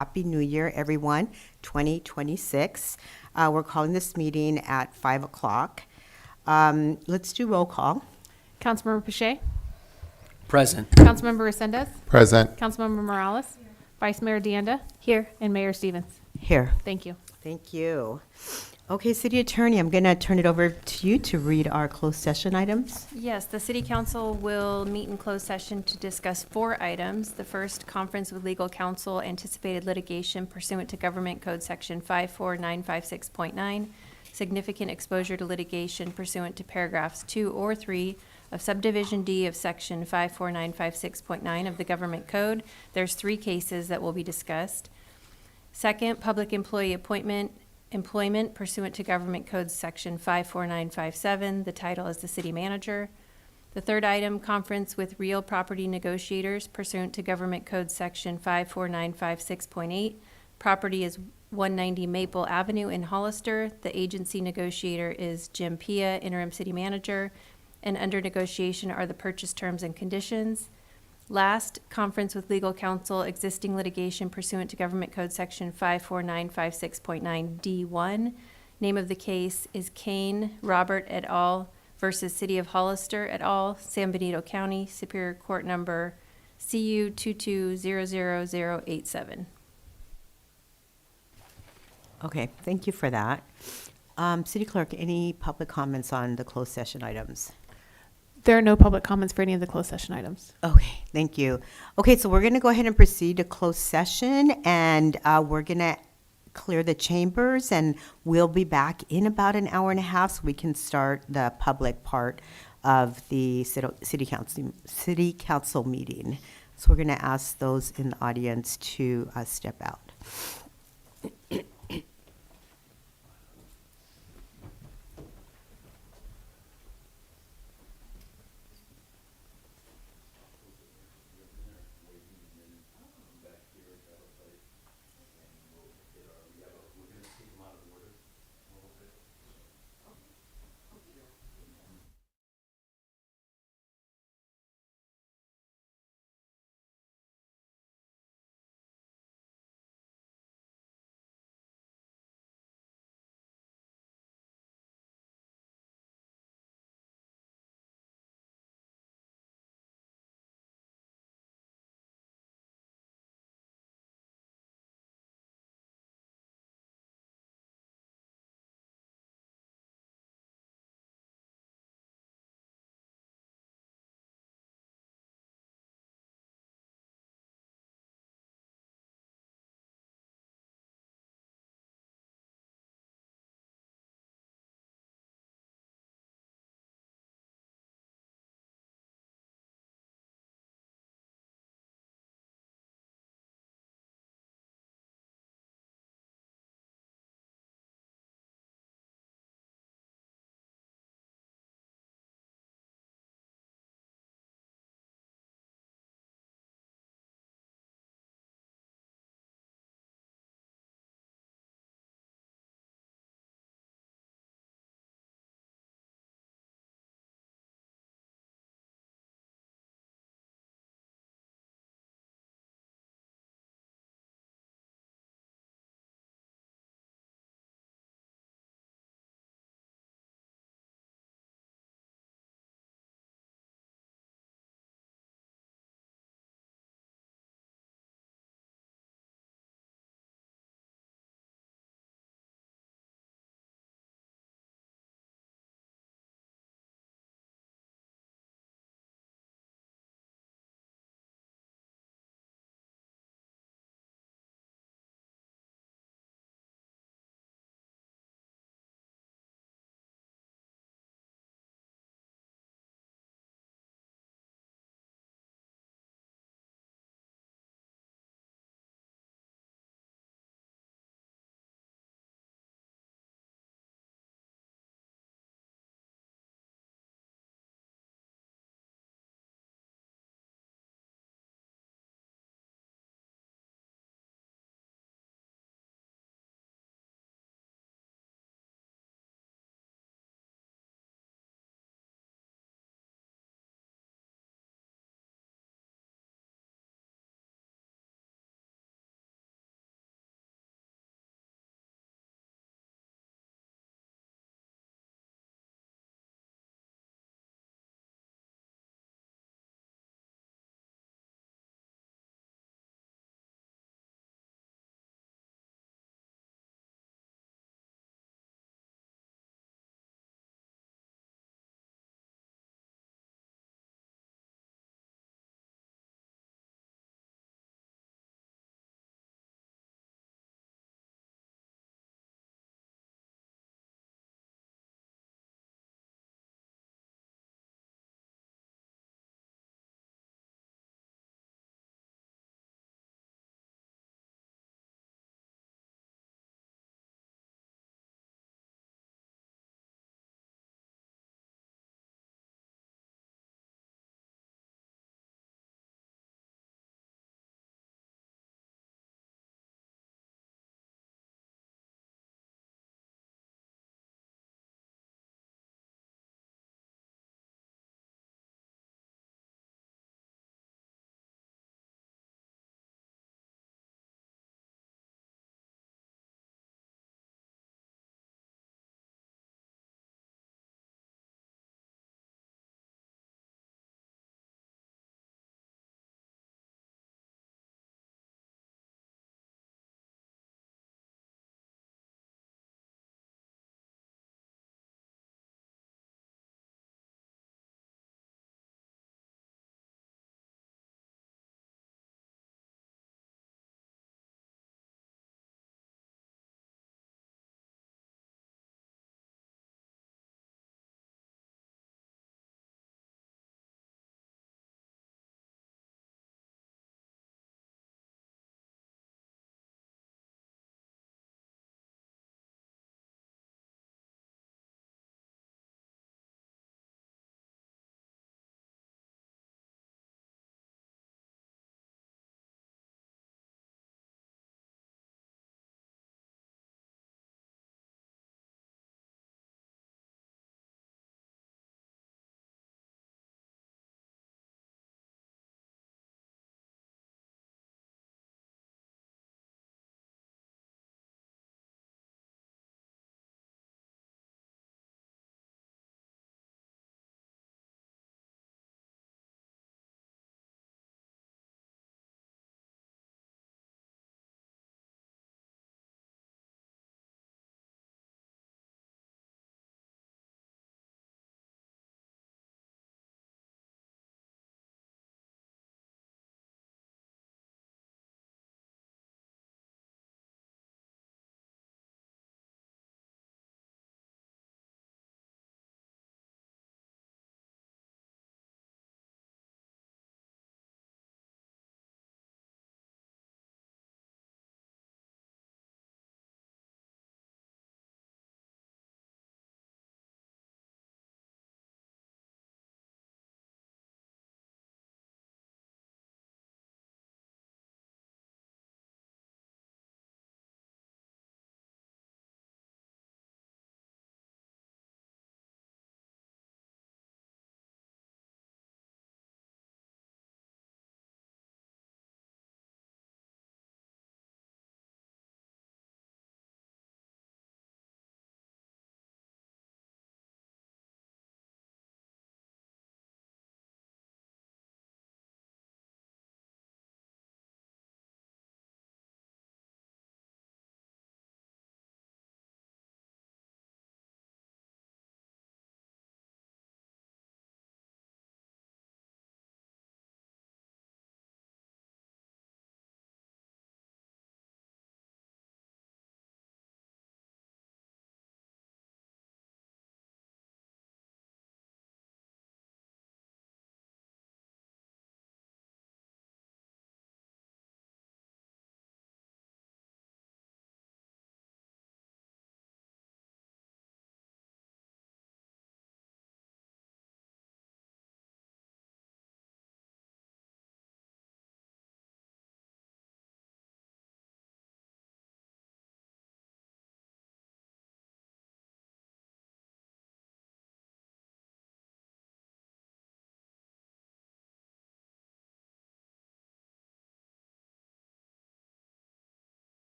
Happy New Year, everyone, 2026. We're calling this meeting at 5 o'clock. Let's do roll call. Councilmember Pache, Present. Councilmember Resendez, Present. Councilmember Morales, Vice Mayor Deanda, Here. and Mayor Stevens. Here. Thank you. Thank you. Okay, City Attorney, I'm going to turn it over to you to read our closed session items. Yes, the City Council will meet in closed session to discuss 4 items. The first, conference with legal counsel, anticipated litigation pursuant to Government Code Section 54956.9, significant exposure to litigation pursuant to paragraphs 2 or 3 of Subdivision D of Section 54956.9 of the Government Code. There's 3 cases that will be discussed. Second, public employee employment pursuant to Government Code Section 54957. The title is the city manager. The third item, conference with real property negotiators pursuant to Government Code Section 54956.8. Property is 190 Maple Avenue in Hollister. The agency negotiator is Jim Pia, interim city manager, and under negotiation are the purchase terms and conditions. Last, conference with legal counsel, existing litigation pursuant to Government Code Section 54956.9 D1. Name of the case is Kane, Robert et al. Versus City of Hollister et al., San Benito County, Superior Court Number CU 2200087. Okay, thank you for that. City Clerk, any public comments on the closed session items? There are no public comments for any of the closed session items. Okay, thank you. Okay, so we're going to go ahead and proceed to closed session, and we're going to clear the chambers, and we'll be back in about an hour and a half so we can start the public part of the city council meeting. So we're going to ask those in the audience to step out.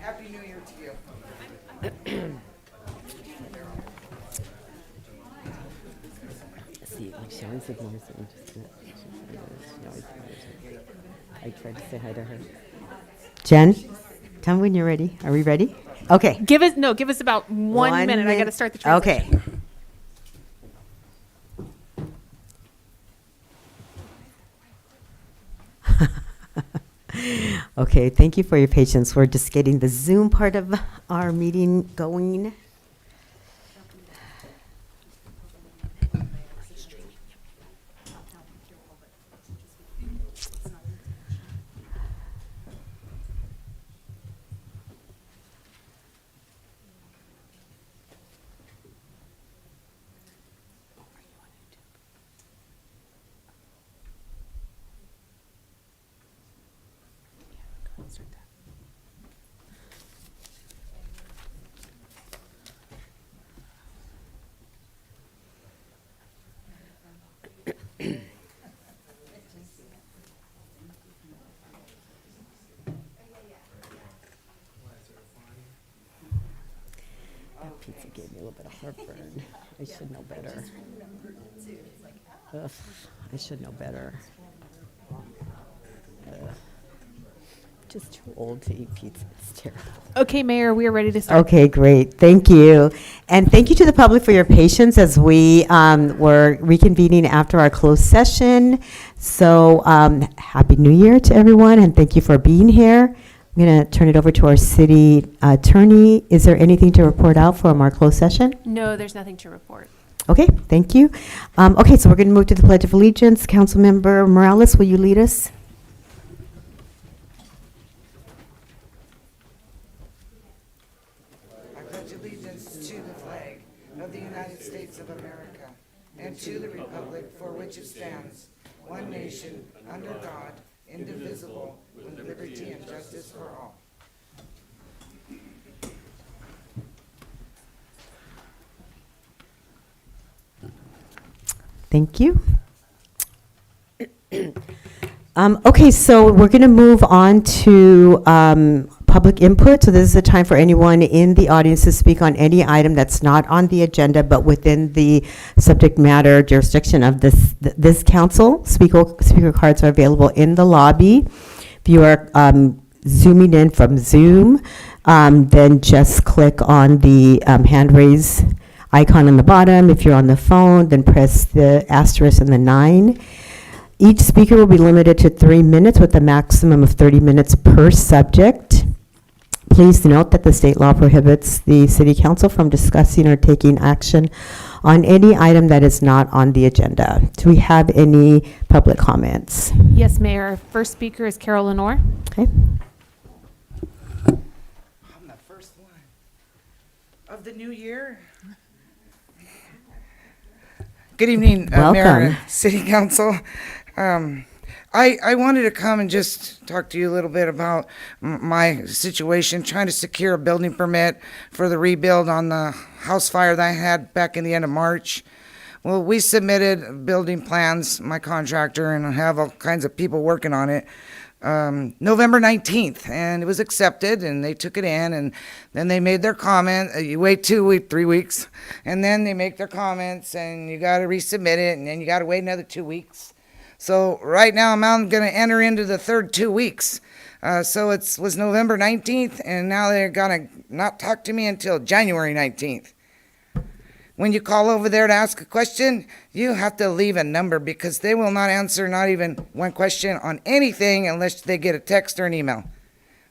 Happy New Year to you. See, like she always ignores me. She always ignores me. I tried to say hi to her. Jen, tell me when you're ready. Are we ready? Okay. Give us about 1 minute. I got to start the transition. Okay. Okay, thank you for your patience. We're just getting the Zoom part of our meeting going. That pizza gave me a little bit of heartburn. I should know better. Ugh, I should know better. Ugh. Just too old to eat pizza. It's terrible. Okay, Mayor, we are ready to start. Okay, great. Thank you. And thank you to the public for your patience as we were reconvening after our closed session. So Happy New Year to everyone, and thank you for being here. I'm going to turn it over to our city attorney. Is there anything to report out from our closed session? No, there's nothing to report. Okay, thank you. Okay, so we're going to move to the Pledge of Allegiance. Councilmember Morales, will you lead us? I pledge allegiance to the flag of the United States of America and to the republic for which it stands, one nation, under God, indivisible, with liberty and justice for all. Thank you. Okay, so we're going to move on to public input. So this is the time for anyone in the audience to speak on any item that's not on the agenda, but within the subject matter jurisdiction of this council. Speaker cards are available in the lobby. If you are zooming in from Zoom, then just click on the hand raise icon on the bottom. If you're on the phone, then press the asterisk and the 9. Each speaker will be limited to 3 minutes with a maximum of 30 minutes per subject. Please note that the state law prohibits the city council from discussing or taking action on any item that is not on the agenda. Do we have any public comments? Yes, Mayor. First speaker is Carol Lenore. Okay. I'm the first one of the new year. Good evening, Mayor Welcome. and City Council. I wanted to come and just talk to you a little bit about my situation, trying to secure a building permit for the rebuild on the house fire that I had back in the end of March. Well, we submitted building plans, my contractor, and I have all kinds of people working on it, November 19th, and it was accepted, and they took it in, and then they made their comment. You wait 3 weeks, and then they make their comments, and you got to resubmit it, and then you got to wait another 2 weeks. So right now, I'm going to enter into the third 2 weeks. So it was November 19th, and now they're going to not talk to me until January 19th. When you call over there to ask a question, you have to leave a number because they will not answer not even one question on anything unless they get a text or an email.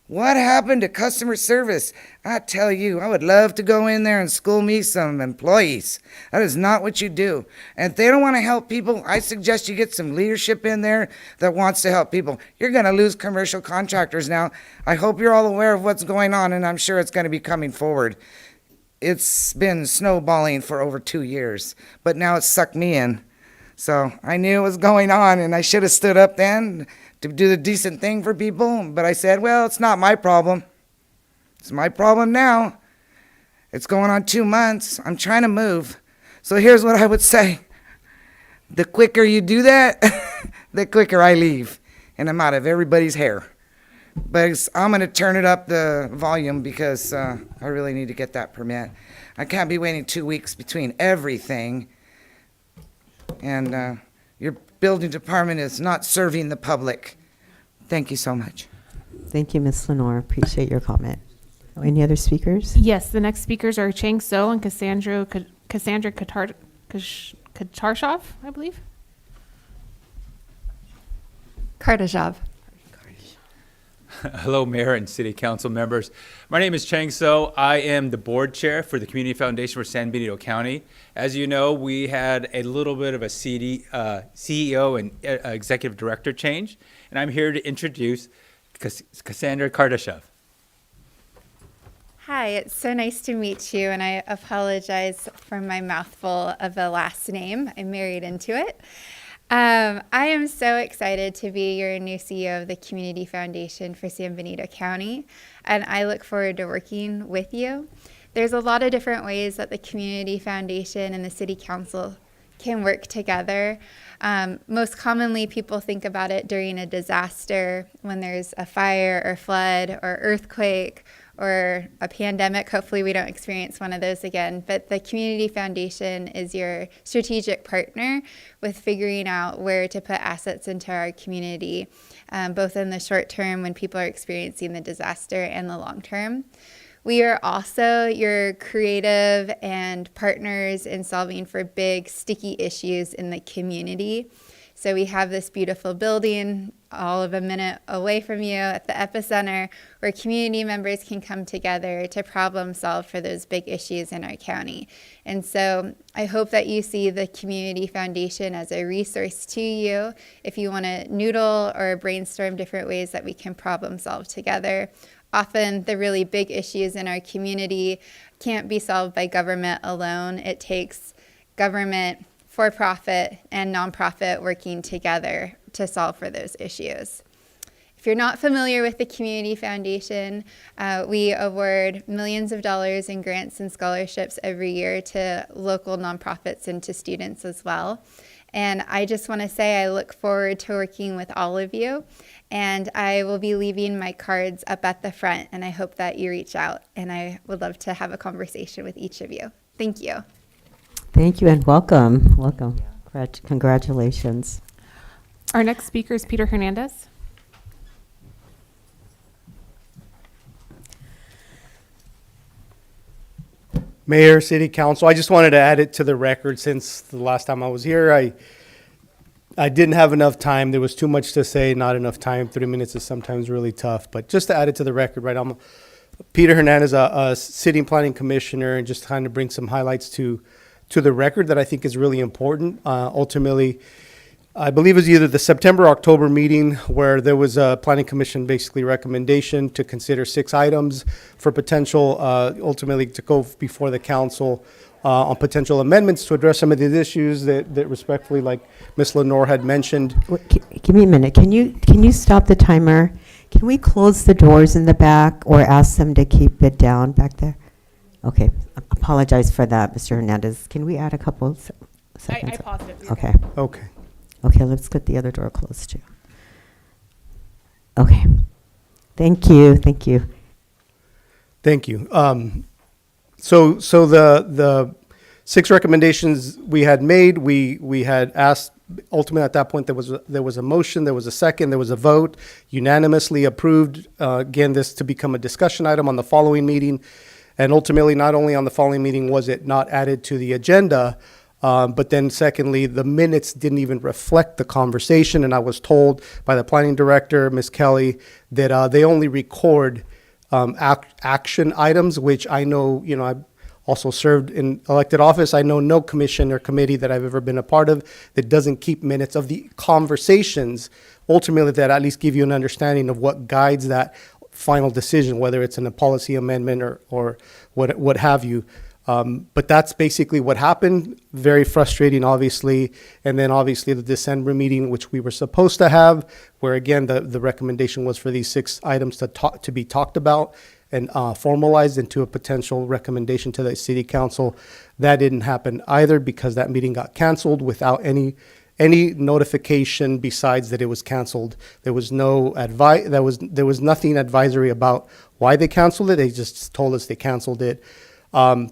What happened to customer service? I tell you, I would love to go in there and school me some employees. That is not what you do. And if they don't want to help people, I suggest you get some leadership in there that wants to help people. You're going to lose commercial contractors now. I hope you're all aware of what's going on, and I'm sure it's going to be coming forward. It's been snowballing for over 2 years, but now it's sucked me in. So I knew it was going on, and I should have stood up then to do the decent thing for people. But I said, well, it's not my problem. It's my problem now. It's going on 2 months. I'm trying to move. So here's what I would say. The quicker you do that, the quicker I leave. And I'm out of everybody's hair. but I'm going to turn it up the volume because I really need to get that permit. I can't be waiting 2 weeks between everything. And your building department is not serving the public. Thank you so much. Thank you, Ms. Lenore. Appreciate your comment. Any other speakers? Yes, the next speakers are Chang So and Cassandra Katarshoff, I believe. Kardashev. Hello, Mayor and City Council members. My name is Chang So. I am the board chair for the Community Foundation for San Benito County. As you know, we had a little bit of a CEO and executive director change, and I'm here to introduce Cassandra Kardashev. Hi, it's so nice to meet you, and I apologize for my mouthful of a last name. I married into it. I am so excited to be your new CEO of the Community Foundation for San Benito County, and I look forward to working with you. There's a lot of different ways that the Community Foundation and the City Council can work together. Most commonly, people think about it during a disaster, when there's a fire or flood or earthquake or a pandemic. Hopefully we don't experience one of those again. But the Community Foundation is your strategic partner with figuring out where to put assets into our community, both in the short term when people are experiencing the disaster and the long term. We are also your creative and partners in solving for big, sticky issues in the community. So we have this beautiful building all of a minute away from you at the epicenter where community members can come together to problem solve for those big issues in our county. And so I hope that you see the Community Foundation as a resource to you if you want to noodle or brainstorm different ways that we can problem solve together. Often the really big issues in our community can't be solved by government alone. It takes government, for-profit, and nonprofit working together to solve for those issues. If you're not familiar with the Community Foundation, we award millions of dollars in grants and scholarships every year to local nonprofits and to students as well. And I just want to say I look forward to working with all of you. And I will be leaving my cards up at the front, and I hope that you reach out. And I would love to have a conversation with each of you. Thank you. Thank you and welcome. Welcome. Congratulations. Our next speaker is Peter Hernandez. Mayor, City Council, I just wanted to add it to the record since the last time I was here. I didn't have enough time. There was too much to say, not enough time. 3 minutes is sometimes really tough. But just to add it to the record, right, I'm Peter Hernandez, a city planning commissioner, and just trying to bring some highlights to the record that I think is really important. Ultimately, I believe it was either the September or October meeting where there was a planning commission basically recommendation to consider 6 items for potential, ultimately to go before the council on potential amendments to address some of these issues that respectfully, like Ms. Lenore had mentioned. Give me a minute. Can you stop the timer? Can we close the doors in the back or ask them to keep it down back there? Okay. Apologize for that, Mr. Hernandez. Can we add a couple seconds? I paused it. Okay. Okay. Okay, let's get the other door closed too. Okay. Thank you. Thank you. Thank you. So the 6 recommendations we had made, we had asked. Ultimately, at that point, there was a motion, there was a second, there was a vote, unanimously approved. Again, this to become a discussion item on the following meeting, and ultimately, not only on the following meeting was it not added to the agenda, but then secondly, the minutes didn't even reflect the conversation, and I was told by the planning director, Ms. Kelly, that they only record action items, which I know, I also served in elected office. I know no commission or committee that I've ever been a part of that doesn't keep minutes of the conversations, ultimately that at least give you an understanding of what guides that final decision, whether it's in a policy amendment or what have you. But that's basically what happened. Very frustrating, obviously. And then obviously the December meeting, which we were supposed to have, where again, the recommendation was for these 6 items to be talked about and formalized into a potential recommendation to the city council. That didn't happen either because that meeting got canceled without any any notification besides that it was canceled. There was no advice. There was nothing advisory about why they canceled it. They just told us they canceled it. And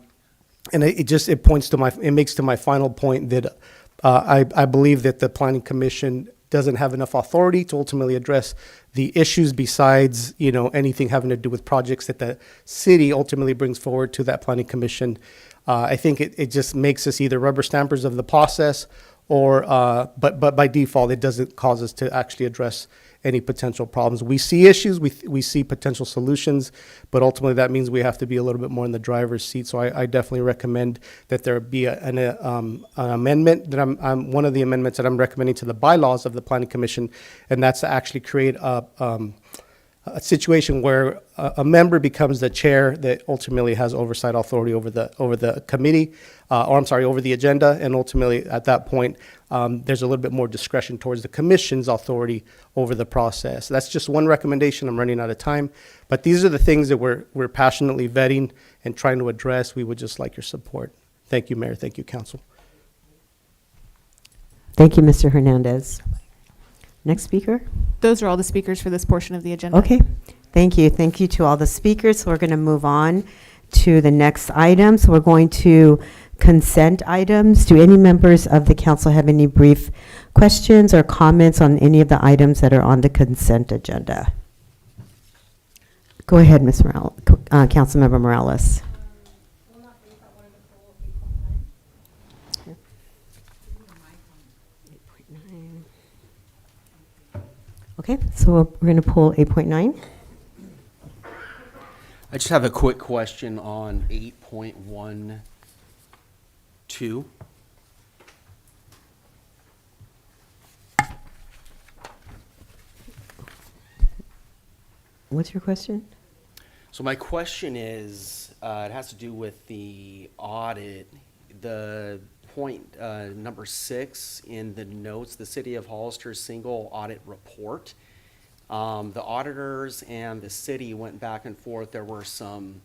it points to it makes to my final point that I believe that the Planning Commission doesn't have enough authority to ultimately address the issues besides, anything having to do with projects that the city ultimately brings forward to that Planning Commission. I think it just makes us either rubber stampers of the process or, but by default, it doesn't cause us to actually address any potential problems. We see issues, we see potential solutions, but ultimately that means we have to be a little bit more in the driver's seat. So I definitely recommend that there be an amendment that one of the amendments that I'm recommending to the bylaws of the Planning Commission, and that's to actually create a situation where a member becomes the chair that ultimately has oversight authority over the committee, over the agenda, and ultimately at that point, there's a little bit more discretion towards the commission's authority over the process. That's just one recommendation. I'm running out of time, but these are the things that we're passionately vetting and trying to address. We would just like your support. Thank you, Mayor. Thank you, Council. Thank you, Mr. Hernandez. Next speaker. Those are all the speakers for this portion of the agenda. Okay, thank you. Thank you to all the speakers. So we're going to move on to the next item. So we're going to consent items. Do any members of the council have any brief questions or comments on any of the items that are on the consent agenda? Go ahead, Ms. Morales, Councilmember Morales. Okay, so we're going to pull 8.9. I just have a quick question on 8.12. What's your question? So my question is, it has to do with the audit. The point number 6 in the notes, the City of Hollister's single audit report. The auditors and the city went back and forth. There were some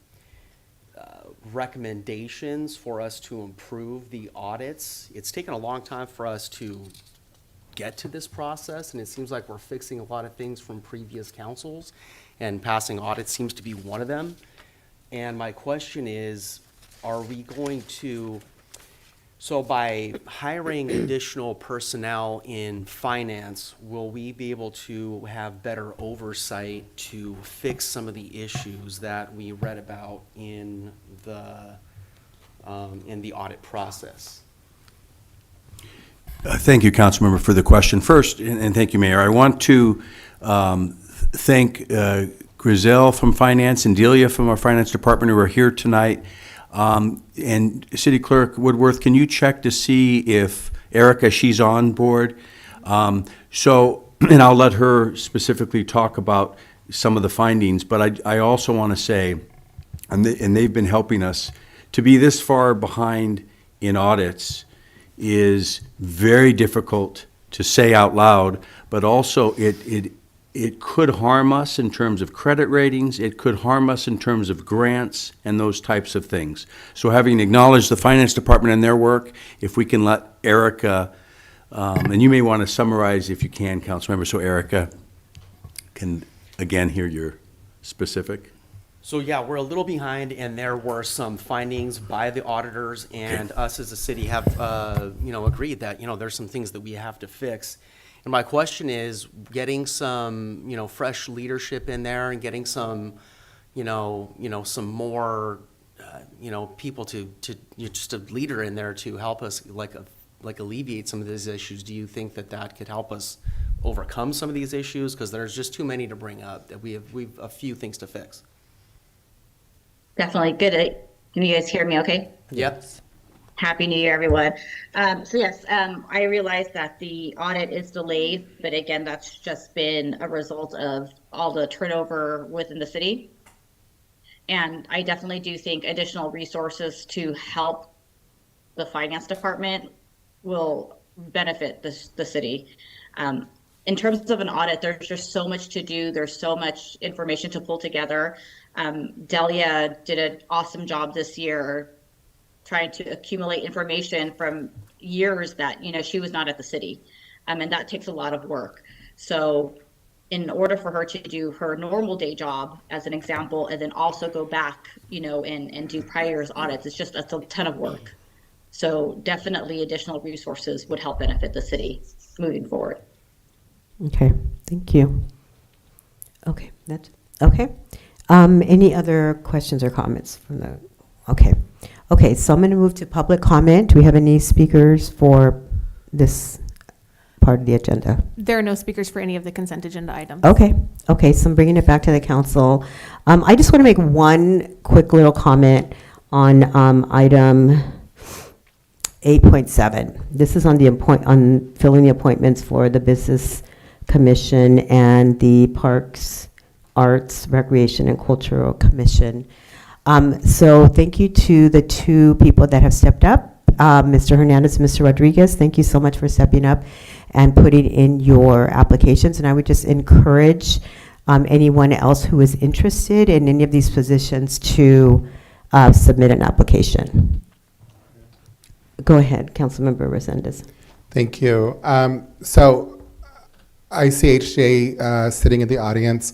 recommendations for us to improve the audits. It's taken a long time for us to get to this process, and it seems like we're fixing a lot of things from previous councils, and passing audits seems to be one of them. And my question is, are we going to, so by hiring additional personnel in finance, will we be able to have better oversight to fix some of the issues that we read about in the audit process? Thank you, Councilmember, for the question. First, and thank you, Mayor, I want to thank Griselle from Finance and Delia from our Finance Department who are here tonight. And City Clerk Woodworth, can you check to see if Erica, she's on board? And I'll let her specifically talk about some of the findings, but I also want to say, and they've been helping us, to be this far behind in audits is very difficult to say out loud, but also it could harm us in terms of credit ratings. It could harm us in terms of grants and those types of things. So having acknowledged the Finance Department and their work, if we can let Erica, and you may want to summarize if you can, Councilmember, so Erica can again hear your specific. So yeah, we're a little behind, and there were some findings by the auditors, and us as a city have, agreed that, there's some things that we have to fix. And my question is, getting some, fresh leadership in there and getting some, some more, people to just a leader in there to help us like alleviate some of these issues. Do you think that could help us overcome some of these issues? Because there's just too many to bring up, that we've a few things to fix. Definitely. Good. Can you guys hear me okay? Yep. Happy New Year, everyone. I realize that the audit is delayed, but again, that's just been a result of all the turnover within the city. And I definitely do think additional resources to help the finance department will benefit the city. In terms of an audit, there's just so much to do. There's so much information to pull together. Delia did an awesome job this year trying to accumulate information from years that, she was not at the city. And that takes a lot of work. So in order for her to do her normal day job, as an example, and then also go back, and do prior year's audits, that's a ton of work. So definitely additional resources would help benefit the city moving forward. Okay, thank you. Okay, that's, okay. Any other questions or comments from the, okay. Okay, so I'm going to move to public comment. Do we have any speakers for this part of the agenda? There are no speakers for any of the consent agenda items. Okay, okay, so I'm bringing it back to the council. I just want to make one quick little comment on item 8.7. This is on on filling the appointments for the Business Commission and the Parks, Arts, Recreation, and Cultural Commission. So thank you to the two people that have stepped up, Mr. Hernandez and Mr. Rodriguez. Thank you so much for stepping up and putting in your applications. And I would just encourage anyone else who is interested in any of these positions to submit an application. Go ahead, Councilmember Resendez. Thank you. So I see HJ sitting in the audience.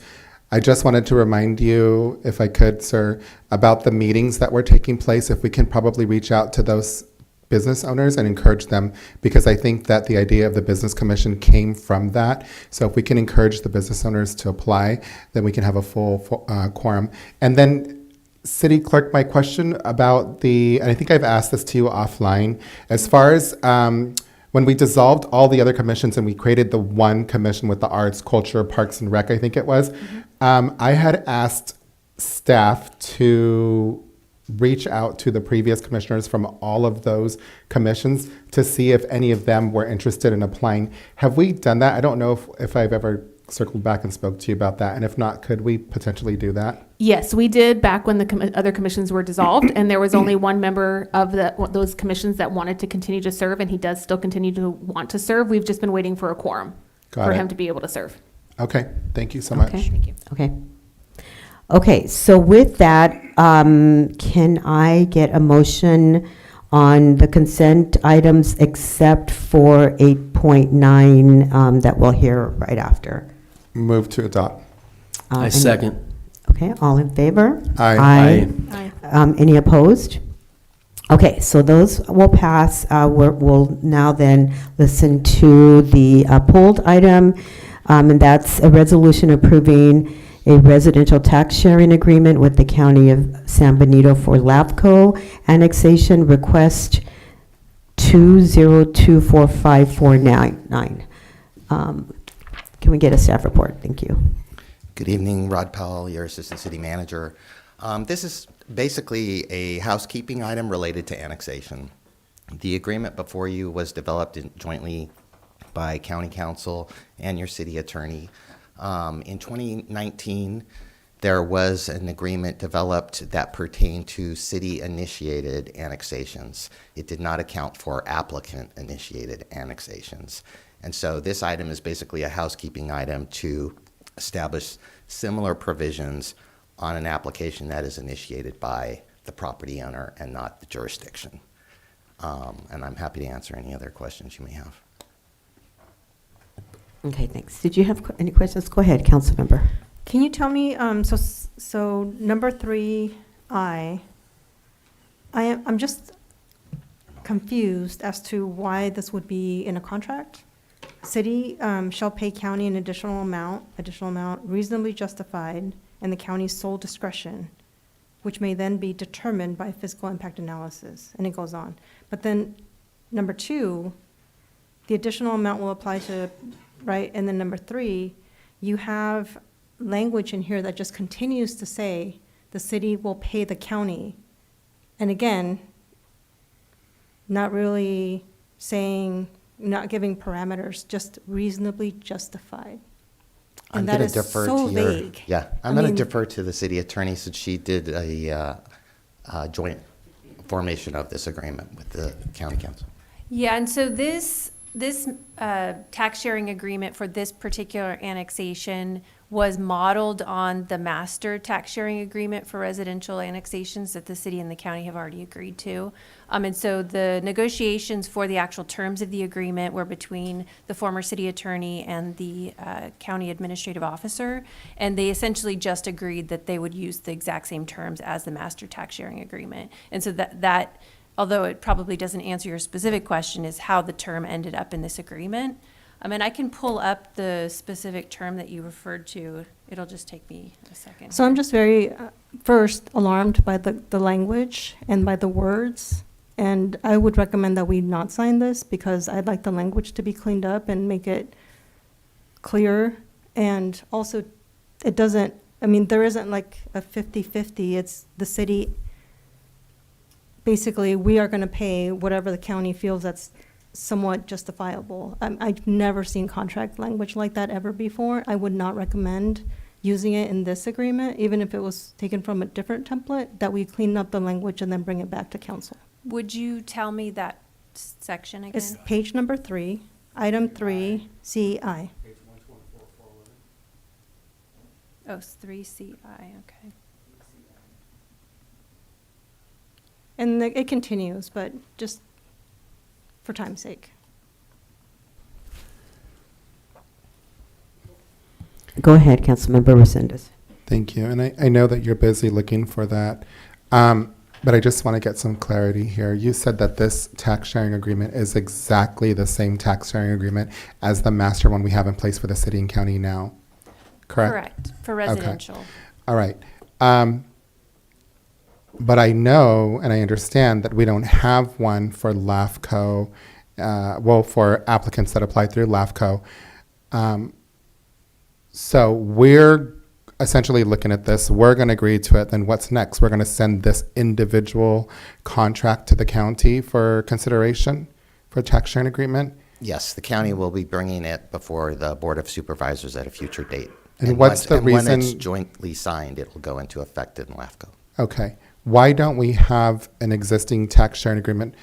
I just wanted to remind you, if I could, sir, about the meetings that were taking place. If we can probably reach out to those business owners and encourage them, because I think that the idea of the Business Commission came from that. So if we can encourage the business owners to apply, then we can have a full quorum. And then, City Clerk, my question about and I think I've asked this to you offline, as far as when we dissolved all the other commissions and we created the one commission with the arts, culture, parks, and rec, I think it was, I had asked staff to reach out to the previous commissioners from all of those commissions to see if any of them were interested in applying. Have we done that? I don't know if I've ever circled back and spoke to you about that. And if not, could we potentially do that? Yes, we did back when the other commissions were dissolved, and there was only one member of those commissions that wanted to continue to serve, and he does still continue to want to serve. We've just been waiting for a quorum for him to be able to serve. Okay, thank you so much. Okay. Thank you. Okay. Okay, so with that, can I get a motion on the consent items except for 8.9 that we'll hear right after? Move to adopt. Any- second. Okay, all in favor? Aye. Aye. Any opposed? Okay, so those will pass. We'll now then listen to the pulled item, and that's a resolution approving a residential tax sharing agreement with the County of San Benito for LAVCO annexation request 2024549. Can we get a staff report? Thank you. Good evening, Rod Powell, your Assistant City Manager. This is basically a housekeeping item related to annexation. The agreement before you was developed jointly by County Council and your City Attorney. In 2019, there was an agreement developed that pertained to city-initiated annexations. It did not account for applicant-initiated annexations. And so this item is basically a housekeeping item to establish similar provisions on an application that is initiated by the property owner and not the jurisdiction. And I'm happy to answer any other questions you may have. Okay, thanks. Did you have any questions? Go ahead, council member. Can you tell me, so number 3I, I'm just confused as to why this would be in a contract. City shall pay county an additional amount reasonably justified in the county's sole discretion, which may then be determined by fiscal impact analysis, and it goes on. But then number 2, the additional amount will apply to, right? And then number 3, you have language in here that just continues to say the city will pay the county. And again, not really saying, not giving parameters, just reasonably justified. And that is so vague. Yeah, I'm going to defer to the City Attorney since she did a joint formation of this agreement with the County Council. Yeah, and so this tax sharing agreement for this particular annexation was modeled on the master tax sharing agreement for residential annexations that the city and the county have already agreed to. And so the negotiations for the actual terms of the agreement were between the former city attorney and the county administrative officer. And they essentially just agreed that they would use the exact same terms as the master tax sharing agreement. And so that although it probably doesn't answer your specific question, is how the term ended up in this agreement. And I can pull up the specific term that you referred to. It'll just take me a second. So I'm just very, first, alarmed by the language and by the words. And I would recommend that we not sign this because I'd like the language to be cleaned up and make it clear. And also, it doesn't, I mean, there isn't like a 50-50. It's the city, basically, we are going to pay whatever the county feels that's somewhat justifiable. I've never seen contract language like that ever before. I would not recommend using it in this agreement, even if it was taken from a different template, that we clean up the language and then bring it back to council. Would you tell me that section again? It's page number 3, item 3, CI. Oh, it's 3CI, okay. And it continues, but just for time's sake. Go ahead, Councilmember Resendez. Thank you. And I know that you're busy looking for that, but I just want to get some clarity here. You said that this tax sharing agreement is exactly the same tax sharing agreement as the master one we have in place for the city and county now, correct? Correct, for residential. Okay. All right. But I know and I understand that we don't have one for LAFCO, for applicants that apply through LAFCO. So we're essentially looking at this. We're going to agree to it. Then what's next? We're going to send this individual contract to the county for consideration for a tax sharing agreement? Yes, the county will be bringing it before the Board of Supervisors at a future date. And what's the When it's reason- jointly signed, it will go into effect in LAFCO. Okay. Why don't we have an existing tax sharing agreement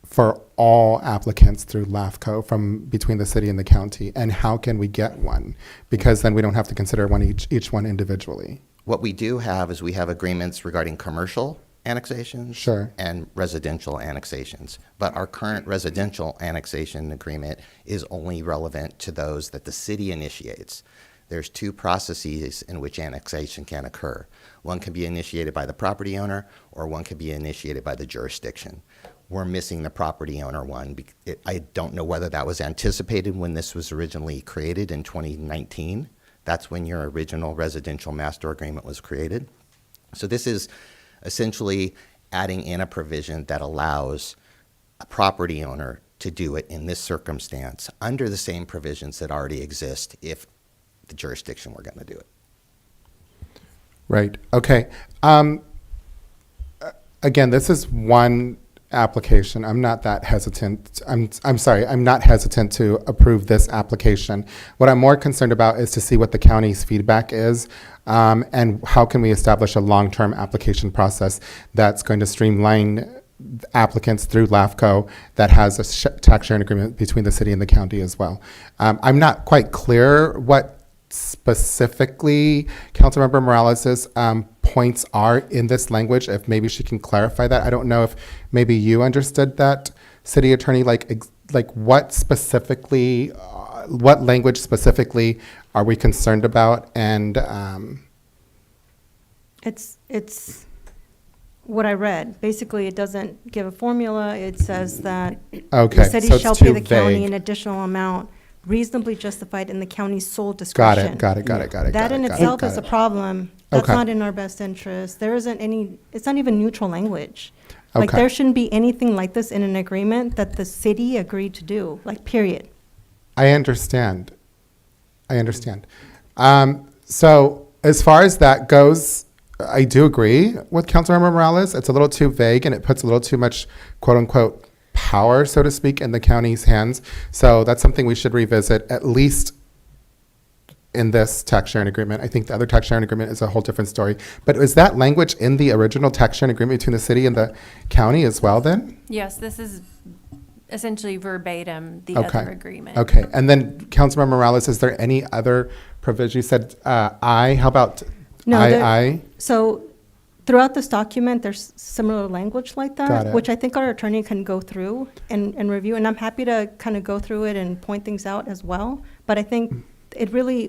for all applicants through LAFCO from between the city and the county? And how can we get one? Because then we don't have to consider each one individually. What we do have is we have agreements regarding commercial annexations Sure. and residential annexations. But our current residential annexation agreement is only relevant to those that the city initiates. There's 2 processes in which annexation can occur. One can be initiated by the property owner, or one can be initiated by the jurisdiction. We're missing the property owner one. I don't know whether that was anticipated when this was originally created in 2019. That's when your original residential master agreement was created. So this is essentially adding in a provision that allows a property owner to do it in this circumstance under the same provisions that already exist if the jurisdiction were going to do it. Right. Okay. Again, this is one application. I'm not that hesitant. I'm sorry. I'm not hesitant to approve this application. What I'm more concerned about is to see what the county's feedback is, and how can we establish a long-term application process that's going to streamline applicants through LAFCO that has a tax sharing agreement between the city and the county as well. I'm not quite clear what specifically Councilmember Morales' points are in this language, if maybe she can clarify that. I don't know if maybe you understood that, City Attorney, like what specifically, what language specifically are we concerned about? And It's what I read. Basically, it doesn't give a formula. It says that Okay, the city so it's shall pay too the county vague. an additional amount reasonably justified in the county's sole discretion. got it. That in itself is a problem. That's Okay. not in our best interest. There isn't any, it's not even neutral language. Like, Okay. there shouldn't be anything like this in an agreement that the city agreed to do, like, period. I understand. So as far as that goes, I do agree with Councilmember Morales. It's a little too vague and it puts a little too much quote unquote power, so to speak, in the county's hands. So that's something we should revisit, at least in this tax sharing agreement. I think the other tax sharing agreement is a whole different story. But is that language in the original tax sharing agreement between the city and the county as well then? Yes, this is essentially verbatim the Okay. other agreement. Okay, and then Councilmember Morales, is there any other provision? You said I, how about No, I? So throughout this document, there's similar language like Got that, it. which I think our attorney can go through and review, and I'm happy to kind of go through it and point things out as well. But I think it really,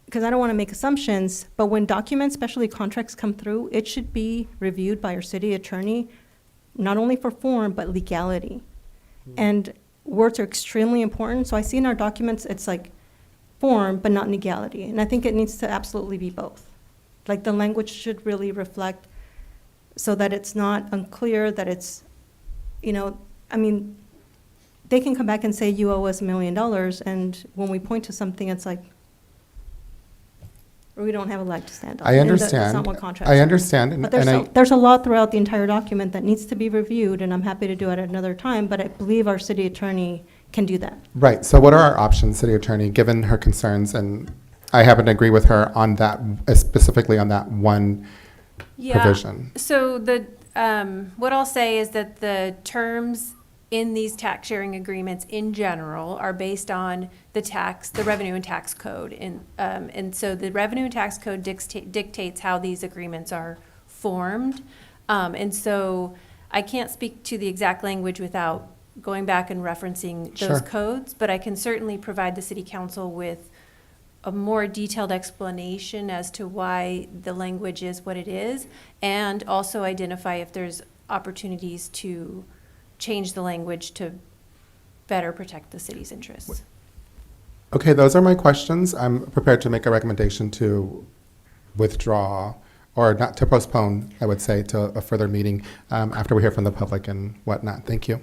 because I don't want to make assumptions, but when documents, especially contracts, come through, it should be reviewed by our city attorney, not only for form, but legality. And words are extremely important, so I see in our documents, it's like form, but not legality. And I think it needs to absolutely be both. Like, the language should really reflect so that it's not unclear, that it's, I mean, they can come back and say, you owe us $1 million, and when we point to something, it's like, we don't have a leg to stand on. I And understand. that's not what contracts I are. understand, But and there's a lot throughout the entire document that needs to be reviewed, and I'm happy to do it at another time, but I believe our city attorney can do that. Right, so what are our options, City Attorney, given her concerns? And I happen to agree with her on that, specifically on that one provision. So what I'll say is that the terms in these tax sharing agreements in general are based on the revenue and tax code. And so the revenue and tax code dictates how these agreements are formed. And so I can't speak to the exact language without going back and referencing those Sure. codes, but I can certainly provide the city council with a more detailed explanation as to why the language is what it is, and also identify if there's opportunities to change the language to better protect the city's interests. Okay, those are my questions. I'm prepared to make a recommendation to withdraw, or not to postpone, I would say, to a further meeting after we hear from the public and whatnot. Thank you.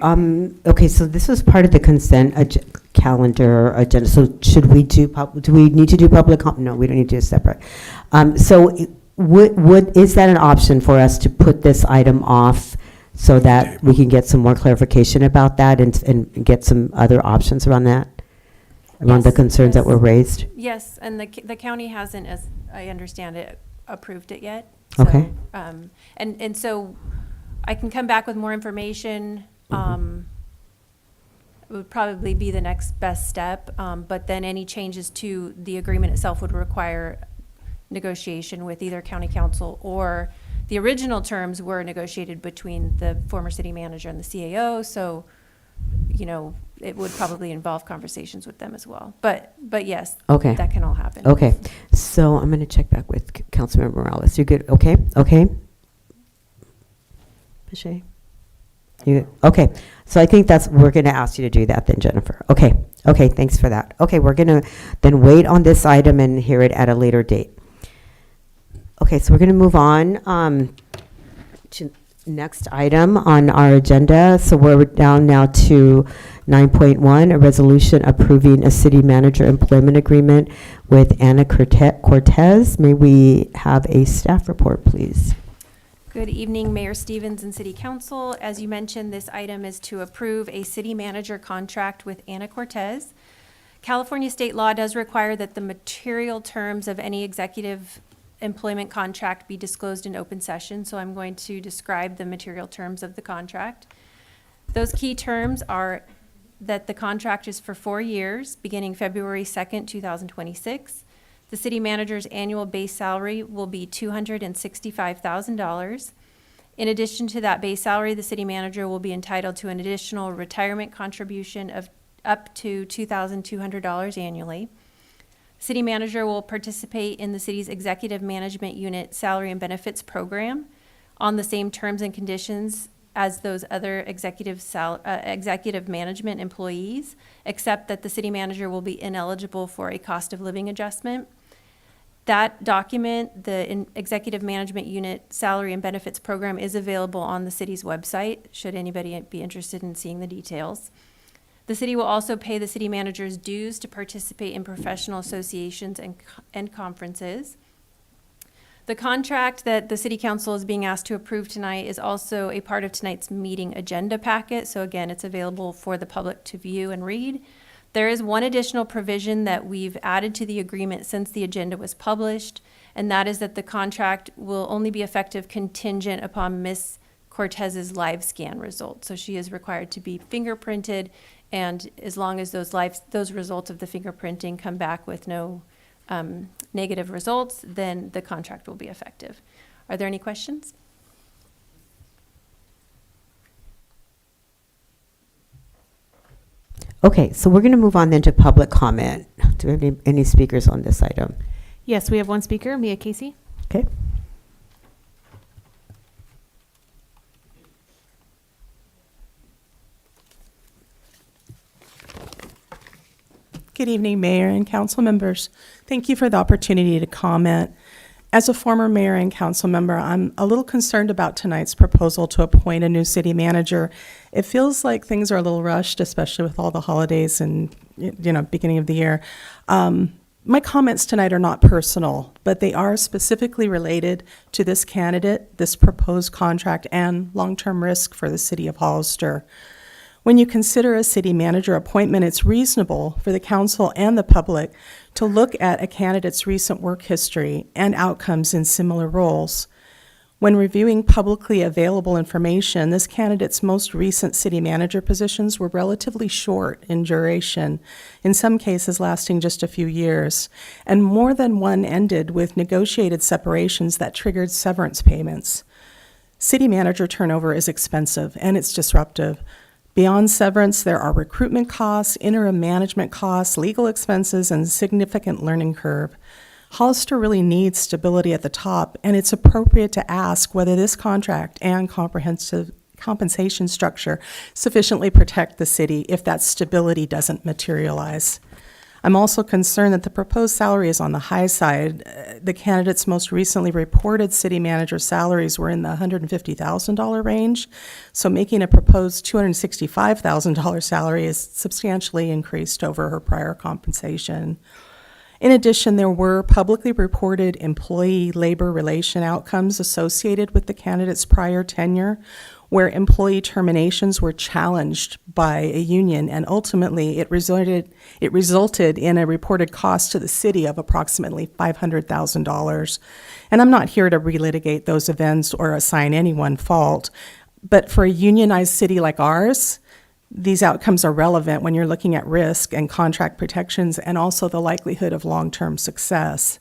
Okay, so this was part of the consent calendar agenda. So should we do we need to do public no, we don't need to do it separate. So is that an option for us to put this item off so that we can get some more clarification about that and get some other options around that? Around the concerns that were raised? Yes, and the county hasn't, as I understand it, approved it yet. Okay. So, and so I can come back with more information. It would probably be the next best step, but then any changes to the agreement itself would require negotiation with either county council, or the original terms were negotiated between the former city manager and the CAO, so, it would probably involve conversations with them as well. But yes, Okay. that can all happen. Okay, so I'm going to check back with Councilmember Morales. You good? Okay, okay. Pache? You, okay, so I think we're going to ask you to do that then, Jennifer. Okay, thanks for that. Okay, we're going to then wait on this item and hear it at a later date. Okay, so we're going to move on to next item on our agenda. So we're down now to 9.1, a resolution approving a city manager employment agreement with Anna Cortez. May we have a staff report, please? Good evening, Mayor Stevens and City Council. As you mentioned, this item is to approve a city manager contract with Anna Cortez. California state law does require that the material terms of any executive employment contract be disclosed in open session, so I'm going to describe the material terms of the contract. Those key terms are that the contract is for 4 years, beginning February 2nd, 2026. The city manager's annual base salary will be $265,000. In addition to that base salary, the city manager will be entitled to an additional retirement contribution of up to $2,200 annually. City manager will participate in the city's executive management unit salary and benefits program on the same terms and conditions as those other executive management employees, except that the city manager will be ineligible for a cost of living adjustment. That document, the Executive Management Unit Salary and Benefits Program, is available on the city's website, should anybody be interested in seeing the details. The city will also pay the city manager's dues to participate in professional associations and conferences. The contract that the city council is being asked to approve tonight is also a part of tonight's meeting agenda packet. So again, it's available for the public to view and read. There is one additional provision that we've added to the agreement since the agenda was published, and that is that the contract will only be effective contingent upon Ms. Cortez's live scan results. So she is required to be fingerprinted, and as long as those results of the fingerprinting come back with no negative results, then the contract will be effective. Are there any questions? Okay, so we're going to move on then to public comment. Do we have any speakers on this item? Yes, we have one speaker, Mia Casey. Okay. Good evening, Mayor and council members. Thank you for the opportunity to comment. As a former mayor and council member, I'm a little concerned about tonight's proposal to appoint a new city manager. It feels like things are a little rushed, especially with all the holidays and, beginning of the year. My comments tonight are not personal, but they are specifically related to this candidate, this proposed contract, and long-term risk for the city of Hollister. When you consider a city manager appointment, it's reasonable for the council and the public to look at a candidate's recent work history and outcomes in similar roles. When reviewing publicly available information, this candidate's most recent city manager positions were relatively short in duration, in some cases lasting just a few years, and more than one ended with negotiated separations that triggered severance payments. City manager turnover is expensive and it's disruptive. Beyond severance, there are recruitment costs, interim management costs, legal expenses, and significant learning curve. Hollister really needs stability at the top, and it's appropriate to ask whether this contract and comprehensive compensation structure sufficiently protect the city if that stability doesn't materialize. I'm also concerned that the proposed salary is on the high side. The candidate's most recently reported city manager salaries were in the $150,000 range, so making a proposed $265,000 salary is substantially increased over her prior compensation. In addition, there were publicly reported employee labor relation outcomes associated with the candidate's prior tenure, where employee terminations were challenged by a union, and ultimately it resulted in a reported cost to the city of approximately $500,000. And I'm not here to relitigate those events or assign anyone fault, but for a unionized city like ours, these outcomes are relevant when you're looking at risk and contract protections and also the likelihood of long-term success.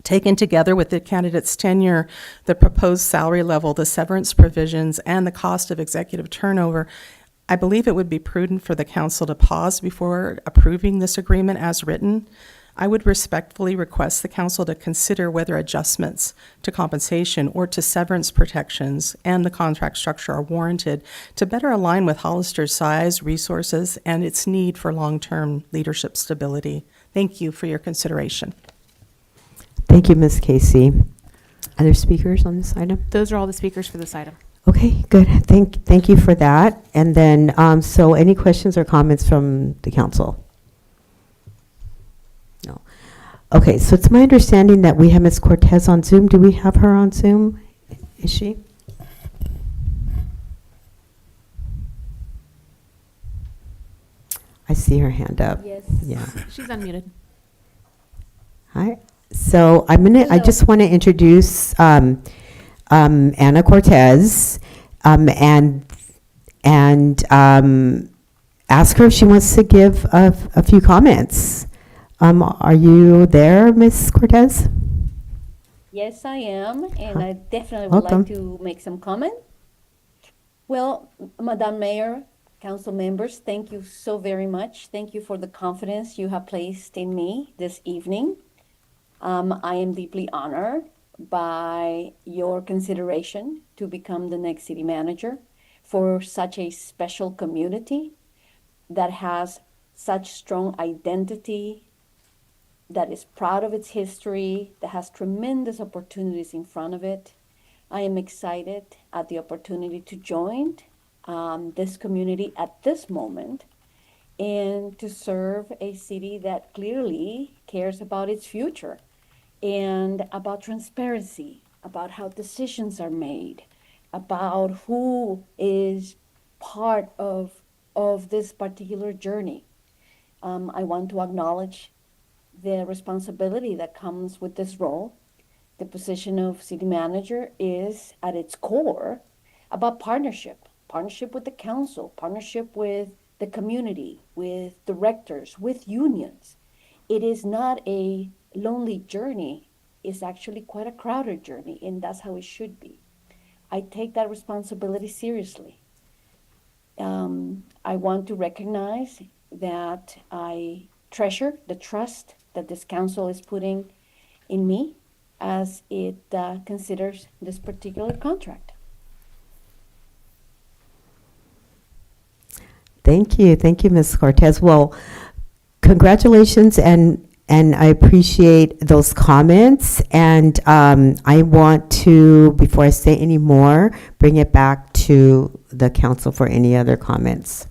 Taken together with the candidate's tenure, the proposed salary level, the severance provisions, and the cost of executive turnover, I believe it would be prudent for the council to pause before approving this agreement as written. I would respectfully request the council to consider whether adjustments to compensation or to severance protections and the contract structure are warranted to better align with Hollister's size, resources, and its need for long-term leadership stability. Thank you for your consideration. Thank you, Ms. Casey. Other speakers on this item? Those are all the speakers for this item. Okay, good. Thank you for that. And then, so any questions or comments from the council? No. Okay, so it's my understanding that we have Ms. Cortez on Zoom. Do we have her on Zoom? Is she? I see her hand up. Yes. Yeah. She's unmuted. Hi. So I just want to introduce Ana Cortez and ask her if she wants to give a few comments. Are you there, Ms. Cortez? Yes, I am, and I definitely would Welcome. like to make some comment. Well, Madam Mayor, council members, thank you so very much. Thank you for the confidence you have placed in me this evening. I am deeply honored by your consideration to become the next city manager for such a special community that has such strong identity, that is proud of its history, that has tremendous opportunities in front of it. I am excited at the opportunity to join this community at this moment and to serve a city that clearly cares about its future and about transparency, about how decisions are made, about who is part of this particular journey. I want to acknowledge the responsibility that comes with this role. The position of city manager is, at its core, about partnership with the council, partnership with the community, with directors, with unions. It is not a lonely journey. It's actually quite a crowded journey, and that's how it should be. I take that responsibility seriously. I want to recognize that I treasure the trust that this council is putting in me as it considers this particular contract. Thank you, Ms. Cortez. Well, congratulations, and I appreciate those comments. And I want to, before I say any more, bring it back to the council for any other comments.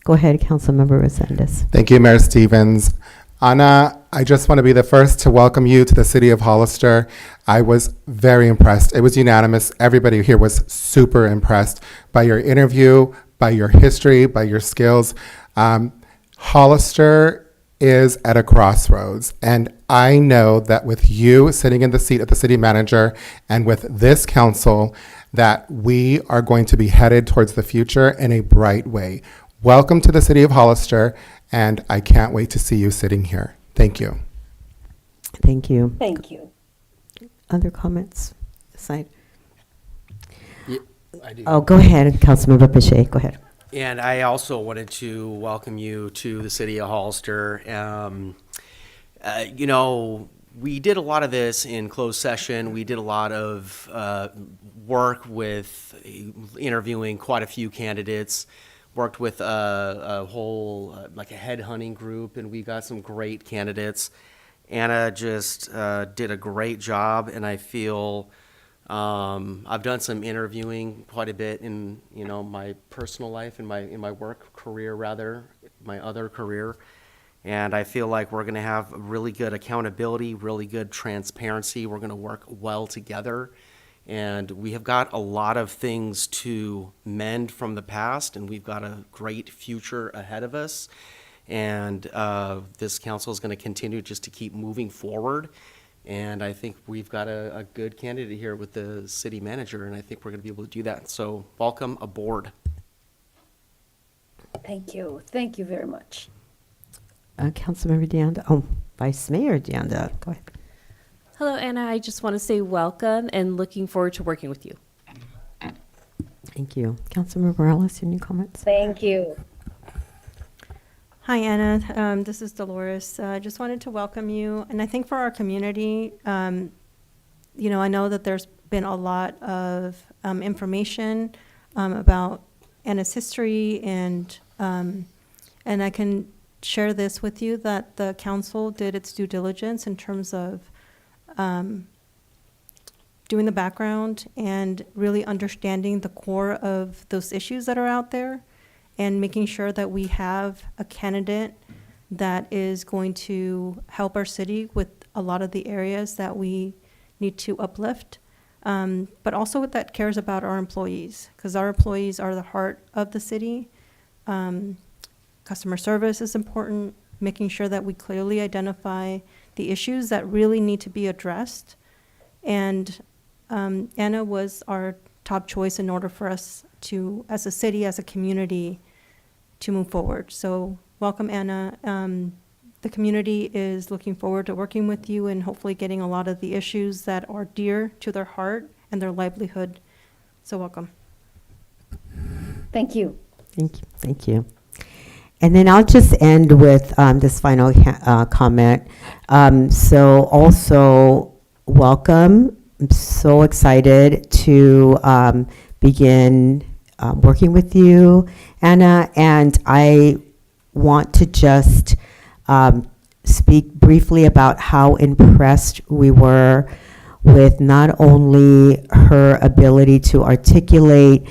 Go ahead, Councilmember Resendez. Thank you, Mayor Stevens. Anna, I just want to be the first to welcome you to the city of Hollister. I was very impressed. It was unanimous. Everybody here was super impressed by your interview, by your history, by your skills. Hollister is at a crossroads, and I know that with you sitting in the seat of the city manager and with this council, that we are going to be headed towards the future in a bright way. Welcome to the city of Hollister, and I can't wait to see you sitting here. Thank you. Thank you. Thank you. Other comments? Aside? Yeah, I do. Oh, go ahead, Councilmember Bichet. Go ahead. And I also wanted to welcome you to the city of Hollister. You know, we did a lot of this in closed session. We did a lot of work with interviewing quite a few candidates, worked with a whole, like a headhunting group, and we got some great candidates. Anna just did a great job, and I feel I've done some interviewing quite a bit in, you know, my personal life, in my work career, rather, my other career. And I feel like we're going to have really good accountability, really good transparency. We're going to work well together. And we have got a lot of things to mend from the past, and we've got a great future ahead of us. And this council is going to continue just to keep moving forward. And I think we've got a good candidate here with the city manager, and I think we're going to be able to do that. So welcome aboard. Thank you. Thank you very much. Councilmember Deanda. Oh, Vice Mayor Deanda. Go ahead. Hello, Anna. I just want to say welcome and looking forward to working with you. Thank you. Councilmember Morales, any comments? Thank you. Hi, Anna. This is Dolores. I just wanted to welcome you. And I think for our community, you know, I know that there's been a lot of information about Anna's history, and I can share this with you, that the council did its due diligence in terms of doing the background and really understanding the core of those issues that are out there, and making sure that we have a candidate that is going to help our city with a lot of the areas that we need to uplift, but also that cares about our employees, because our employees are the heart of the city. Customer service is important, making sure that we clearly identify the issues that really need to be addressed. And Anna was our top choice in order for us to, as a city, as a community, to move forward. So welcome, Anna. The community is looking forward to working with you and hopefully getting a lot of the issues that are dear to their heart and their livelihood. So welcome. Thank you. Thank you. Thank you. And then I'll just end with this final comment. So also, welcome. I'm so excited to begin working with you, Anna. And I want to just speak briefly about how impressed we were with not only her ability to articulate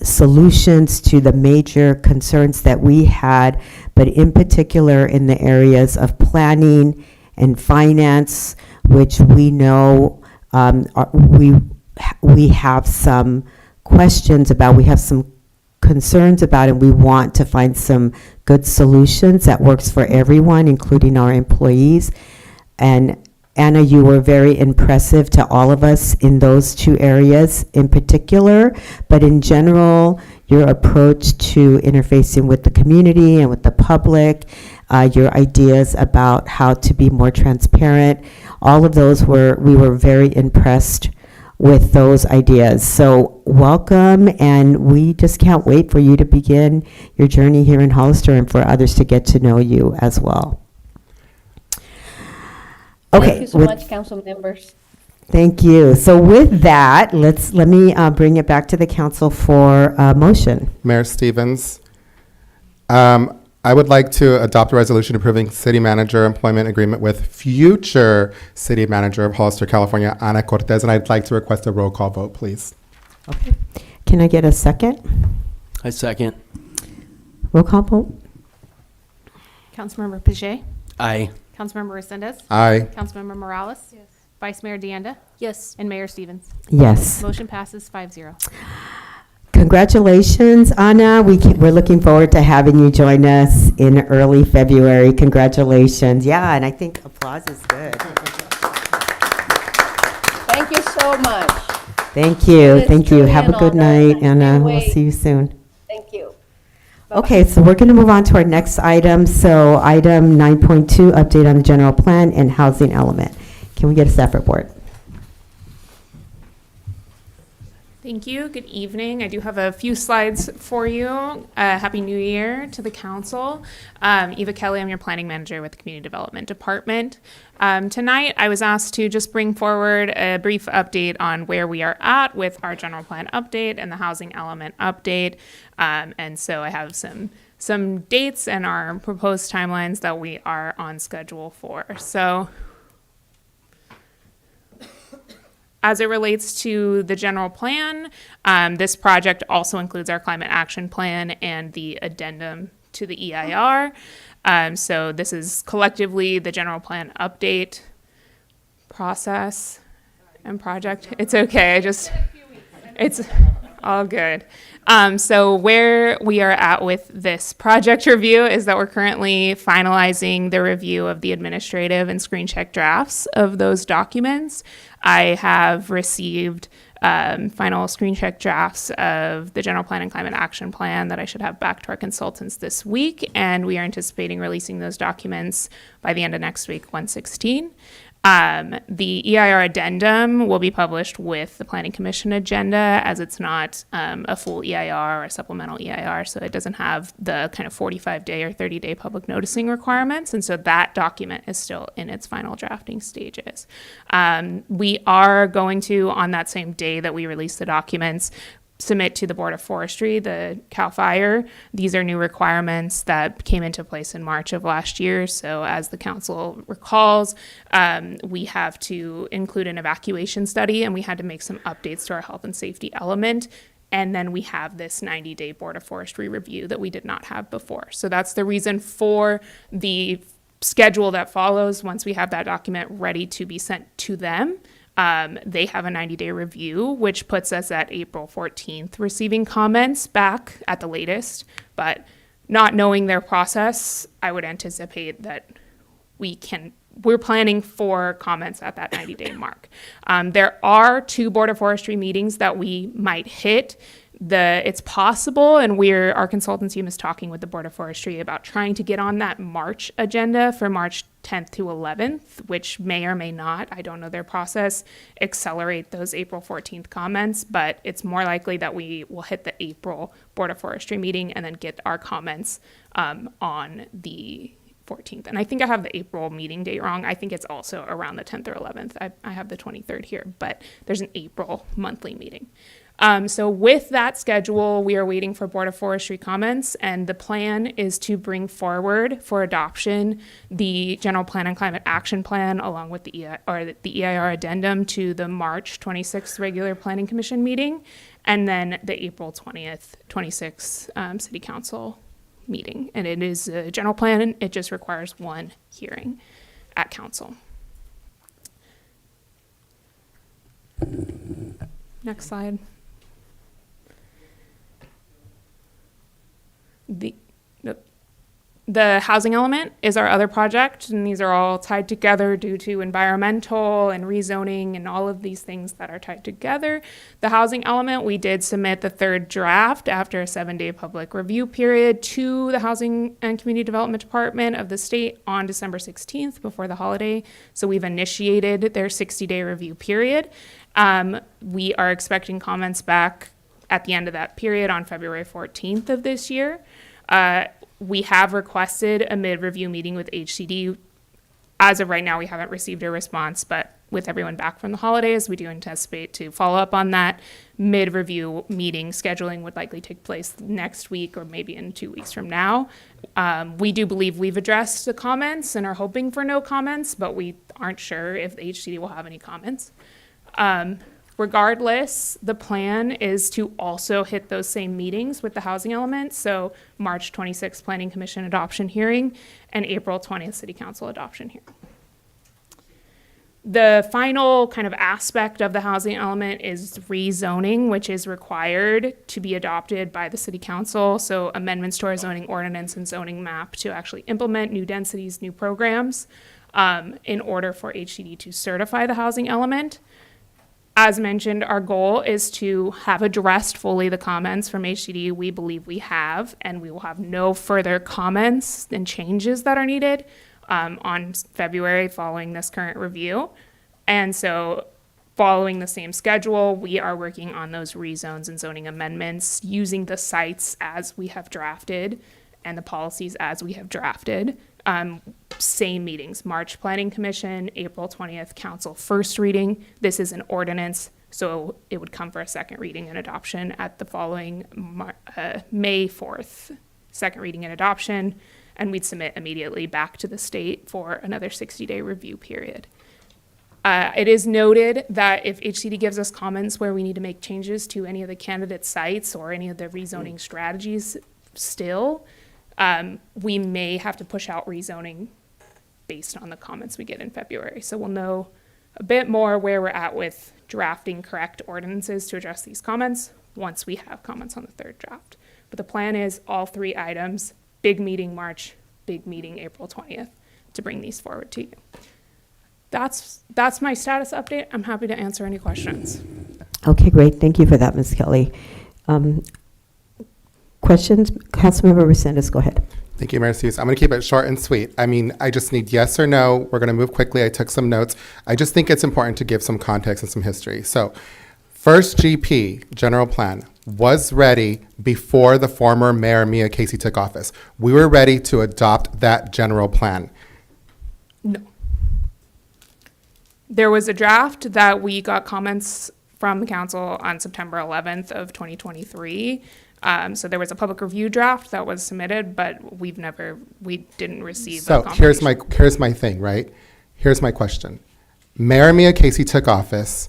solutions to the major concerns that we had, but in particular in the areas of planning and finance, which we know we have some questions about, we have some concerns about, and we want to find some good solutions that works for everyone, including our employees. And Anna, you were very impressive to all of us in those two areas in particular, but in general, your approach to interfacing with the community and with the public, your ideas about how to be more transparent, all of those we were very impressed with those ideas. So welcome, and we just can't wait for you to begin your journey here in Hollister and for others to get to know you as well. Okay. Thank you so much, council members. Thank you. So with that, let me bring it back to the council for a motion. Mayor Stevens, I would like to adopt a resolution approving city manager employment agreement with future city manager of Hollister, California, Ana Cortez, and I'd like to request a roll call vote, please. Okay. Can I get a second? I second. Roll call vote? Councilmember Paget, Aye. Councilmember Resendez, Aye. Councilmember Morales, Vice Mayor Deanda, Yes. and Mayor Stevens. Yes. Motion passes 5-0. Congratulations, Anna. We're looking forward to having you join us in early February. Congratulations. Yeah, and I think applause is good. Thank you so much. Thank you. It's Thank you. truly Have a an good honor. night, I Anna. can't We'll wait. see you soon. Thank you. Okay, so we're going to move on to our next item. So item 9.2, update on the general plan and housing element. Can we get a separate board? Thank you. Good evening. I do have a few slides for you. Happy New Year to the council. Eva Kelly, I'm your planning manager with the Community Development Department. Tonight, I was asked to just bring forward a brief update on where we are at with our general plan update and the housing element update. And so I have some dates and our proposed timelines that we are on schedule for. So as it relates to the general plan, this project also includes our climate action plan and the addendum to the EIR. So this is collectively the general plan update process and project. It's okay. It's all good. So where we are at with this project review is that we're currently finalizing the review of the administrative and screen check drafts of those documents. I have received final screen check drafts of the general plan and climate action plan that I should have back to our consultants this week, and we are anticipating releasing those documents by the end of next week, 1/16. The EIR addendum will be published with the Planning Commission agenda, as it's not a full EIR or a supplemental EIR, so it doesn't have the kind of 45-day or 30-day public noticing requirements, and so that document is still in its final drafting stages. We are going to, on that same day that we release the documents, submit to the Board of Forestry, the CAL FIRE. These are new requirements that came into place in March of last year. So as the council recalls, we have to include an evacuation study, and we had to make some updates to our health and safety element. And then we have this 90-day Board of Forestry review that we did not have before. So that's the reason for the schedule that follows. Once we have that document ready to be sent to them, they have a 90-day review, which puts us at April 14th, receiving comments back at the latest. But not knowing their process, I would anticipate that we're planning for comments at that 90-day mark. There are 2 Board of Forestry meetings that we might hit. It's possible, and our consultants team is talking with the Board of Forestry about trying to get on that March agenda for March 10th to 11th, which may or may not, I don't know their process, accelerate those April 14th comments, but it's more likely that we will hit the April Board of Forestry meeting and then get our comments on the 14th. And I think I have the April meeting date wrong. I think it's also around the 10th or 11th. I have the 23rd here, but there's an April monthly meeting. So with that schedule, we are waiting for Board of Forestry comments, and the plan is to bring forward for adoption the General Plan and Climate Action Plan along with the EIR addendum to the March 26th regular Planning Commission meeting, and then the April 20th, 26th City Council meeting. And it is a general plan, and it just requires one hearing at Council. Next slide. The housing element is our other project, and these are all tied together due to environmental and rezoning and all of these things that are tied together. The housing element, we did submit the third draft after a 7-day public review period to the Housing and Community Development Department of the state on December 16th before the holiday. So we've initiated their 60-day review period. We are expecting comments back at the end of that period on February 14th of this year. We have requested a mid-review meeting with HCD. As of right now, we haven't received a response, but with everyone back from the holidays, we do anticipate to follow up on that. Mid-review meeting scheduling would likely take place next week or maybe in 2 weeks from now. We do believe we've addressed the comments and are hoping for no comments, but we aren't sure if the HCD will have any comments. Regardless, the plan is to also hit those same meetings with the housing element. So March 26th Planning Commission adoption hearing and April 20th City Council adoption hearing. The final kind of aspect of the housing element is rezoning, which is required to be adopted by the City Council. So amendments to our zoning ordinance and zoning map to actually implement new densities, new programs, in order for HCD to certify the housing element. As mentioned, our goal is to have addressed fully the comments from HCD. We believe we have, and we will have no further comments and changes that are needed on February following this current review. And so following the same schedule, we are working on those rezones and zoning amendments using the sites as we have drafted and the policies as we have drafted. Same meetings, March Planning Commission, April 20th Council first reading. This is an ordinance, so it would come for a second reading and adoption at the following May 4th, second reading and adoption, and we'd submit immediately back to the state for another 60-day review period. It is noted that if HCD gives us comments where we need to make changes to any of the candidate sites or any of the rezoning strategies still, we may have to push out rezoning based on the comments we get in February. So we'll know a bit more where we're at with drafting correct ordinances to address these comments once we have comments on the third draft. But the plan is all three items, big meeting March, big meeting April 20th, to bring these forward to you. That's my status update. I'm happy to answer any questions. Okay, great. Thank you for that, Ms. Kelly. Questions? Councilmember Resendez, go ahead. Thank you, Mayor Cease. I'm going to keep it short and sweet. I mean, I just need yes or no. We're going to move quickly. I took some notes. I just think it's important to give some context and some history. So, first GP, general plan, was ready before the former Mayor Mia Casey took office. We were ready to adopt that general plan. No. There was a draft that we got comments from the council on September 11th of 2023. So there was a public review draft that was submitted, but we didn't receive. So here's my thing, right? Here's my question. Mayor Mia Casey took office.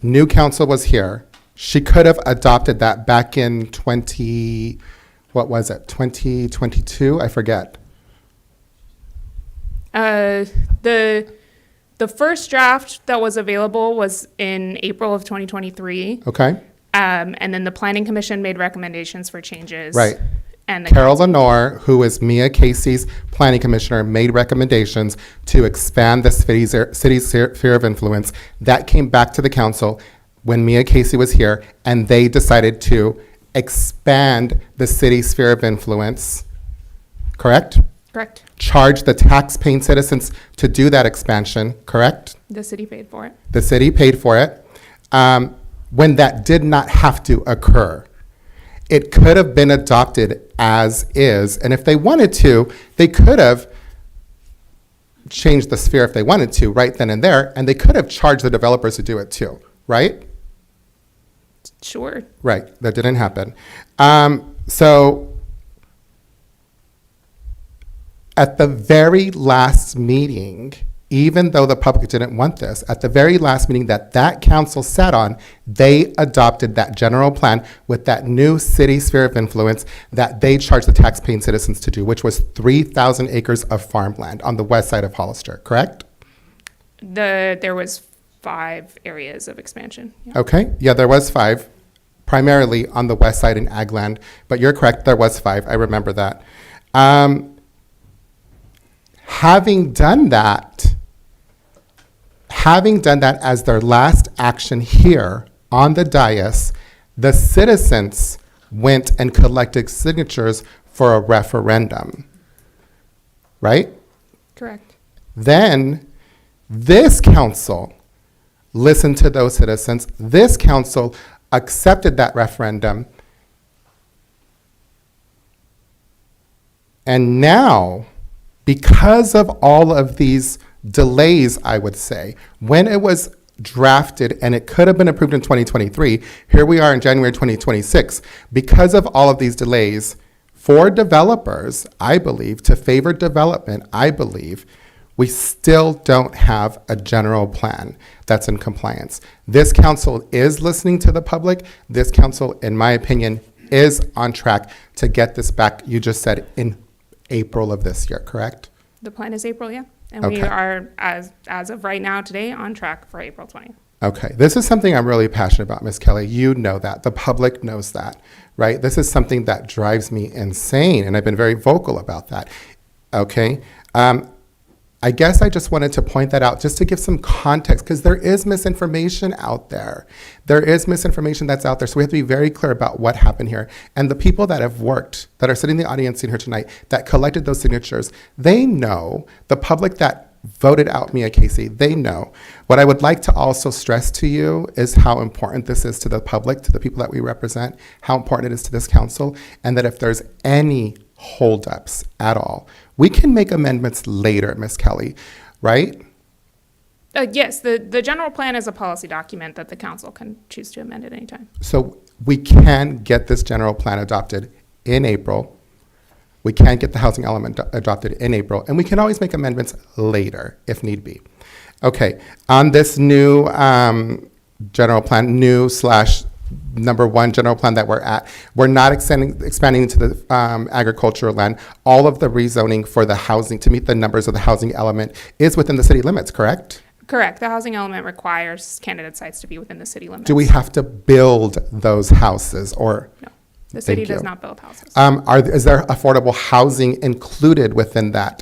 New council was here. She could have adopted that back in 2022? I forget. The first draft that was available was in April of 2023. Okay. And then the Planning Commission made recommendations for changes. Right. And Carol Lenore, who is Mia Casey's planning commissioner, made recommendations to expand the city's sphere of influence. That came back to the council when Mia Casey was here, and they decided to expand the city's sphere of influence. Correct? Correct. Charge the tax-paying citizens to do that expansion. Correct? The city paid for it. The city paid for it. When that did not have to occur. It could have been adopted as is, and if they wanted to, they could have changed the sphere if they wanted to, right then and there, and they could have charged the developers to do it too, right? Sure. Right, that didn't happen. So at the very last meeting, even though the public didn't want this, at the very last meeting that council sat on, they adopted that general plan with that new city sphere of influence that they charged the tax-paying citizens to do, which was 3,000 acres of farmland on the west side of Hollister, correct? There was 5 areas of expansion. Yeah. Okay, yeah, there was 5, primarily on the west side in ag land, but you're correct, there was 5, I remember that. Having done that as their last action here on the dais, the citizens went and collected signatures for a referendum, right? Correct. Then this council listened to those citizens. This council accepted that referendum. And now, because of all of these delays, I would say, when it was drafted and it could have been approved in 2023, here we are in January 2026. Because of all of these delays, for developers, I believe, to favor development, I believe, we still don't have a general plan that's in compliance. This council is listening to the public. This council, in my opinion, is on track to get this back, you just said, in April of this year, correct? The plan is April, yeah. And we Okay. are, as of right now, today, on track for April 20th. Okay, this is something I'm really passionate about, Ms. Kelly. You know that. The public knows that, right? This is something that drives me insane, and I've been very vocal about that. Okay? I guess I just wanted to point that out just to give some context, because there is misinformation out there. There is misinformation that's out there, so we have to be very clear about what happened here. And the people that have worked, that are sitting in the audience in here tonight, that collected those signatures, they know, the public that voted out Mia Casey, they know. What I would like to also stress to you is how important this is to the public, to the people that we represent, how important it is to this council, and that if there's any holdups at all, we can make amendments later, Ms. Kelly, right? Yes, the general plan is a policy document that the council can choose to amend at any time. So we can get this general plan adopted in April. We can get the housing element adopted in April, and we can always make amendments later if need be. Okay, on this new general plan, /1 general plan that we're at, we're not expanding into the agricultural land. All of the rezoning for the housing to meet the numbers of the housing element is within the city limits, correct? Correct. The housing element requires candidate sites to be within the city limits. Do we have to build those houses or? No. The city Thank you. does not build houses. Is there affordable housing included within that?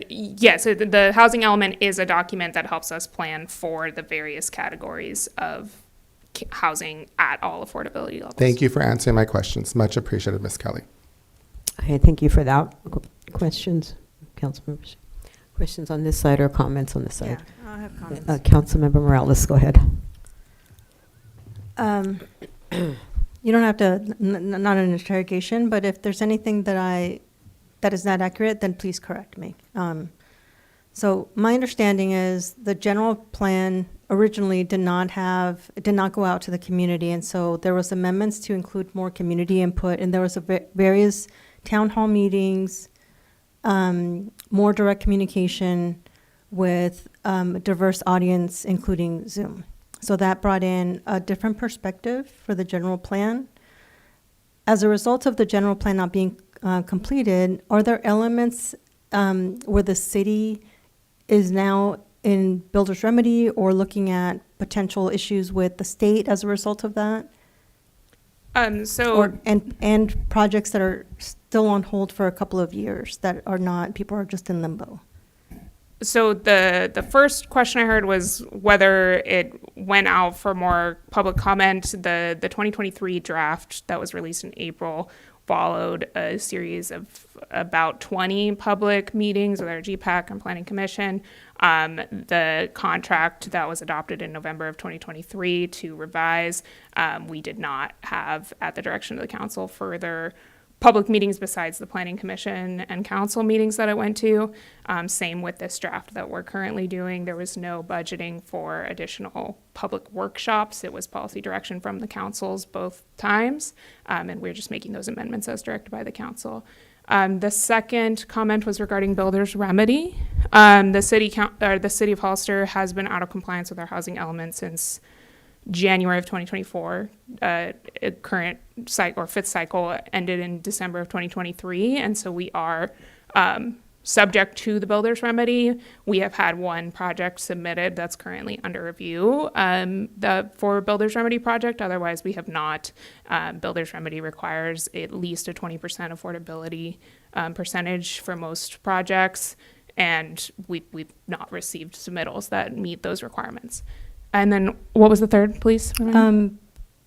Yes, the housing element is a document that helps us plan for the various categories of housing at all affordability levels. Thank you for answering my questions. Much appreciated, Ms. Kelly. Okay, thank you for that. Questions, council members? Questions on this side or comments on this side? Yeah, I have comments. Councilmember Morales, go ahead. You don't have to, not an interrogation, but if there's anything that is not accurate, then please correct me. So my understanding is the general plan originally did not go out to the community, and so there was amendments to include more community input, and there was various town hall meetings, more direct communication with a diverse audience, including Zoom. So that brought in a different perspective for the general plan. As a result of the general plan not being completed, are there elements where the city is now in builder's remedy or looking at potential issues with the state as a result of that? And projects that are still on hold for a couple of years that are not, people are just in limbo? So the first question I heard was whether it went out for more public comment. The 2023 draft that was released in April followed a series of about 20 public meetings with our GPAC and Planning Commission. The contract that was adopted in November of 2023 to revise, we did not have, at the direction of the council, further public meetings besides the Planning Commission and council meetings that I went to. Same with this draft that we're currently doing. There was no budgeting for additional public workshops. It was policy direction from the councils both times, and we're just making those amendments as directed by the council. The second comment was regarding builder's remedy. The city of Hollister has been out of compliance with our housing element since January of 2024. Current cycle or fifth cycle ended in December of 2023, and so we are subject to the builder's remedy. We have had one project submitted that's currently under review for builder's remedy project. Otherwise, we have not. Builder's remedy requires at least a 20% affordability percentage for most projects, and we've not received submittals that meet those requirements. And then what was the third, please?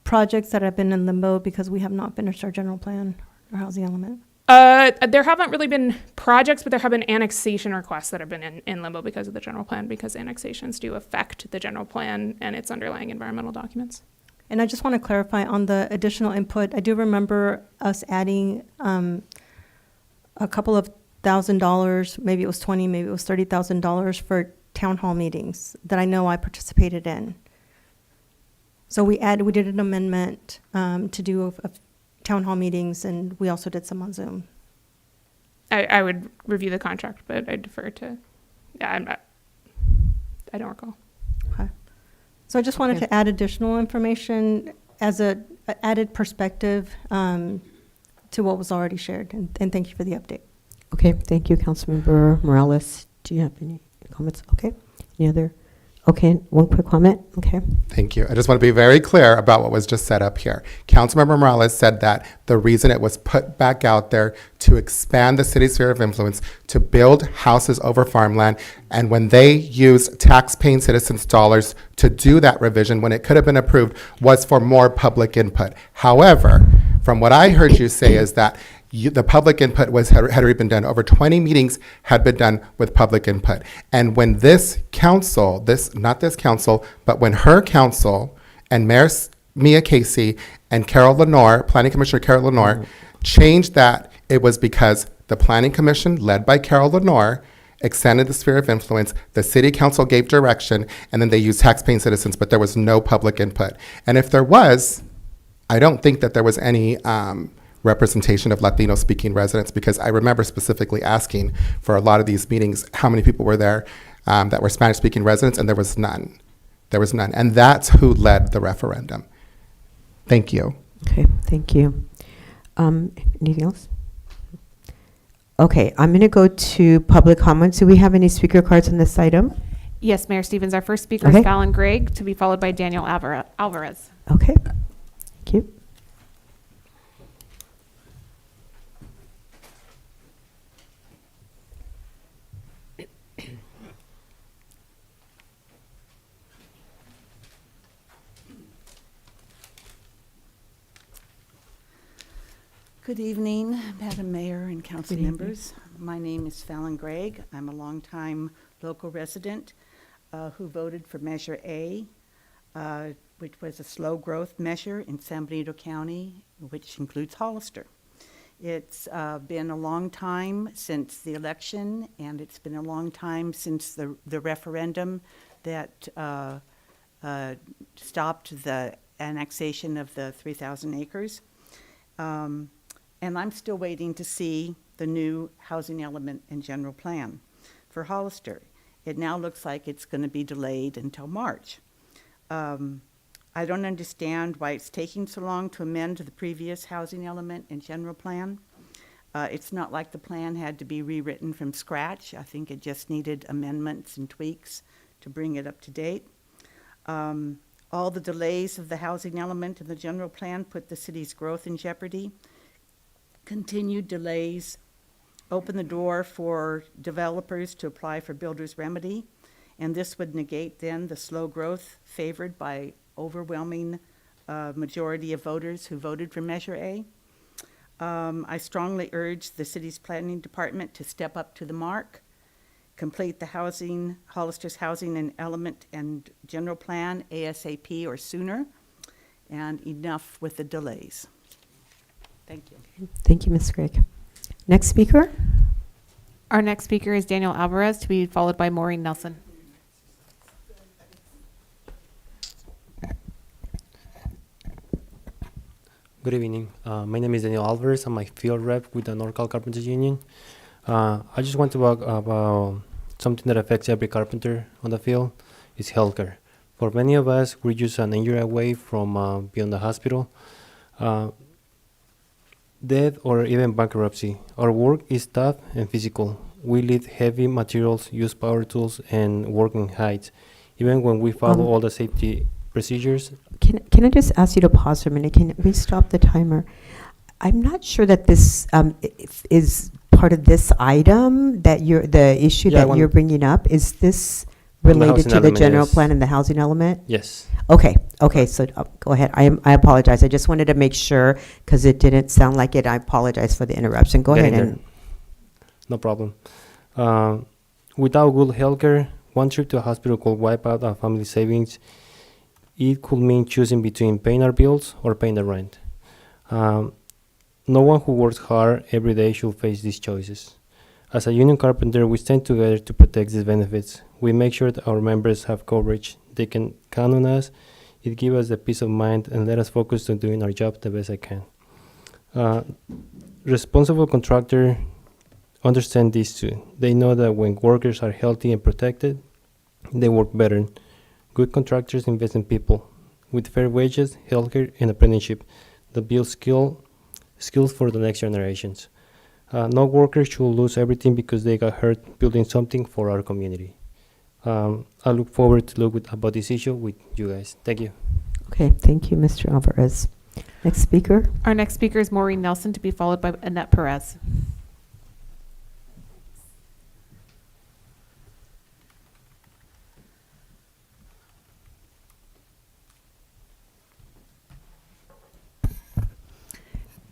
Projects that have been in limbo because we have not finished our general plan or housing element. There haven't really been projects, but there have been annexation requests that have been in limbo because of the general plan, because annexations do affect the general plan and its underlying environmental documents. And I just want to clarify on the additional input. I do remember us adding a couple of $1,000, maybe it was 20, maybe it was $30,000 for town hall meetings that I know I participated in. So we did an amendment to do a town hall meetings, and we also did some on Zoom. I would review the contract, but I defer to, I don't recall. Okay. So I just wanted to add additional information as a added perspective to what was already shared, and thank you for the update. Okay, thank you, Councilmember Morales. Do you have any comments? Okay, any other? Okay, one quick comment, okay. Thank you. I just want to be very clear about what was just said up here. Councilmember Morales said that the reason it was put back out there to expand the city's sphere of influence, to build houses over farmland, and when they use tax-paying citizens' dollars to do that revision, when it could have been approved, was for more public input. However, from what I heard you say is that the public input had already been done. Over 20 meetings had been done with public input. And when this council, not this council, but when her council and Mayor Mia Casey and Carol Lenore, Planning Commissioner Carol Lenore, changed that, it was because the Planning Commission, led by Carol Lenore, extended the sphere of influence, the city council gave direction, and then they used tax-paying citizens, but there was no public input. And if there was, I don't think that there was any representation of Latino-speaking residents, because I remember specifically asking for a lot of these meetings how many people were there that were Spanish-speaking residents, and there was none. There was none. And that's who led the referendum. Thank you. Okay, thank you. Anything else? Okay, I'm going to go to public comments. Do we have any speaker cards on this item? Yes, Mayor Stevens, our first speaker is Fallon Gregg, to be followed by Daniel Alvarez. Okay, thank you. Good evening, Madam Mayor and council members. My name is Fallon Gregg. I'm a longtime local resident who voted for Measure A, which was a slow growth measure in San Benito County, which includes Hollister. It's been a long time since the election, and it's been a long time since the referendum that stopped the annexation of the 3,000 acres. And I'm still waiting to see the new housing element and general plan for Hollister. It now looks like it's going to be delayed until March. I don't understand why it's taking so long to amend the previous housing element and general plan. It's not like the plan had to be rewritten from scratch. I think it just needed amendments and tweaks to bring it up to date. All the delays of the housing element and the general plan put the city's growth in jeopardy. Continued delays open the door for developers to apply for builder's remedy, and this would negate then the slow growth favored by overwhelming majority of voters who voted for Measure A. I strongly urge the city's planning department to step up to the mark, complete the Hollister's housing and element and general plan ASAP or sooner, and enough with the delays. Thank you. Thank you, Ms. Gregg. Next speaker? Our next speaker is Daniel Alvarez, to be followed by Maureen Nelson. Good evening. My name is Daniel Alvarez. I'm a field rep with the NorCal Carpenters Union. I just want to talk about something that affects every carpenter on the field, is healthcare. For many of us, we're just an injury away from being in the hospital. Death or even bankruptcy. Our work is tough and physical. We lift heavy materials, use power tools, and work in heights. Even when we follow all the safety procedures. Can I just ask you to pause for a minute? Can we stop the timer? I'm not sure that this is part of this item, that the issue that you're bringing up. Is this related to the general plan and the housing element? Yes. Okay, so go ahead. I apologize. I just wanted to make sure because it didn't sound like it. I apologize for the interruption. Go ahead. And no problem. Without good healthcare, one trip to a hospital could wipe out our family savings. It could mean choosing between paying our bills or paying the rent. No one who works hard every day should face these choices. As a union carpenter, we stand together to protect these benefits. We make sure that our members have coverage. They can count on us. It gives us the peace of mind and let us focus on doing our job the best I can. Responsible contractor understand this too. They know that when workers are healthy and protected, they work better. Good contractors invest in people with fair wages, healthcare, and apprenticeship that build skills for the next generations. No worker should lose everything because they got hurt building something for our community. I look forward to look about this issue with you guys. Thank you. Okay, thank you, Mr. Alvarez. Next speaker. Our next speaker is Maureen Nelson, to be followed by Annette Perez.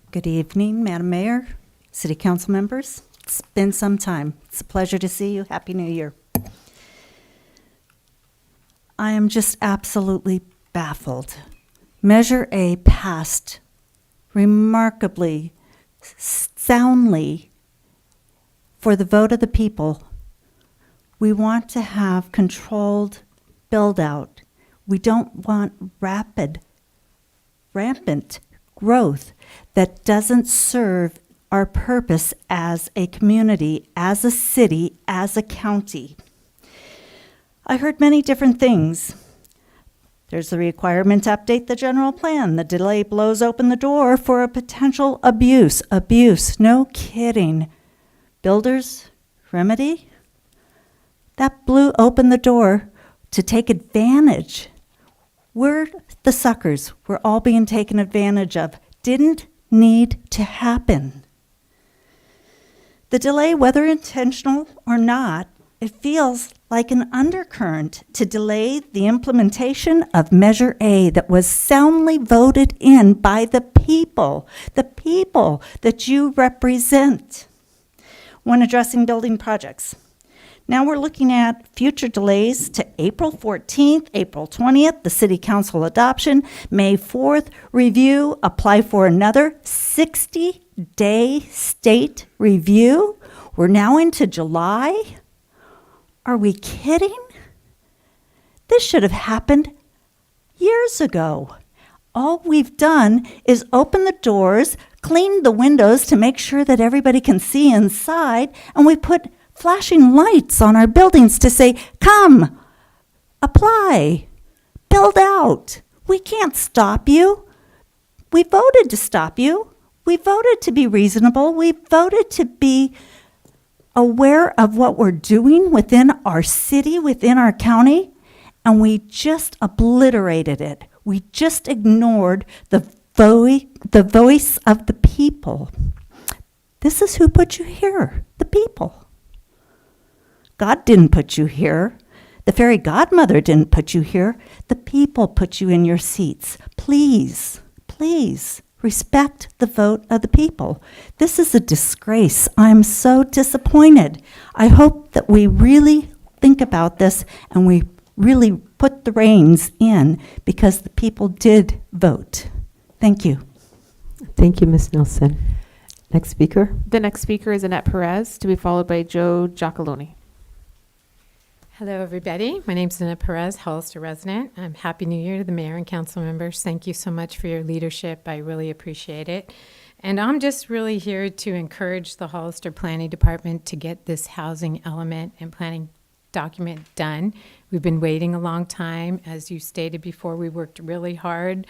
Good evening, Madam Mayor, City Council members. It's been some time. It's a pleasure to see you. Happy New Year. I am just absolutely baffled. Measure A passed remarkably, soundly for the vote of the people. We want to have controlled build out. We don't want rampant growth that doesn't serve our purpose as a community, as a city, as a county. I heard many different things. There's the requirement to update the general plan. The delay blows open the door for a potential abuse. Abuse, no kidding. Builders remedy? That blew open the door to take advantage. We're the suckers. We're all being taken advantage of. Didn't need to happen. The delay, whether intentional or not, it feels like an undercurrent to delay the implementation of Measure A that was soundly voted in by the people that you represent when addressing building projects. Now we're looking at future delays to April 14th, April 20th, the City Council adoption, May 4th, review, apply for another 60-day state review. We're now into July. Are we kidding? This should have happened years ago. All we've done is open the doors, clean the windows to make sure that everybody can see inside, and we put flashing lights on our buildings to say, come, apply, build out. We can't stop you. We voted to stop you. We voted to be reasonable. We voted to be aware of what we're doing within our city, within our county, and we just obliterated it. We just ignored the voice of the people. This is who put you here, the people. God didn't put you here. The fairy godmother didn't put you here. The people put you in your seats. Please, please respect the vote of the people. This is a disgrace. I'm so disappointed. I hope that we really think about this and we really put the reins in because the people did vote. Thank you. Thank you, Ms. Nelson. Next speaker. The next speaker is Annette Perez, to be followed by Joe Giacalone. Hello, everybody. My name is Annette Perez, Hollister resident. Happy New Year to the mayor and council members. Thank you so much for your leadership. I really appreciate it. And I'm just really here to encourage the Hollister Planning Department to get this housing element and planning document done. We've been waiting a long time. As you stated before, we worked really hard.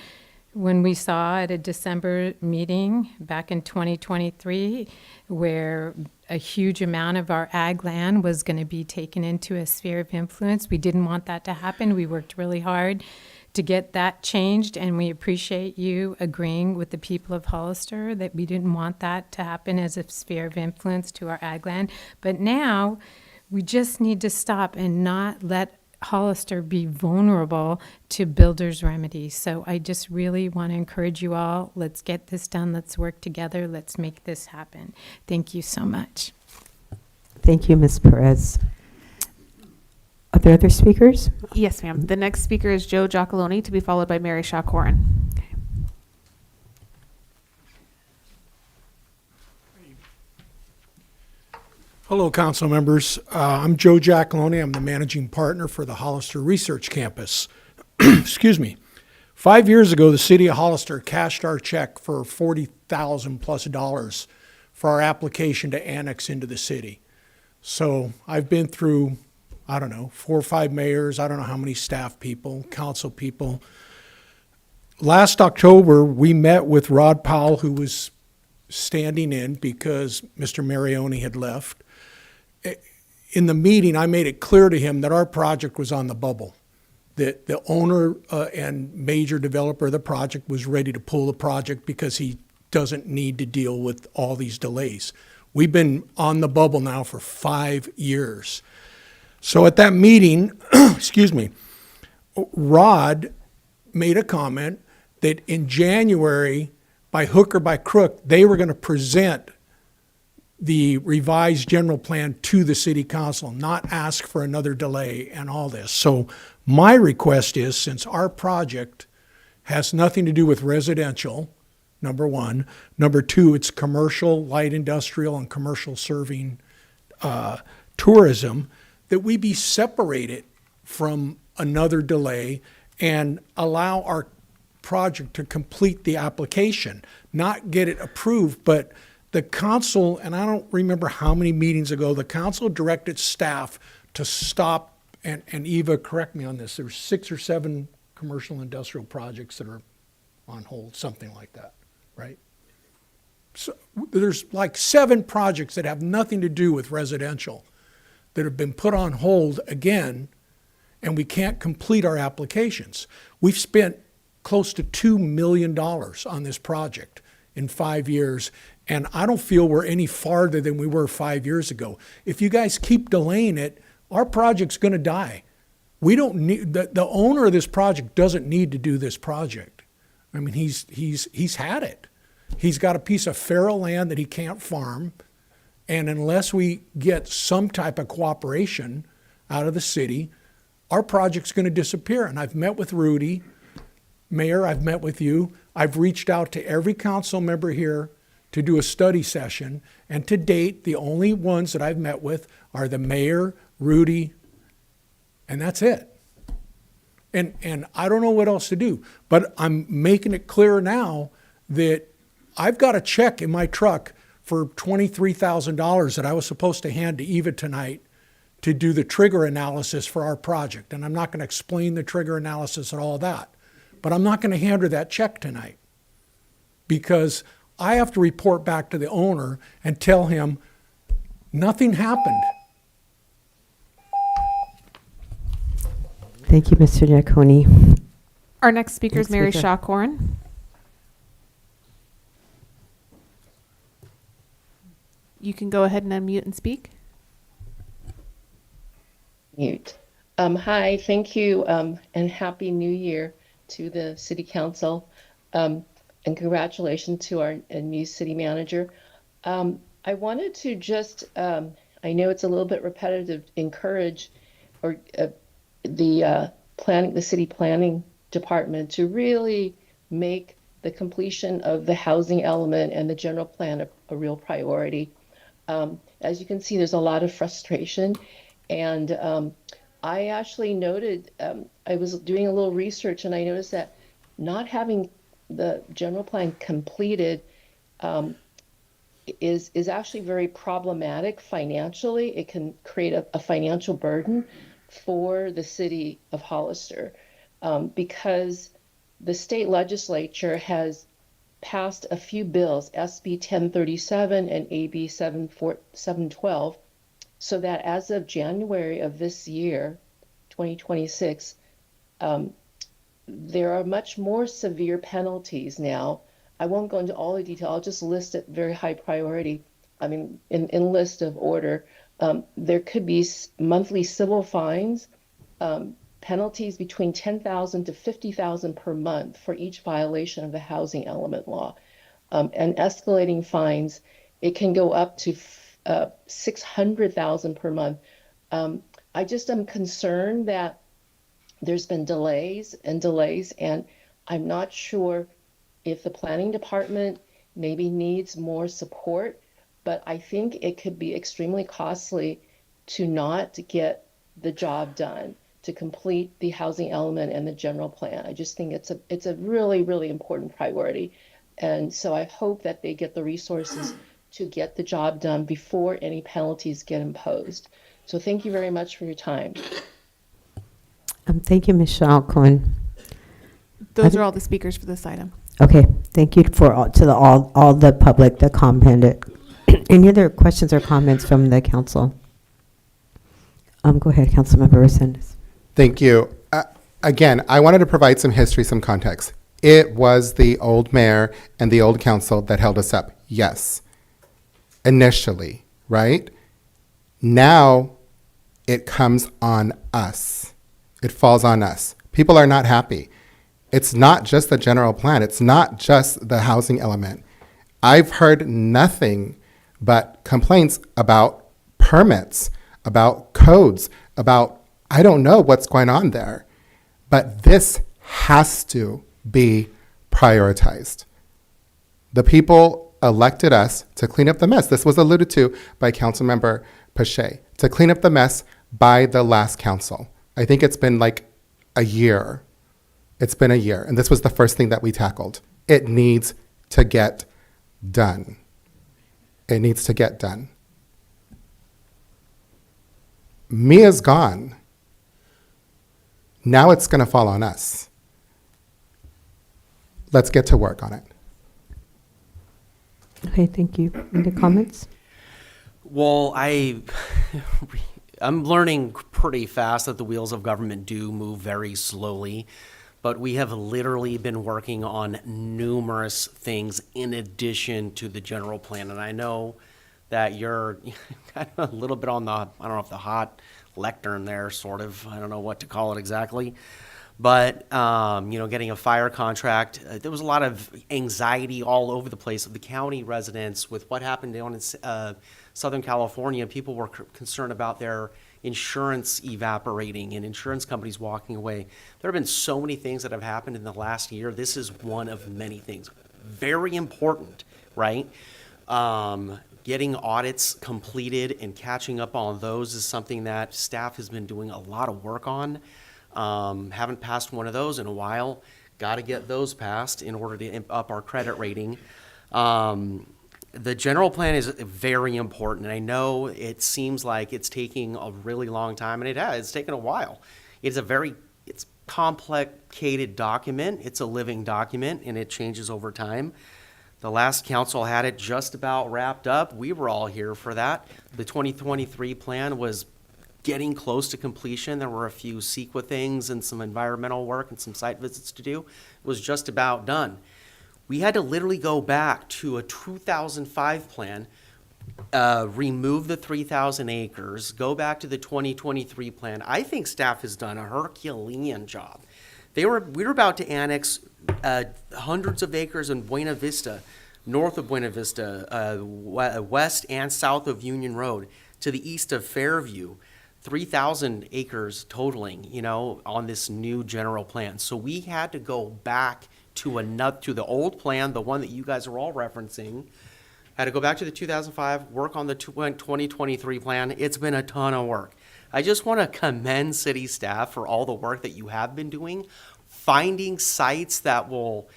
When we saw at a December meeting back in 2023, where a huge amount of our ag land was going to be taken into a sphere of influence. We didn't want that to happen. We worked really hard to get that changed, and we appreciate you agreeing with the people of Hollister that we didn't want that to happen as a sphere of influence to our ag land. But now we just need to stop and not let Hollister be vulnerable to builders' remedies. So I just really want to encourage you all. Let's get this done. Let's work together. Let's make this happen. Thank you so much. Thank you, Ms. Perez. Are there other speakers? Yes, ma'am. The next speaker is Joe Giacalone, to be followed by Mary Shaw Corin. Hello, council members. I'm Joe Giacalone. I'm the managing partner for the Hollister Research Campus. Excuse me. 5 years ago, the city of Hollister cashed our check for $40,000+ for our application to annex into the city. So I've been through, I don't know, 4 or 5 mayors. I don't know how many staff people, council people. Last October, we met with Rod Powell, who was standing in because Mr. Marioni had left. In the meeting, I made it clear to him that our project was on the bubble, that the owner and major developer of the project was ready to pull the project because he doesn't need to deal with all these delays. We've been on the bubble now for 5 years. So at that meeting, excuse me, Rod made a comment that in January, by hook or by crook, they were going to present the revised general plan to the city council, not ask for another delay and all this. So my request is, since our project has nothing to do with residential, number one. Number two, it's commercial, light industrial, and commercial serving tourism, that we be separated from another delay and allow our project to complete the application, not get it approved, but the council, and I don't remember how many meetings ago, the council directed staff to stop, and Eva, correct me on this, there's 6 or 7 commercial industrial projects that are on hold, something like that, right? So there's like 7 projects that have nothing to do with residential that have been put on hold again, and we can't complete our applications. We've spent close to $2 million on this project in 5 years, and I don't feel we're any farther than we were 5 years ago. If you guys keep delaying it, our project's going to die. We don't need, the owner of this project doesn't need to do this project. I mean, he's had it. He's got a piece of feral land that he can't farm, and unless we get some type of cooperation out of the city, our project's going to disappear. And I've met with Rudy, Mayor, I've met with you. I've reached out to every council member here to do a study session, and to date, the only ones that I've met with are the mayor, Rudy, and that's it. And I don't know what else to do, but I'm making it clear now that I've got a check in my truck for $23,000 that I was supposed to hand to Eva tonight to do the trigger analysis for our project. And I'm not going to explain the trigger analysis and all that, but I'm not going to hand her that check tonight because I have to report back to the owner and tell him nothing happened. Thank you, Mr. Giacone. Our next speaker is Next Mary speaker. Shaw Corin. You can go ahead and unmute and speak. Mute. Hi, thank you, and Happy New Year to the City Council, and congratulations to our new city manager. I wanted to just, I know it's a little bit repetitive, encourage the city planning department to really make the completion of the housing element and the general plan a real priority. As you can see, there's a lot of frustration, and I actually noted, I was doing a little research and I noticed that not having the general plan completed is actually very problematic financially. It can create a financial burden for the city of Hollister because the state legislature has passed a few bills, SB 1037 and AB 712, so that as of January of this year, 2026, there are much more severe penalties now. I won't go into all the detail. I'll just list it very high priority. I mean, in list of order, there could be monthly civil fines, penalties between $10,000 to $50,000 per month for each violation of the housing element law, and escalating fines. It can go up to $600,000 per month. I just am concerned that there's been delays, and I'm not sure if the planning department maybe needs more support, but I think it could be extremely costly to not get the job done, to complete the housing element and the general plan. I just think it's a really, really important priority. And so I hope that they get the resources to get the job done before any penalties get imposed. So thank you very much for your time. Thank you, Michelle Cohen. Those are all the speakers for this item. Okay, thank you for all the public that commented. Any other questions or comments from the council? Go ahead, Councilmember Resendez. Thank you. Again, I wanted to provide some history, some context. It was the old mayor and the old council that held us up. Yes. Initially, right? Now it comes on us. It falls on us. People are not happy. It's not just the general plan. It's not just the housing element. I've heard nothing but complaints about permits, about codes, about I don't know what's going on there. But this has to be prioritized. The people elected us to clean up the mess. This was alluded to by Councilmember Pache, to clean up the mess by the last council. I think it's been like a year. It's been a year, and this was the first thing that we tackled. It needs to get done. It needs to get done. Mia's gone. Now it's going to fall on us. Let's get to work on it. Okay, thank you. Any comments? Well, I'm learning pretty fast that the wheels of government do move very slowly, but we have literally been working on numerous things in addition to the general plan. And I know that you're kind of a little bit on the, I don't know if the hot lectern there, sort of. I don't know what to call it exactly. But, getting a fire contract, there was a lot of anxiety all over the place of the county residents with what happened down in Southern California. People were concerned about their insurance evaporating and insurance companies walking away. There have been so many things that have happened in the last year. This is one of many things. Very important, right? Getting audits completed and catching up on those is something that staff has been doing a lot of work on. Haven't passed one of those in a while. Got to get those passed in order to up our credit rating. The general plan is very important, and I know it seems like it's taking a really long time, and it has. It's taken a while. It's complicated document. It's a living document, and it changes over time. The last council had it just about wrapped up. We were all here for that. The 2023 plan was getting close to completion. There were a few CEQA things and some environmental work and some site visits to do. It was just about done. We had to literally go back to a 2005 plan, remove the 3,000 acres, go back to the 2023 plan. I think staff has done a Herculean job. We were about to annex hundreds of acres in Buena Vista, north of Buena Vista, west and south of Union Road, to the east of Fairview. 3,000 acres totaling, on this new general plan. So we had to go back to the old plan, the one that you guys are all referencing. Had to go back to the 2005, work on the 2023 plan. It's been a ton of work. I just want to commend city staff for all the work that you have been doing, finding sites that will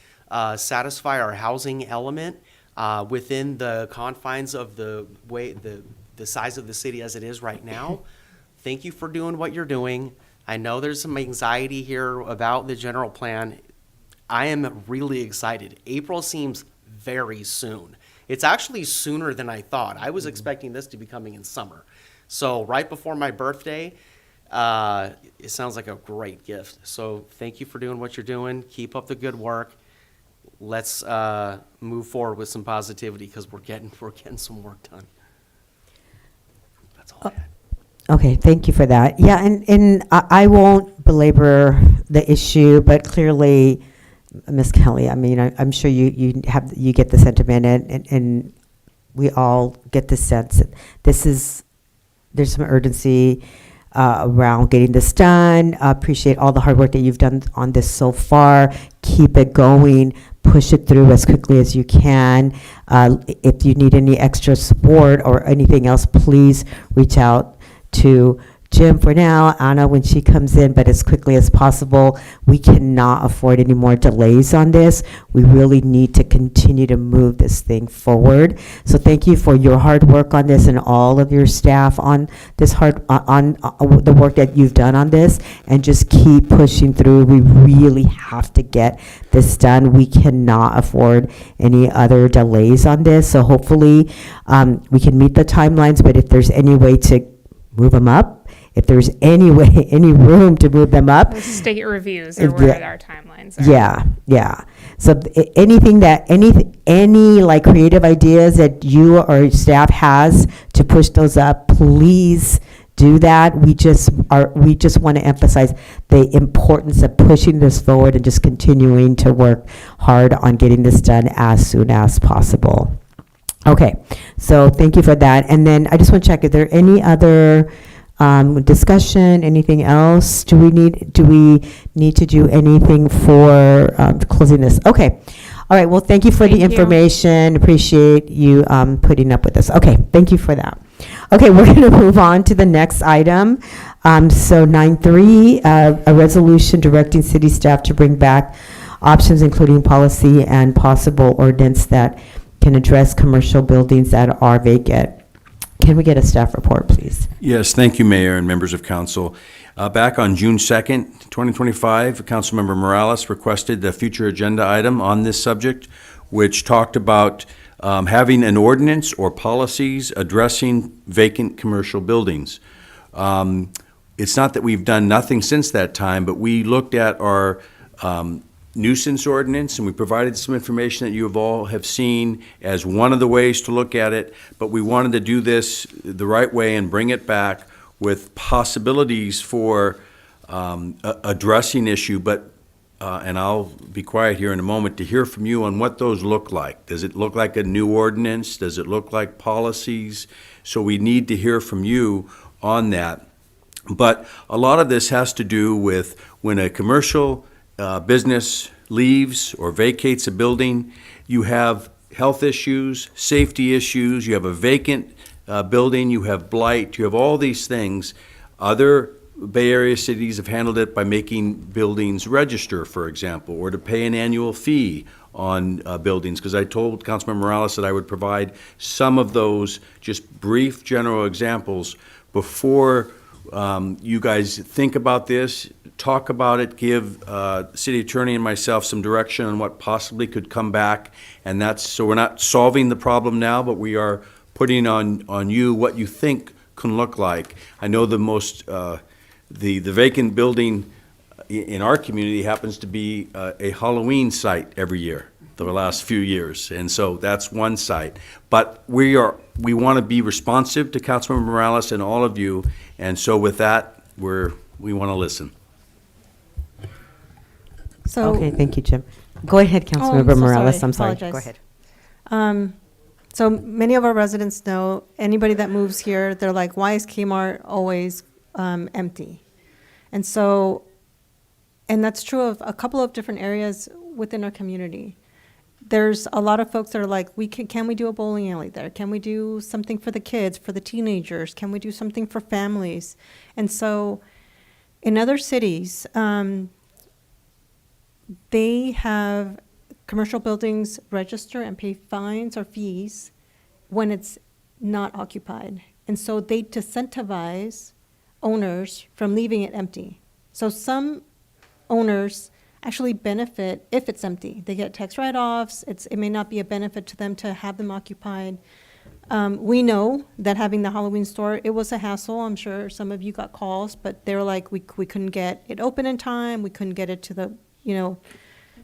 satisfy our housing element within the confines of the size of the city as it is right now. Thank you for doing what you're doing. I know there's some anxiety here about the general plan. I am really excited. April seems very soon. It's actually sooner than I thought. I was expecting this to be coming in summer. So right before my birthday, it sounds like a great gift. So thank you for doing what you're doing. Keep up the good work. Let's move forward with some positivity because we're getting some work done. That's all I had. Okay, thank you for that. Yeah, and I won't belabor the issue, but clearly, Ms. Kelly, I mean, I'm sure you get the sentiment, and we all get the sense that there's some urgency around getting this done. Appreciate all the hard work that you've done on this so far. Keep it going. Push it through as quickly as you can. If you need any extra support or anything else, please reach out to Jim for now, Anna when she comes in, but as quickly as possible. We cannot afford any more delays on this. We really need to continue to move this thing forward. So thank you for your hard work on this and all of your staff on this on the work that you've done on this, and just keep pushing through. We really have to get this done. We cannot afford any other delays on this. So hopefully we can meet the timelines, but if there's any way to move them up, if there's any way, any room to move them up. The state reviews are where our timelines are. Yeah. So any like creative ideas that you or staff has to push those up, please do that. We just want to emphasize the importance of pushing this forward and just continuing to work hard on getting this done as soon as possible. Okay, so thank you for that. And then I just want to check, is there any other discussion, anything else? Do we need to do anything for closing this? Okay. All right, well, thank you for the information. Appreciate you putting up with us. Okay, thank you for that. Okay, we're going to move on to the next item. So 9.3, a resolution directing city staff to bring back options, including policy and possible ordinance that can address commercial buildings that are vacant. Can we get a staff report, please? Yes, thank you, Mayor and members of council. Back on June 2nd, 2025, Councilmember Morales requested a future agenda item on this subject, which talked about having an ordinance or policies addressing vacant commercial buildings. It's not that we've done nothing since that time, but we looked at our nuisance ordinance, and we provided some information that you have seen as one of the ways to look at it, but we wanted to do this the right way and bring it back with possibilities for addressing issue, but and I'll be quiet here in a moment to hear from you on what those look like. Does it look like a new ordinance? Does it look like policies? So we need to hear from you on that. But a lot of this has to do with when a commercial business leaves or vacates a building, you have health issues, safety issues, you have a vacant building, you have blight, you have all these things. Other Bay Area cities have handled it by making buildings register, for example, or to pay an annual fee on buildings, because I told Councilmember Morales that I would provide some of those just brief general examples before you guys think about this, talk about it, give city attorney and myself some direction on what possibly could come back. And that's, so we're not solving the problem now, but we are putting on you what you think can look like. I know the most, the vacant building in our community happens to be a Halloween site every year, the last few years. And so that's one site. But we want to be responsive to Councilmember Morales and all of you. And so with that, we want to listen. So, okay, thank you, Jim. Go ahead, Councilmember Morales. I'm sorry. Go ahead. So many of our residents know, anybody that moves here, they're like, why is Kmart always empty? And so, and that's true of a couple of different areas within our community. There's a lot of folks that are like, can we do a bowling alley there? Can we do something for the kids, for the teenagers? Can we do something for families? And so in other cities, they have commercial buildings register and pay fines or fees when it's not occupied. And so they disincentivize owners from leaving it empty. So some owners actually benefit if it's empty. They get tax write-offs. It may not be a benefit to them to have them occupied. We know that having the Halloween store, it was a hassle. I'm sure some of you got calls, but they're like, we couldn't get it open in time. We couldn't get it to the,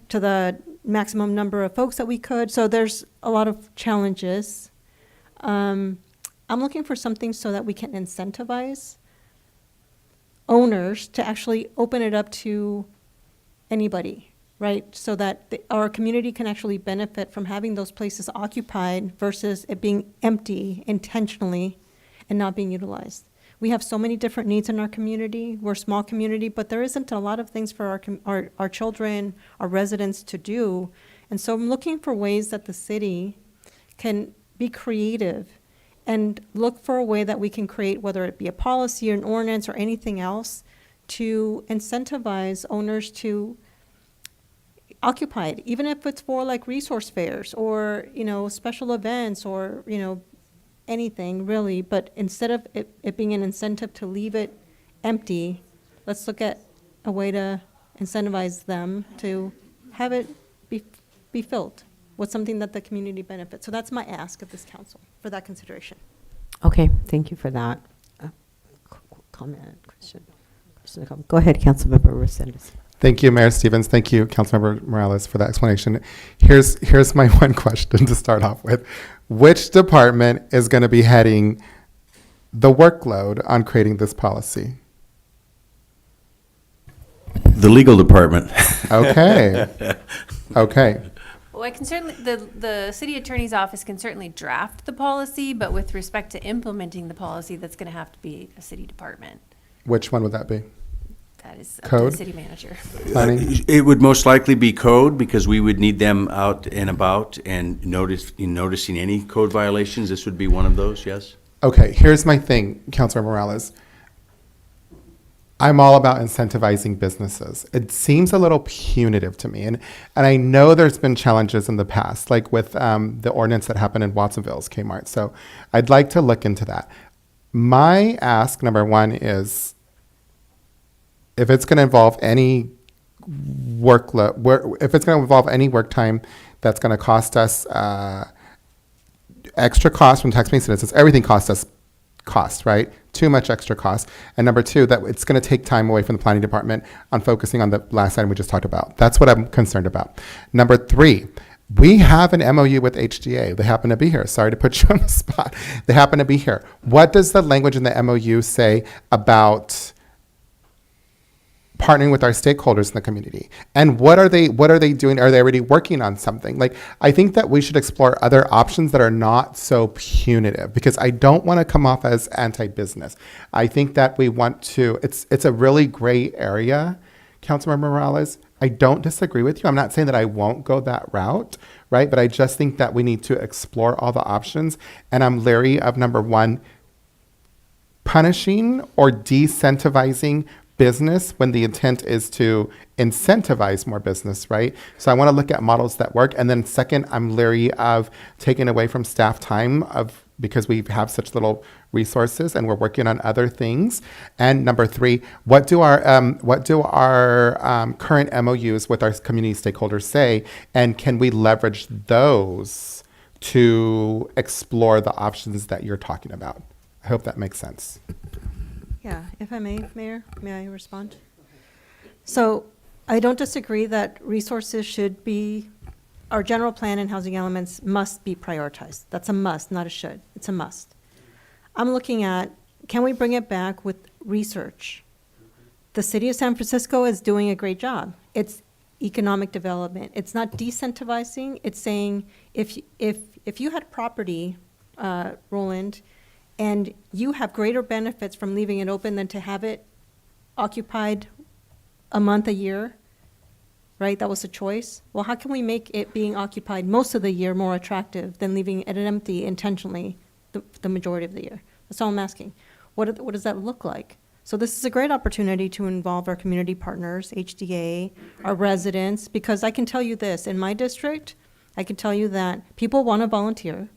to the maximum number of folks that we could. So there's a lot of challenges. I'm looking for something so that we can incentivize owners to actually open it up to anybody, right? So that our community can actually benefit from having those places occupied versus it being empty intentionally and not being utilized. We have so many different needs in our community. We're a small community, but there isn't a lot of things for our children, our residents to do. And so I'm looking for ways that the city can be creative and look for a way that we can create, whether it be a policy or an ordinance or anything else, to incentivize owners to occupy it, even if it's for like resource fairs or, special events or, anything really. But instead of it being an incentive to leave it empty, let's look at a way to incentivize them to have it be filled with something that the community benefits. So that's my ask of this council for that consideration. Okay, thank you for that. Comment, question, comment. Go ahead, Councilmember Resendez. Thank you, Mayor Stevens. Thank you, Councilmember Morales, for that explanation. Here's my one question to start off with. Which department is going to be heading the workload on creating this policy? The legal department. Okay. Okay. Well, I can certainly, the city attorney's office can certainly draft the policy, but with respect to implementing the policy, that's going to have to be a city department. Which one would that be? That is up to Code? the city manager. Planning? It would most likely be code, because we would need them out and about and noticing any code violations. This would be one of those, yes? Okay, here's my thing, Councilor Morales. I'm all about incentivizing businesses. It seems a little punitive to me. And I know there's been challenges in the past, like with the ordinance that happened in Watsonville's Kmart. So I'd like to look into that. My ask, number one, is if it's going to involve any workload, if it's going to involve any work time that's going to cost us extra cost from taxpaying citizens, everything costs us cost, right? Too much extra cost. And number two, that it's going to take time away from the planning department on focusing on the last item we just talked about. That's what I'm concerned about. Number three, we have an MOU with HDA. They happen to be here. Sorry to put you on the spot. They happen to be here. What does the language in the MOU say about partnering with our stakeholders in the community? And what are they doing? Are they already working on something? Like, I think that we should explore other options that are not so punitive, because I don't want to come off as anti-business. I think that we want to, it's a really gray area, Councilmember Morales. I don't disagree with you. I'm not saying that I won't go that route, right? But I just think that we need to explore all the options. And I'm leery of, number one, punishing or decentivizing business when the intent is to incentivize more business, right? So I want to look at models that work. And then second, I'm leery of taking away from staff time because we have such little resources and we're working on other things. And number three, what do our current MOUs with our community stakeholders say? And can we leverage those to explore the options that you're talking about? I hope that makes sense. Yeah, if I may, Mayor, may I respond? So I don't disagree that resources should be, our general plan and housing elements must be prioritized. That's a must, not a should. It's a must. I'm looking at, can we bring it back with research? The city of San Francisco is doing a great job. It's economic development. It's not decentivizing. It's saying if you had property, Roland, and you have greater benefits from leaving it open than to have it occupied a month, a year, right? That was a choice. Well, how can we make it being occupied most of the year more attractive than leaving it empty intentionally the majority of the year? That's all I'm asking. What does that look like? So this is a great opportunity to involve our community partners, HDA, our residents, because I can tell you this, in my district, I can tell you that people want to volunteer,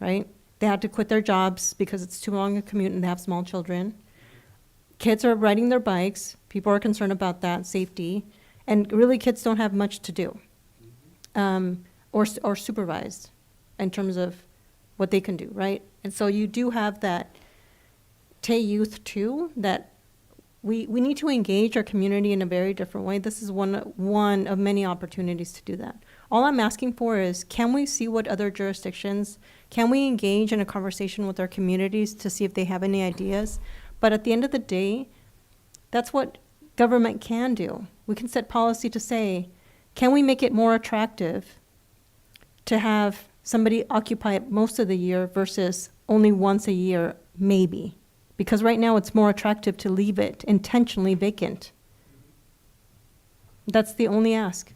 right? They had to quit their jobs because it's too long a commute and they have small children. Kids are riding their bikes. People are concerned about that, safety. And really, kids don't have much to do, or supervised in terms of what they can do, right? And so you do have that Tay youth too, that we need to engage our community in a very different way. This is one of many opportunities to do that. All I'm asking for is, can we see what other jurisdictions, can we engage in a conversation with our communities to see if they have any ideas? But at the end of the day, that's what government can do. We can set policy to say, can we make it more attractive to have somebody occupy it most of the year versus only once a year, maybe? Because right now it's more attractive to leave it intentionally vacant. That's the only ask.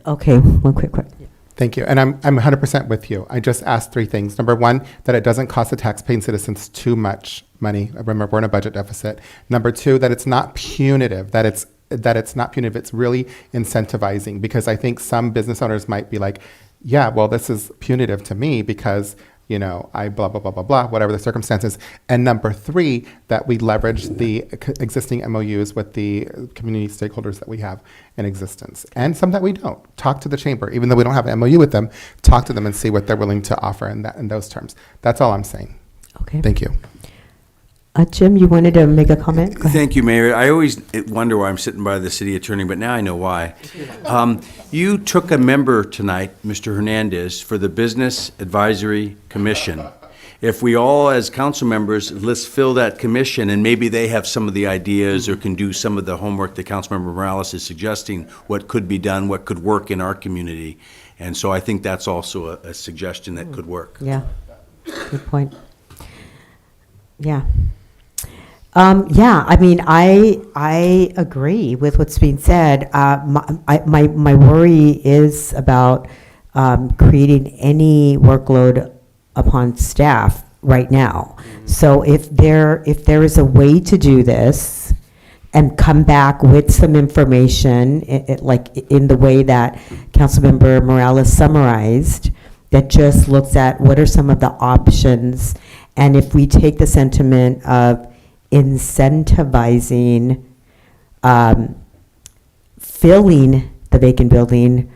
Okay, one quick question. Thank you. And I'm 100% with you. I just asked three things. Number one, that it doesn't cost the taxpaying citizens too much money. Remember, we're in a budget deficit. Number two, that it's not punitive, that it's not punitive, it's really incentivizing. Because I think some business owners might be like, yeah, well, this is punitive to me because, you know, I blah, blah, blah, blah, blah, whatever the circumstances. And number three, that we leverage the existing MOUs with the community stakeholders that we have in existence. And some that we don't. Talk to the chamber. Even though we don't have an MOU with them, talk to them and see what they're willing to offer in those terms. That's all I'm saying. Okay. Thank you. Jim, you wanted to make a comment? Go ahead. Thank you, Mayor. I always wonder why I'm sitting by the city attorney, but now I know why. You took a member tonight, Mr. Hernandez, for the Business Advisory Commission. If we all, as council members, let's fill that commission, and maybe they have some of the ideas or can do some of the homework that Councilmember Morales is suggesting, what could be done, what could work in our community. And so I think that's also a suggestion that could work. Yeah, good point. Yeah. Yeah, I mean, I agree with what's being said. My worry is about creating any workload upon staff right now. So if there is a way to do this and come back with some information, like in the way that Councilmember Morales summarized, that just looks at what are some of the options, and if we take the sentiment of incentivizing filling the vacant building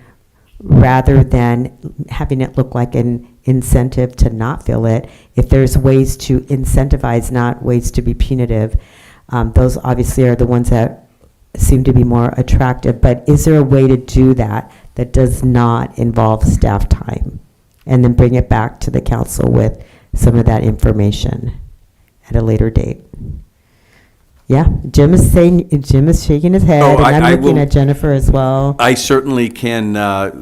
rather than having it look like an incentive to not fill it, if there's ways to incentivize, not ways to be punitive, those obviously are the ones that seem to be more attractive. But is there a way to do that that does not involve staff time? And then bring it back to the council with some of that information at a later date. Yeah, Jim is shaking his head, Oh, and I'm looking will- at Jennifer as well. I certainly can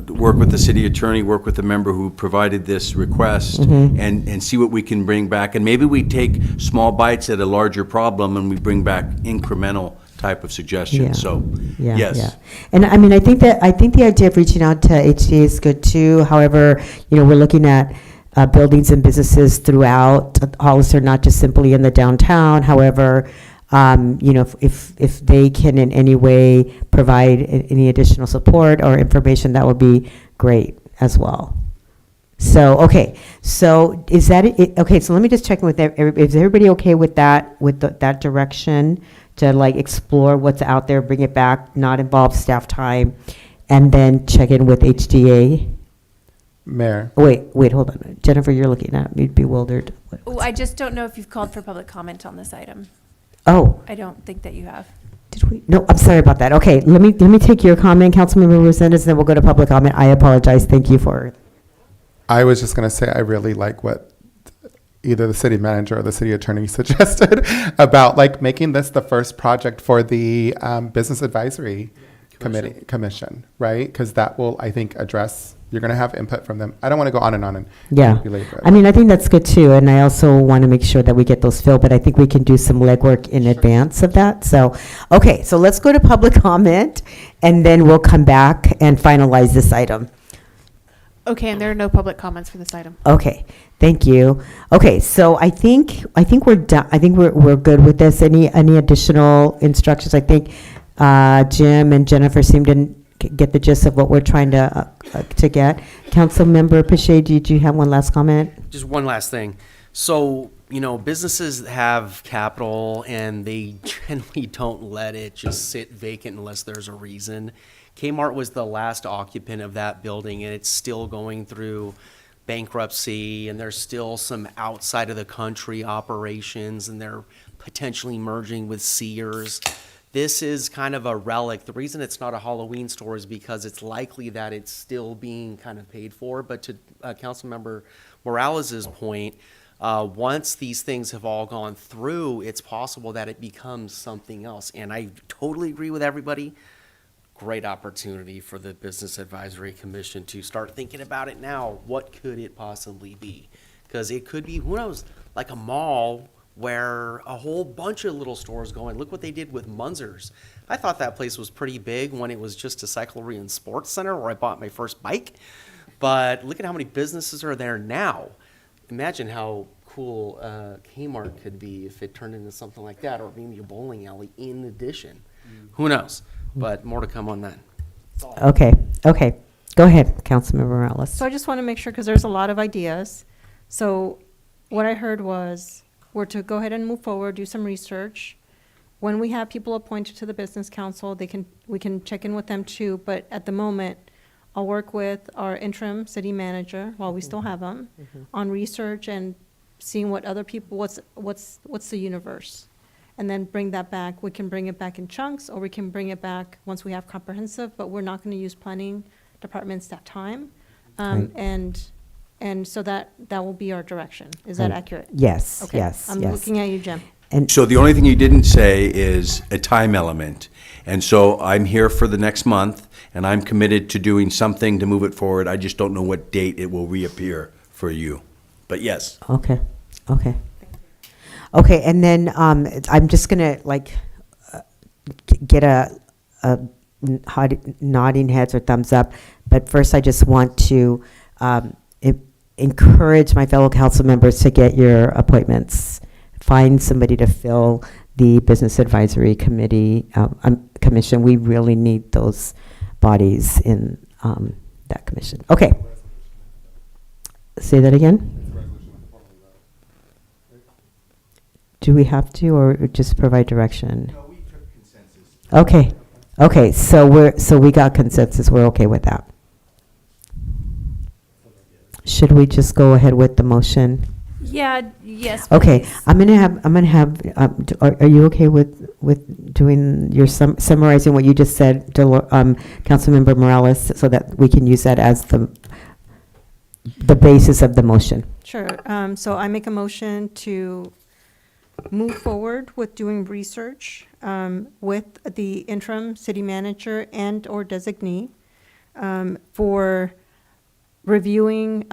work with the city attorney, work with the member who provided this request, and see what we can bring back. And maybe we take small bites at a larger problem and we bring back incremental type of suggestions. So, Yeah, yes. yeah. And I mean, I think the idea of reaching out to HCA is good too. However, we're looking at buildings and businesses throughout Hollister, not just simply in the downtown. However, if they can in any way provide any additional support or information, that would be great as well. So, okay, so is that it? Okay, so let me just check in with everybody. Is everybody okay with that, that direction to like explore what's out there, bring it back, not involve staff time, and then check in with HDA? Mayor. Wait, hold on. Jennifer, you're looking at me bewildered. Oh, I just don't know if you've called for public comment on this item. Oh. I don't think that you have. Did we? No, I'm sorry about that. Okay, let me take your comment, Councilmember Resendez, then we'll go to public comment. I apologize. Thank you for. I was just going to say I really like what either the city manager or the city attorney suggested about like making this the first project for the business advisory commission, right? Because that will, I think, address. You're going to have input from them. I don't want to go on and Yeah, belabor it. I mean, I think that's good too, and I also want to make sure that we get those filled, but I think we can do some legwork in advance of that. So, okay, so let's go to public comment, and then we'll come back and finalize this item. Okay, and there are no public comments for this item. Okay, thank you. Okay, so I think we're done. I think we're good with this. Any additional instructions? I think Jim and Jennifer seem to get the gist of what we're trying to get. Councilmember Pache, did you have one last comment? Just one last thing. So businesses have capital and they generally don't let it just sit vacant unless there's a reason. Kmart was the last occupant of that building, and it's still going through bankruptcy, and there's still some outside of the country operations, and they're potentially merging with Sears. This is kind of a relic. The reason it's not a Halloween store is because it's likely that it's still being kind of paid for. But to Councilmember Morales's point, once these things have all gone through, it's possible that it becomes something else. And I totally agree with everybody. Great opportunity for the Business Advisory Commission to start thinking about it now. What could it possibly be? Because it could be, who knows, like a mall where a whole bunch of little stores go in. Look what they did with Munzer's. I thought that place was pretty big when it was just a cyclery and sports center where I bought my first bike. But look at how many businesses are there now. Imagine how cool Kmart could be if it turned into something like that, or maybe a bowling alley in addition. Who knows? But more to come on that. Okay, okay. Go ahead, Councilmember Morales. So I just want to make sure, because there's a lot of ideas. So what I heard was, we're to go ahead and move forward, do some research. When we have people appointed to the Business Council, we can check in with them too. But at the moment, I'll work with our interim city manager, while we still have him, on research and seeing what other people, what's the universe. And then bring that back. We can bring it back in chunks, or we can bring it back once we have comprehensive, but we're not going to use planning departments that time. Right. And so that will be our direction. Is that Right. accurate? Yes, Okay. yes, I'm yes. looking at you, Jim. And So the only thing you didn't say is a time element. And so I'm here for the next month, and I'm committed to doing something to move it forward. I just don't know what date it will reappear for you. But yes. Okay, okay. Okay, and then I'm just gonna get a nodding heads or thumbs up. But first, I just want to encourage my fellow council members to get your appointments. Find somebody to fill the Business Advisory Committee, commission. We really need those bodies in that commission. Okay. Say that again? Do we have to, or just provide direction? No, we took consensus. Okay, okay, so we got consensus, we're okay with that. Should we just go ahead with the motion? Yeah, yes, Okay, please. I'm gonna have, are you okay with doing, summarizing what you just said, Councilmember Morales, so that we can use that as the basis of the motion? Sure. So I make a motion to move forward with doing research with the interim city manager and/or designee for reviewing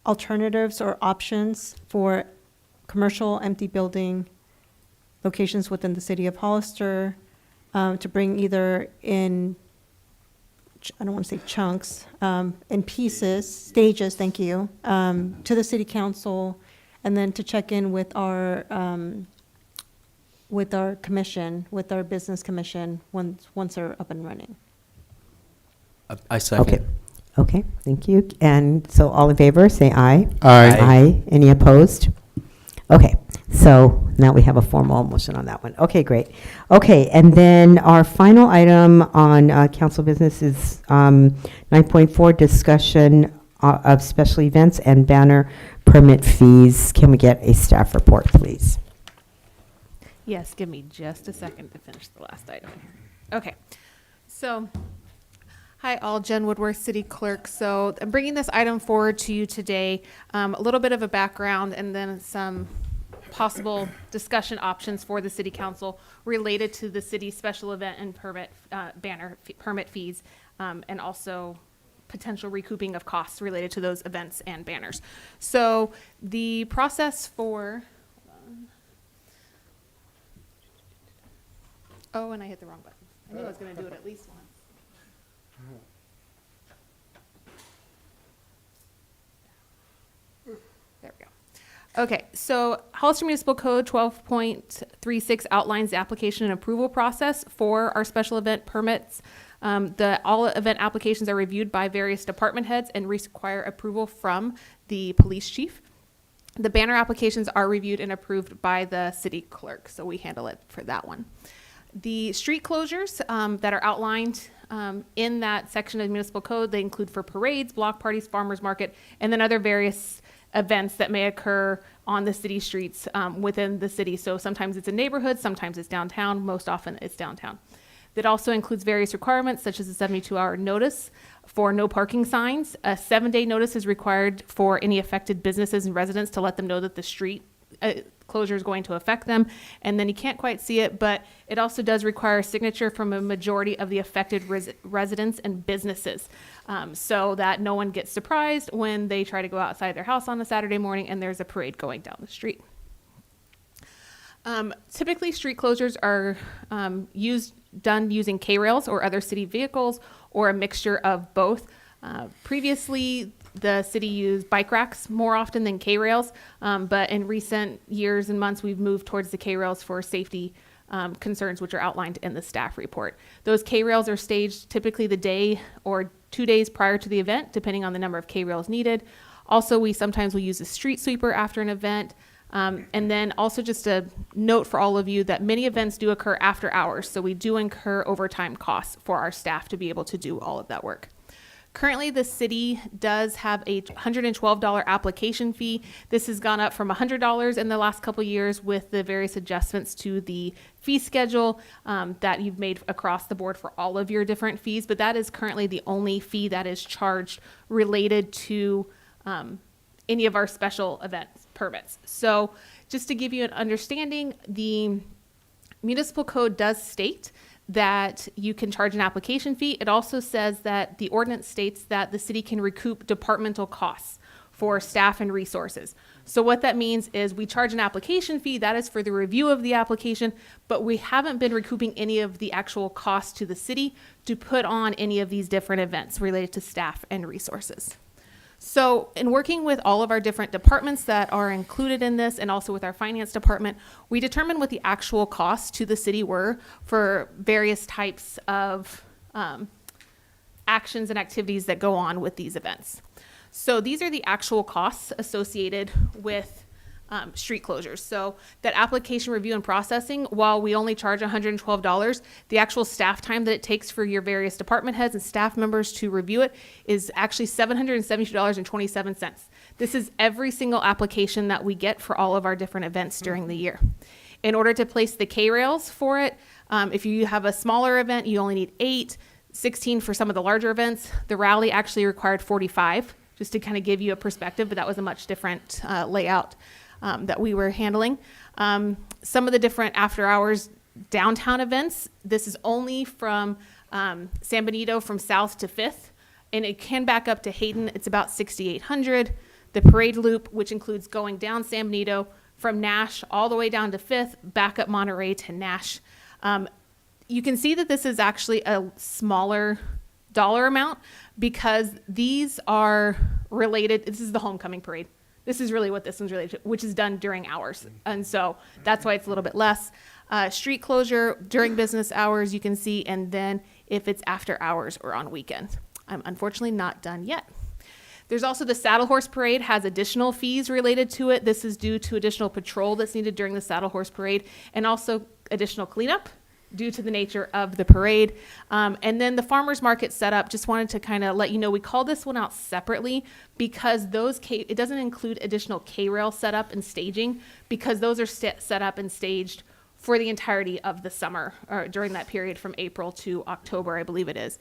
alternatives or options for commercial empty building locations within the city of Hollister, to bring either in, I don't want to say chunks, in pieces, stages, thank you, to the city council, and then to check in with our commission, with our business commission, once they're up and running. I second. Okay, okay, thank you. And so all in favor, say aye. Aye. Aye. Any opposed? Okay, so now we have a formal motion on that one. Okay, great. Okay, and then our final item on council business is 9.4, discussion of special events and banner permit fees. Can we get a staff report, please? Yes, give me just a second to finish the last item here. Okay, so, hi all, Jen Woodworth, City Clerk. So I'm bringing this item forward to you today. A little bit of a background and then some possible discussion options for the City Council related to the city's special event and permit permit fees, and also potential recouping of costs related to those events and banners. So the process for, oh, and I hit the wrong button. I knew I was going to do it at least once. There we go. Okay, so Hollister Municipal Code 12.36 outlines the application and approval process for our special event permits. All event applications are reviewed by various department heads and require approval from the police chief. The banner applications are reviewed and approved by the city clerk, so we handle it for that one. The street closures that are outlined in that section of municipal code, they include for parades, block parties, farmers market, and then other various events that may occur on the city streets within the city. So sometimes it's a neighborhood, sometimes it's downtown, most often it's downtown. That also includes various requirements such as a 72-hour notice for no parking signs. A 7-day notice is required for any affected businesses and residents to let them know that the street closure is going to affect them. And then you can't quite see it, but it also does require a signature from a majority of the affected residents and businesses, so that no one gets surprised when they try to go outside their house on a Saturday morning and there's a parade going down the street. Typically, street closures are done using K-rails or other city vehicles or a mixture of both. Previously, the city used bike racks more often than K-rails, but in recent years and months, we've moved towards the K-rails for safety concerns, which are outlined in the staff report. Those K-rails are staged typically the day or 2 days prior to the event, depending on the number of K-rails needed. Also, we sometimes will use a street sweeper after an event. And then also just a note for all of you that many events do occur after hours, so we do incur overtime costs for our staff to be able to do all of that work. Currently, the city does have a $112 application fee. This has gone up from $100 in the last couple of years with the various adjustments to the fee schedule that you've made across the board for all of your different fees, but that is currently the only fee that is charged related to any of our special events permits. So just to give you an understanding, the municipal code does state that you can charge an application fee. It also says that the ordinance states that the city can recoup departmental costs for staff and resources. So what that means is we charge an application fee, that is for the review of the application, but we haven't been recouping any of the actual costs to the city to put on any of these different events related to staff and resources. So in working with all of our different departments that are included in this and also with our finance department, we determined what the actual costs to the city were for various types of actions and activities that go on with these events. So these are the actual costs associated with street closures. So that application review and processing, while we only charge $112, the actual staff time that it takes for your various department heads and staff members to review it is actually $772.27. This is every single application that we get for all of our different events during the year. In order to place the K-rails for it, if you have a smaller event, you only need 8, 16 for some of the larger events. The rally actually required 45, just to kind of give you a perspective, but that was a much different layout that we were handling. Some of the different after hours downtown events, this is only from San Benito from South to 5th, and it can back up to Hayden. It's about 6,800. The parade loop, which includes going down San Benito from Nash all the way down to 5th, back up Monterey to Nash. You can see that this is actually a smaller dollar amount because these are related. This is the homecoming parade. This is really what this one's related to, which is done during hours. And so that's why it's a little bit less. Street closure during business hours, you can see, and then if it's after hours or on weekends. I'm unfortunately not done yet. There's also the Saddle Horse Parade has additional fees related to it. This is due to additional patrol that's needed during the Saddle Horse Parade and also additional cleanup due to the nature of the parade. And then the farmers market setup, just wanted to kind of let you know, we call this one out separately because it doesn't include additional K-rail setup and staging because those are set up and staged for the entirety of the summer or during that period from April to October, I believe it is.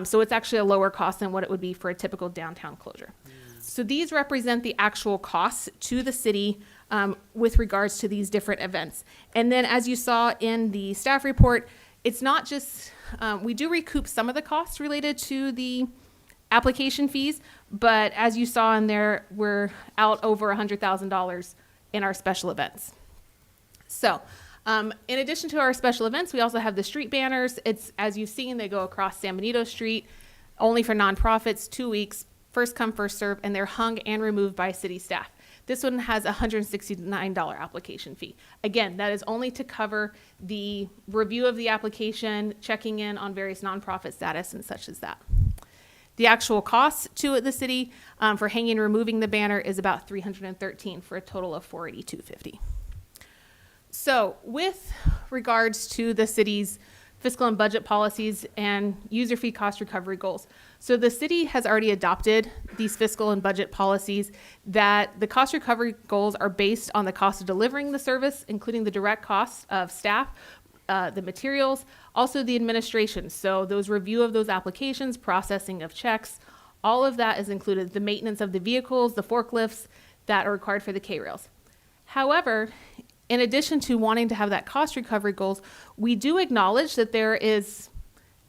So it's actually a lower cost than what it would be for a typical downtown closure. So these represent the actual costs to the city with regards to these different events. And then as you saw in the staff report, it's not just, we do recoup some of the costs related to the application fees, but as you saw in there, we're out over $100,000 in our special events. So in addition to our special events, we also have the street banners. It's, as you've seen, they go across San Benito Street, only for nonprofits, 2 weeks, first come, first serve, and they're hung and removed by city staff. This one has a $169 application fee. Again, that is only to cover the review of the application, checking in on various nonprofit status and such as that. The actual cost to the city for hanging and removing the banner is about $313 for a total of $482.50. So with regards to the city's fiscal and budget policies and user fee cost recovery goals. So the city has already adopted these fiscal and budget policies that the cost recovery goals are based on the cost of delivering the service, including the direct costs of staff, the materials, also the administration. So those review of those applications, processing of checks, all of that is included. The maintenance of the vehicles, the forklifts that are required for the K-rails. However, in addition to wanting to have that cost recovery goals, we do acknowledge that there is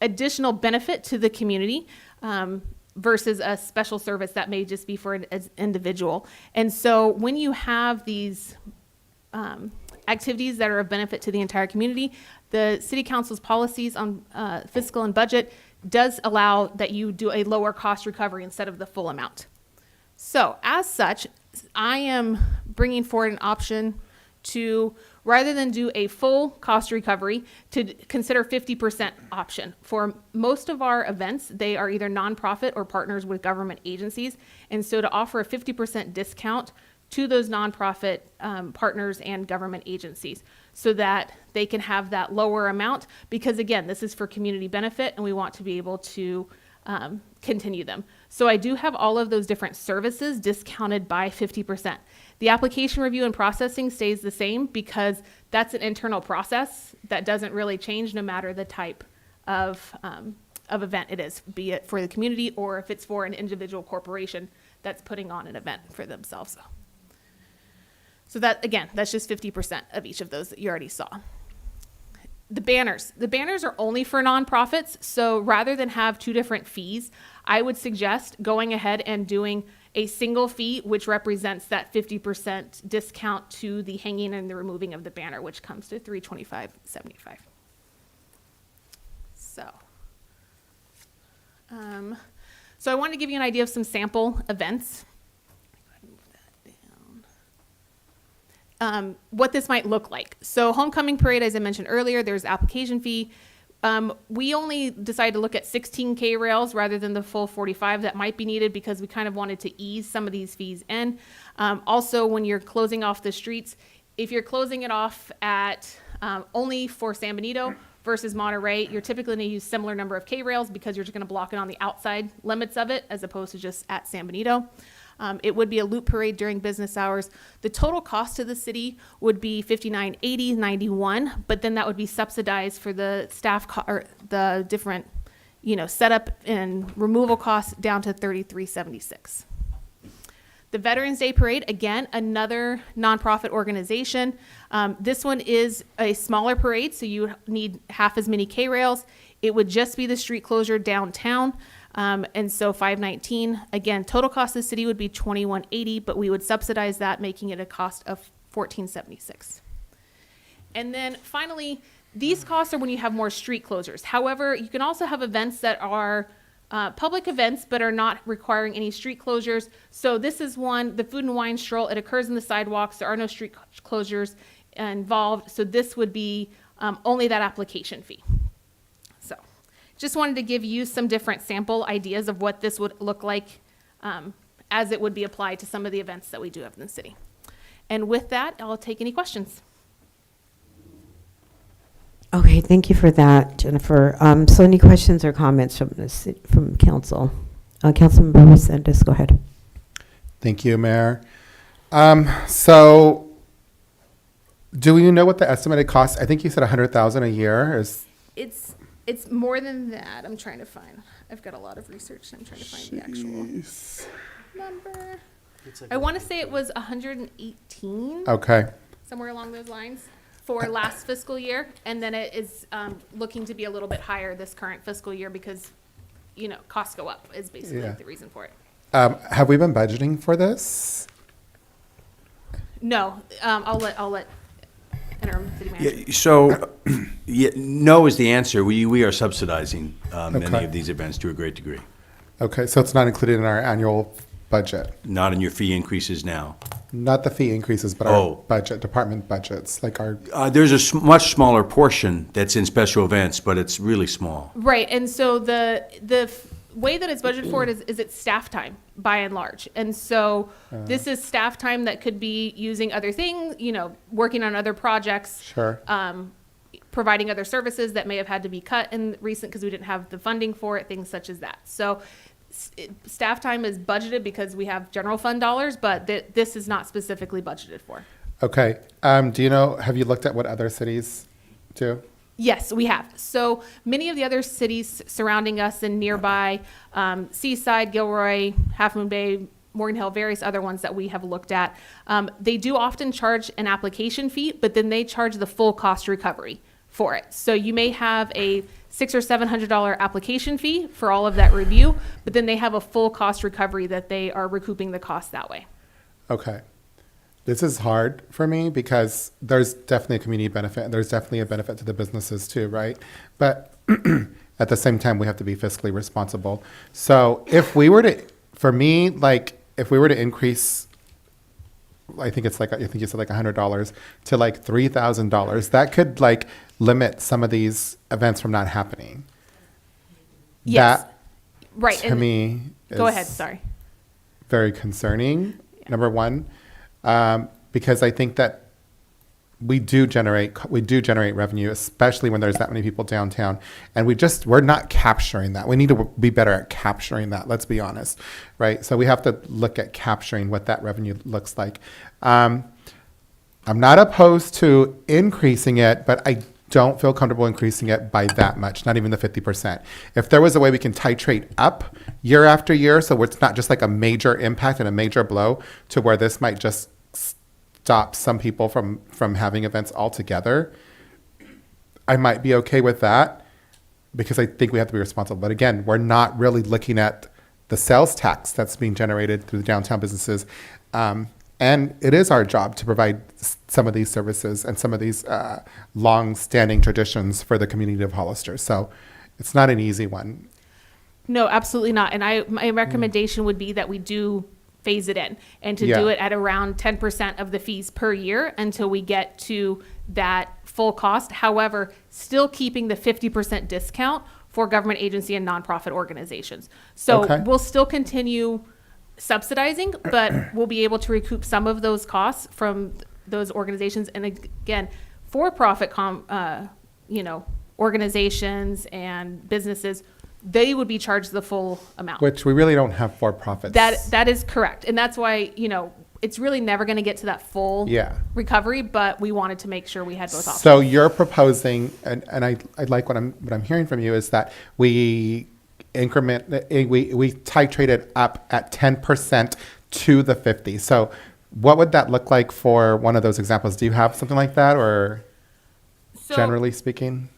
additional benefit to the community versus a special service that may just be for an individual. And so when you have these activities that are of benefit to the entire community, the city council's policies on fiscal and budget does allow that you do a lower cost recovery instead of the full amount. So as such, I am bringing forward an option to, rather than do a full cost recovery, to consider 50% option. For most of our events, they are either nonprofit or partners with government agencies. And so to offer a 50% discount to those nonprofit partners and government agencies so that they can have that lower amount, because again, this is for community benefit and we want to be able to continue them. So I do have all of those different services discounted by 50%. The application review and processing stays the same because that's an internal process that doesn't really change no matter the type of event it is, be it for the community or if it's for an individual corporation that's putting on an event for themselves. So that, again, that's just 50% of each of those that you already saw. The banners are only for nonprofits. So rather than have two different fees, I would suggest going ahead and doing a single fee, which represents that 50% discount to the hanging and the removing of the banner, which comes to $325.75. So I want to give you an idea of some sample events. What this might look like. So homecoming parade, as I mentioned earlier, there's application fee. We only decided to look at 16 K-rails rather than the full 45 that might be needed because we kind of wanted to ease some of these fees in. Also, when you're closing off the streets, if you're closing it off at only for San Benito versus Monterey, you're typically going to use similar number of K-rails because you're just going to block it on the outside limits of it as opposed to just at San Benito. It would be a loop parade during business hours. The total cost to the city would be $59.80.91, but then that would be subsidized for the staff or the different, setup and removal costs down to $33.76. The Veterans Day Parade, again, another nonprofit organization. This one is a smaller parade, so you would need half as many K-rails. It would just be the street closure downtown. And so $519, again, total cost of the city would be $21.80, but we would subsidize that, making it a cost of $14.76. And then finally, these costs are when you have more street closures. However, you can also have events that are public events, but are not requiring any street closures. So this is one, the Food and Wine Stroll. It occurs in the sidewalks. There are no street closures involved. So this would be only that application fee. Just wanted to give you some different sample ideas of what this would look like as it would be applied to some of the events that we do have in the city. And with that, I'll take any questions. Okay, thank you for that, Jennifer. So any questions or comments from council? Councilmember Resendez, go ahead. Thank you, Mayor. So do you know what the estimated cost? I think you said $100,000 a year is. It's more than that. I'm trying to find. I've got a lot of research. I'm trying to find the actual number. I want to say it was 118. Okay. Somewhere along those lines for last fiscal year, and then it is looking to be a little bit higher this current fiscal year because, costs go up is basically the reason for it. Have we been budgeting for this? No, I'll let interim city manager. Yeah, so, no is the answer. We are subsidizing many of these events to a great degree. Okay, so it's not included in our annual budget? Not in your fee increases now. Not the fee increases, but our budget, department budgets, like our. There's a much smaller portion that's in special events, but it's really small. Right, and so the way that it's budgeted for it is it's staff time by and large. And so this is staff time that could be using other things, working on other projects. Sure. Providing other services that may have had to be cut in recent because we didn't have the funding for it, things such as that. So staff time is budgeted because we have general fund dollars, but this is not specifically budgeted for. Okay. Do you know, have you looked at what other cities do? Yes, we have. So many of the other cities surrounding us and nearby, Seaside, Gilroy, Half Moon Bay, Morgan Hill, various other ones that we have looked at, they do often charge an application fee, but then they charge the full cost recovery for it. So you may have a $600 or $700 application fee for all of that review, but then they have a full cost recovery that they are recouping the cost that way. Okay. This is hard for me because there's definitely a community benefit and there's definitely a benefit to the businesses too, right? But at the same time, we have to be fiscally responsible. So if we were to, for me, like if we were to increase, I think you said like $100 to like $3,000, that could like limit some of these events from not happening. Yes. That, right. to me, go is ahead. Sorry. very concerning, number one, because I think that we do generate revenue, especially when there's that many people downtown, and we're not capturing that. We need to be better at capturing that. Let's be honest, right? So we have to look at capturing what that revenue looks like. I'm not opposed to increasing it, but I don't feel comfortable increasing it by that much, not even the 50%. If there was a way we can titrate up year after year, so it's not just like a major impact and a major blow to where this might just stop some people from having events altogether, I might be okay with that because I think we have to be responsible. But again, we're not really looking at the sales tax that's being generated through the downtown businesses. And it is our job to provide some of these services and some of these long-standing traditions for the community of Hollister. So it's not an easy one. No, absolutely not. And my recommendation would be that we do phase it in and to do it at around 10% of the fees per year until we get to that full cost. However, still keeping the 50% discount for government agency and nonprofit organizations. So we'll still continue subsidizing, but we'll be able to recoup some of those costs from those organizations. And again, for-profit organizations and businesses, they would be charged the full amount. Which we really don't have for-profits. That is correct. And that's why, it's really never going to get to that full recovery, but we wanted to make sure we had both options. So you're proposing, and I like what I'm hearing from you, is that we titrate it up at 10% to the 50. So what would that look like for one of those examples? Do you have something like that, or generally speaking?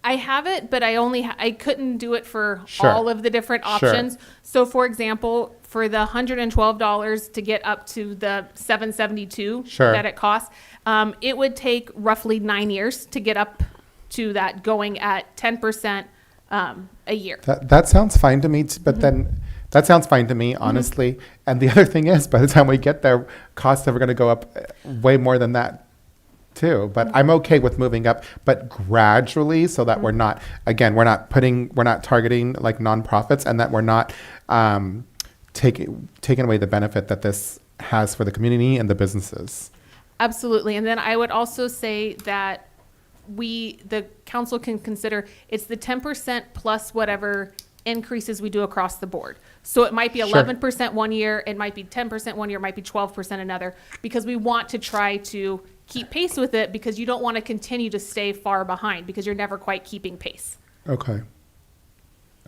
I have it, but I couldn't do it for all of the different options. So for example, for the $112 to get up to the $772 that it costs, it would take roughly 9 years to get up to that, going at 10% a year. That sounds fine to me, but then that sounds fine to me, honestly. And the other thing is, by the time we get there, costs are going to go up way more than that too. But I'm okay with moving up, but gradually, so that we're not targeting like nonprofits, and that we're not taking away the benefit that this has for the community and the businesses. Absolutely. And then I would also say that the council can consider it's the 10% plus whatever increases we do across the board. So it might be 11% one year, it might be 10% one year, it might be 12% another, because we want to try to keep pace with it, because you don't want to continue to stay far behind because you're never quite keeping pace. Okay.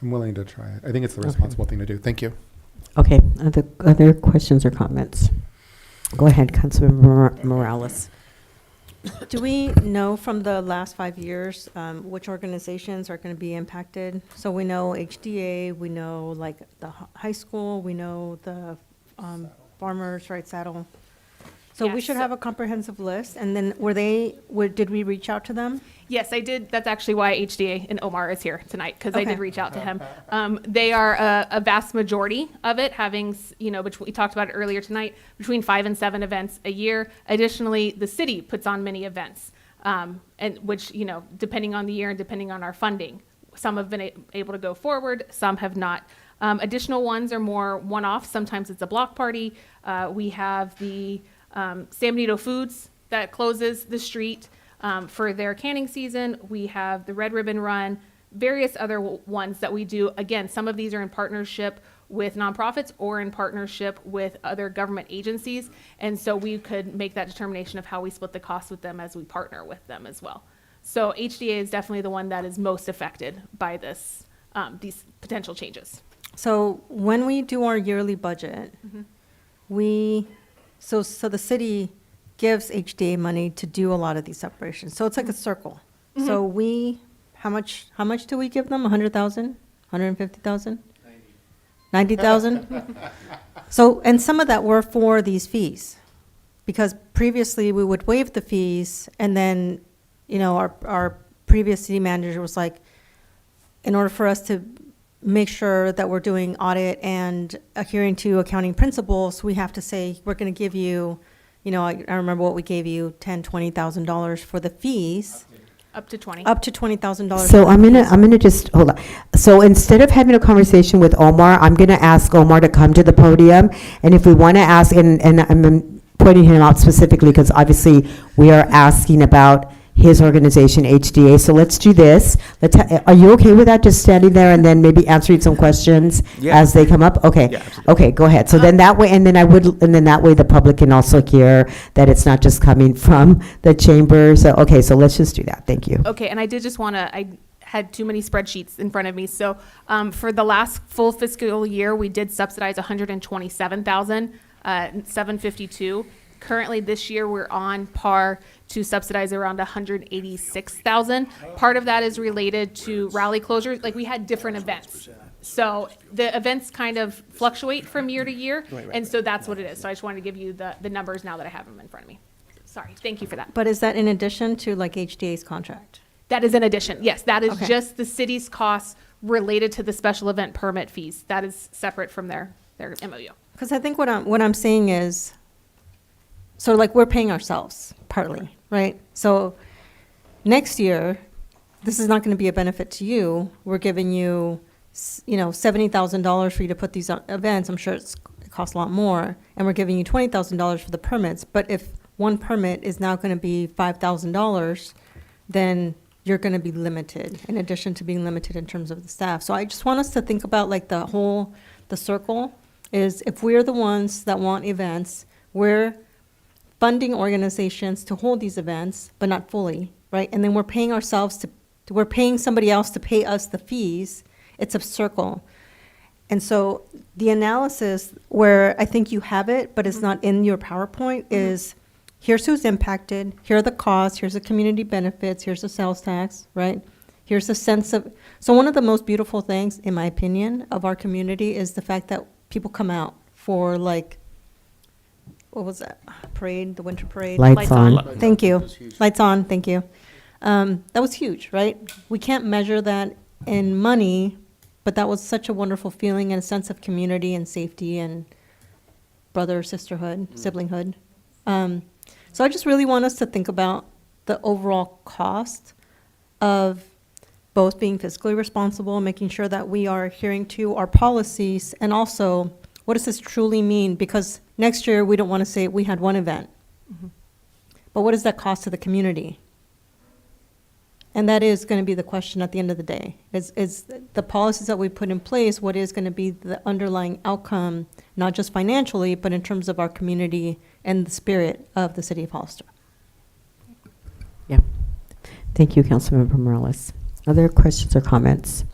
I'm willing to try it. I think it's the responsible thing to do. Thank you. Okay. Other questions or comments? Go ahead, Councilmember Morales. Do we know from the last 5 years which organizations are going to be impacted? So we know HDA, we know like the high school, we know the Farmers Right Saddle. So we should have a comprehensive list. And then did we reach out to them? Yes, I did. That's actually why HDA and Omar is here tonight, because I did reach out to him. They are a vast majority of it, having, which we talked about it earlier tonight, between 5 and 7 events a year. Additionally, the city puts on many events, and which, depending on the year and depending on our funding, some have been able to go forward, some have not. Additional ones are more one-off. Sometimes it's a block party. We have the San Benito Foods that closes the street for their canning season. We have the Red Ribbon Run, various other ones that we do. Again, some of these are in partnership with nonprofits or in partnership with other government agencies. And so we could make that determination of how we split the cost with them as we partner with them as well. So HDA is definitely the one that is most affected by this, these potential changes. So when we do our yearly budget, so the city gives HDA money to do a lot of these separations. So it's like a circle. So how much do we give them? 100,000? 150,000? 90,000? So, and some of that were for these fees, because previously we would waive the fees, and then, you know, our previous city manager was like, in order for us to make sure that we're doing audit and adhering to accounting principles, we have to say, we're going to give you, you know, I remember what we gave you, $10,000-$20,000 for the fees. Up to 20. Up to $20,000. So I'm gonna just, hold on. So instead of having a conversation with Omar, I'm gonna ask Omar to come to the podium. And if we wanna ask, and I'm pointing him out specifically because obviously we are asking about his organization, HDA. So let's do this. Are you okay with that, just standing there and then maybe answering some questions Yeah. as they come up? Okay. Yeah, absolutely. Okay, go ahead. So then that way, and then that way the public can also hear that it's not just coming from the chamber. So, okay, so let's just do that. Thank you. Okay, and I did just want to, I had too many spreadsheets in front of me. So for the last full fiscal year, we did subsidize 127,752. Currently this year, we're on par to subsidize around 186,000. Part of that is related to rally closures. Like, we had different events. So the events kind of fluctuate from year to year. And so that's what it is. So I just wanted to give you the numbers now that I have them in front of me. Sorry, thank you for that. But is that in addition to like HDA's contract? That is in addition. Yes, that is Okay. just the city's costs related to the special event permit fees. That is separate from their MOU. Because I think what I'm saying is, so like we're paying ourselves partly, right? So next year, this is not going to be a benefit to you. We're giving you, you know, $70,000 for you to put these events. I'm sure it costs a lot more. And we're giving you $20,000 for the permits. But if one permit is now going to be $5,000, then you're going to be limited, in addition to being limited in terms of the staff. So I just want us to think about like the circle is, if we're the ones that want events, we're funding organizations to hold these events, but not fully, right? And then we're paying ourselves we're paying somebody else to pay us the fees. It's a circle. And so the analysis where I think you have it, but it's not in your PowerPoint, is here's who's impacted, here are the costs, here's the community benefits, here's the sales tax, right? Here's the sense of, so one of the most beautiful things, in my opinion, of our community is the fact that people come out for like, what was that parade, the winter parade? Lights on. Thank you. Lights on, thank you. That was huge, right? We can't measure that in money, but that was such a wonderful feeling and a sense of community and safety and brother, sisterhood, siblinghood. So I just really want us to think about the overall cost of both being fiscally responsible, making sure that we are adhering to our policies, and also, what does this truly mean? Because next year, we don't want to say we had one event. But what does that cost to the community? And that is going to be the question at the end of the day. Is the policies that we put in place, what is going to be the underlying outcome, not just financially, but in terms of our community and the spirit of the city of Hollister? Yeah. Thank you, Councilmember Morales. Other questions or comments?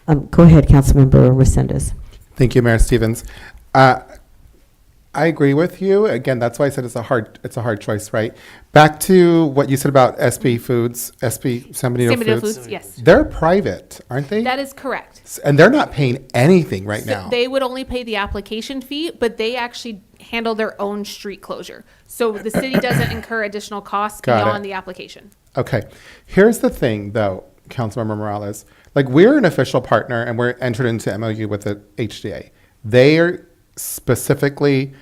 Go ahead, Councilmember Resendez. Thank you, Mayor Stevens. I agree with you. Again, that's why I said it's a hard choice, right? Back to what you said about SB Foods, SB San Benito Foods. Yes. They're private, aren't they? That is correct. And they're not paying anything right So now. they would only pay the application fee, but they actually handle their own street closure. So the city doesn't incur additional costs Got beyond it. the application. Okay. Here's the thing, though, Councilmember Morales. Like, we're an official partner, and we're entered into MOU with the HDA. They are specifically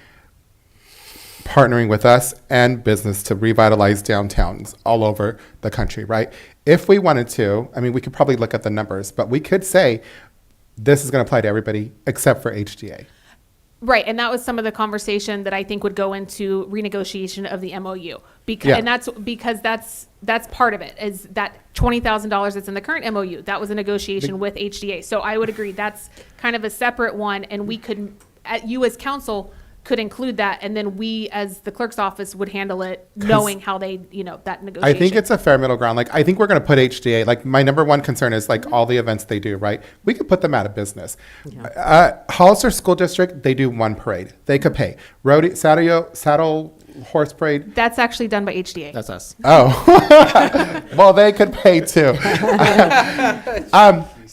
partnering with us and business to revitalize downtowns all over the country, right? If we wanted to, I mean, we could probably look at the numbers, but we could say this is going to apply to everybody except for HDA. Right, and that was some of the conversation that I think would go into renegotiation of the MOU. Because, Yeah. and that's part of it, is that $20,000 that's in the current MOU. That was a negotiation with HDA. So I would agree, that's kind of a separate one, and we could, you as council could include that, and then we as the clerk's office would handle it, knowing how they, that negotiation. I think it's a fair middle ground. Like, I think we're going to put HDA, like, my number one concern is, like, all the events they do, right? We could put them out of business. Hollister School District, they do one parade. They could pay. Saddle Horse Parade. That's actually done by HDA. That's us. Oh. Well, they could pay, too.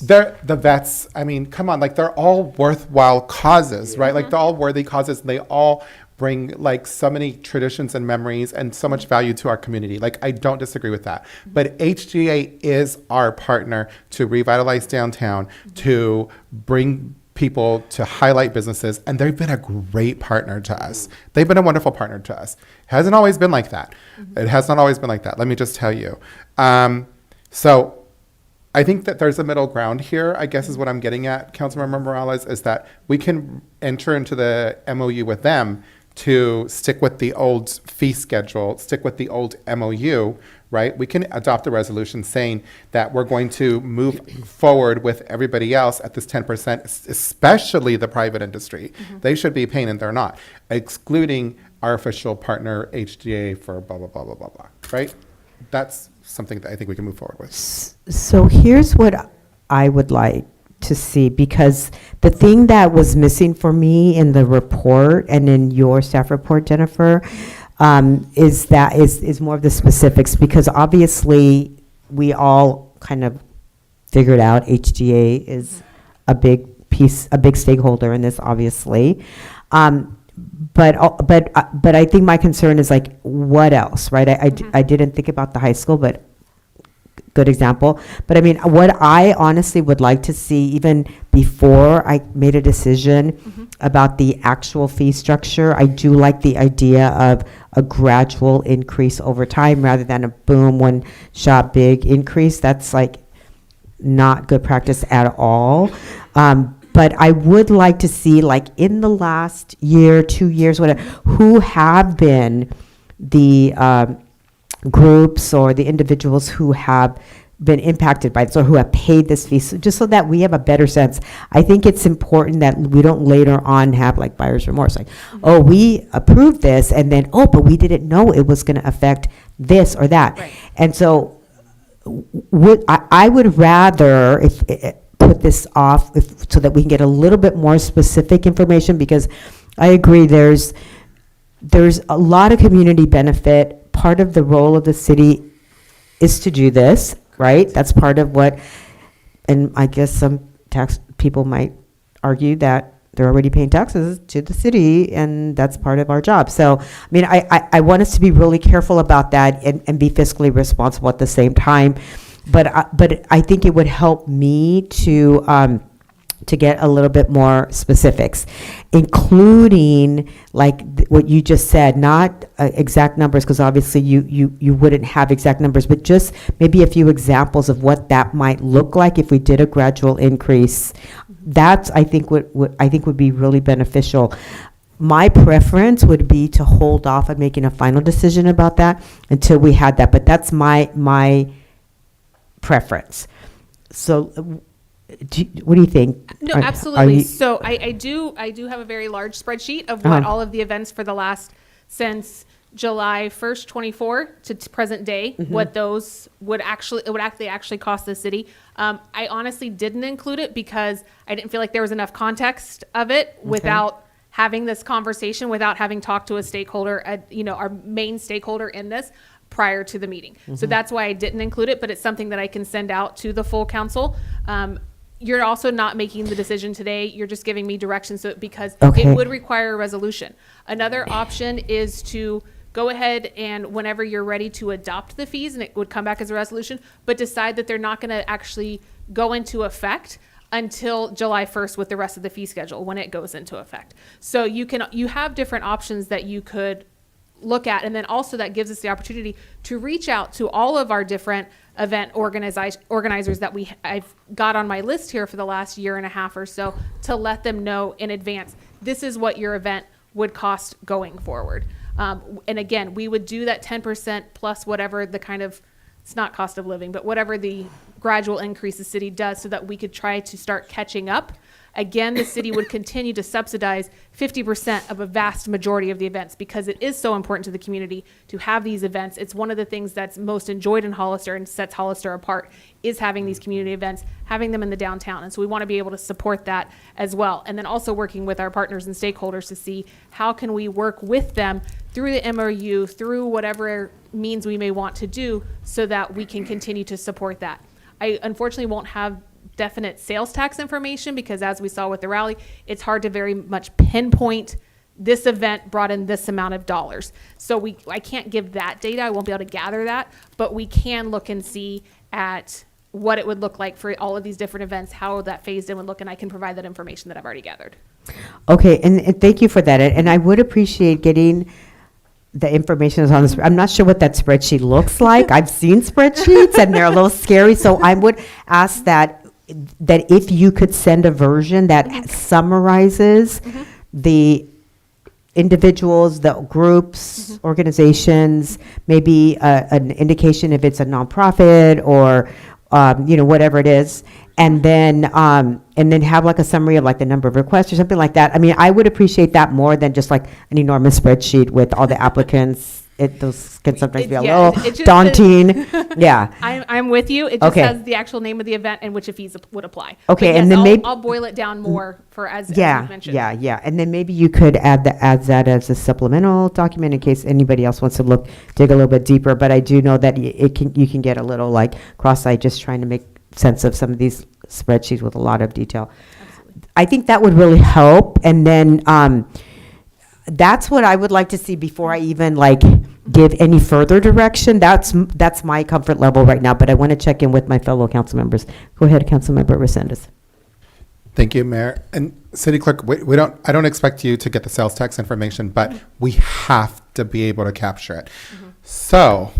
The vets, I mean, come on, like, they're all worthwhile causes, right? Like, they're all worthy causes. And they all bring, like, so many traditions and memories and so much value to our community. Like, I don't disagree with that. But HGA is our partner to revitalize downtown, to bring people to highlight businesses, and they've been a great partner to us. They've been a wonderful partner to us. Hasn't always been like that. It has not always been like that. Let me just tell you. So I think that there's a middle ground here, I guess is what I'm getting at, Councilmember Morales, is that we can enter into the MOU with them to stick with the old fee schedule, stick with the old MOU, right? We can adopt a resolution saying that we're going to move forward with everybody else at this 10%, especially the private industry. They should be paying and they're not, excluding our official partner, HDA, for blah, blah, blah, blah, blah, blah, right? That's something that I think we can move forward with. So here's what I would like to see, because the thing that was missing for me in the report and in your staff report, Jennifer, is more of the specifics, because obviously we all kind of figured out HGA is a big stakeholder in this, obviously. But I think my concern is, like, what else, right? I didn't think about the high school, but good example. But I mean, what I honestly would like to see, even before I made a decision about the actual fee structure, I do like the idea of a gradual increase over time rather than a boom, one shot big increase. That's, like, not good practice at all. But I would like to see, like, in the last year, 2 years, whatever, who have been the groups or the individuals who have been impacted by this or who have paid this fee, so just so that we have a better sense. I think it's important that we don't later on have, like, buyer's remorse, like, oh, we approved this, and then, oh, but we didn't know it was going to affect this or that. Right. And so I would rather put this off so that we can get a little bit more specific information, because I agree there's a lot of community benefit. Part of the role of the city is to do this, right? That's part of what, and I guess some tax people might argue that they're already paying taxes to the city, and that's part of our job. So, I mean, I want us to be really careful about that and be fiscally responsible at the same time. But I think it would help me to get a little bit more specifics, including, like, what you just said, not exact numbers, because obviously you wouldn't have exact numbers, but just maybe a few examples of what that might look like if we did a gradual increase. That's, I think, would be really beneficial. My preference would be to hold off on making a final decision about that until we had that, but that's my preference. So, what do you think? No, absolutely. So I do have a very large spreadsheet of what all of the events for the last, since July 1st, 24 to present day, what those would actually cost the city. I honestly didn't include it because I didn't feel like there was enough context of it without having this conversation, without having talked to a stakeholder, our main stakeholder in this, prior to the meeting. So that's why I didn't include it, but it's something that I can send out to the full council. You're also not making the decision today. You're just giving me direction, because it would require a resolution. Another option is to go ahead and, whenever you're ready to adopt the fees, and it would come back as a resolution, but decide that they're not going to actually go into effect until July 1st with the rest of the fee schedule when it goes into effect. So you have different options that you could look at. And then also that gives us the opportunity to reach out to all of our different event organizers that I've got on my list here for the last year and a half or so, to let them know in advance, this is what your event would cost going forward. And again, we would do that 10% plus whatever the kind of, it's not cost of living, but whatever the gradual increase the city does, so that we could try to start catching up. Again, the city would continue to subsidize 50% of a vast majority of the events, because it is so important to the community to have these events. It's one of the things that's most enjoyed in Hollister and sets Hollister apart, is having these community events, having them in the downtown. And so we want to be able to support that as well. And then also working with our partners and stakeholders to see how can we work with them through the MOU, through whatever means we may want to do, so that we can continue to support that. I unfortunately won't have definite sales tax information, because as we saw with the rally, it's hard to very much pinpoint this event brought in this amount of dollars. So I can't give that data. I won't be able to gather that, but we can look and see at what it would look like for all of these different events, how that phased in would look, and I can provide that information that I've already gathered. Okay, and thank you for that. And I would appreciate getting the information is on this. I'm not sure what that spreadsheet looks like. I've seen spreadsheets and they're a little scary. So I would ask that if you could send a version that summarizes the individuals, the groups, organizations, maybe an indication if it's a nonprofit or whatever it is, and then have like a summary of like the number of requests or something like that. I mean, I would appreciate that more than just like an enormous spreadsheet with all the applicants. Those can sometimes be a little daunting. Yeah. I'm with you. It just Okay. has the actual name of the event and which fees would apply. Okay, But and yes, then I'll, maybe- I'll boil it down more for as you mentioned. Yeah. And then maybe you could add that as a supplemental document in case anybody else wants to dig a little bit deeper. But I do know that you can get a little like cross-eyed just trying to make sense of some of these spreadsheets with a lot of detail. Absolutely. I think that would really help. And then that's what I would like to see before I even like give any further direction. That's my comfort level right now, but I want to check in with my fellow council members. Go ahead, Councilmember Resendez. Thank you, Mayor. And City Clerk, I don't expect you to get the sales tax information, but we have to be able to capture it. So,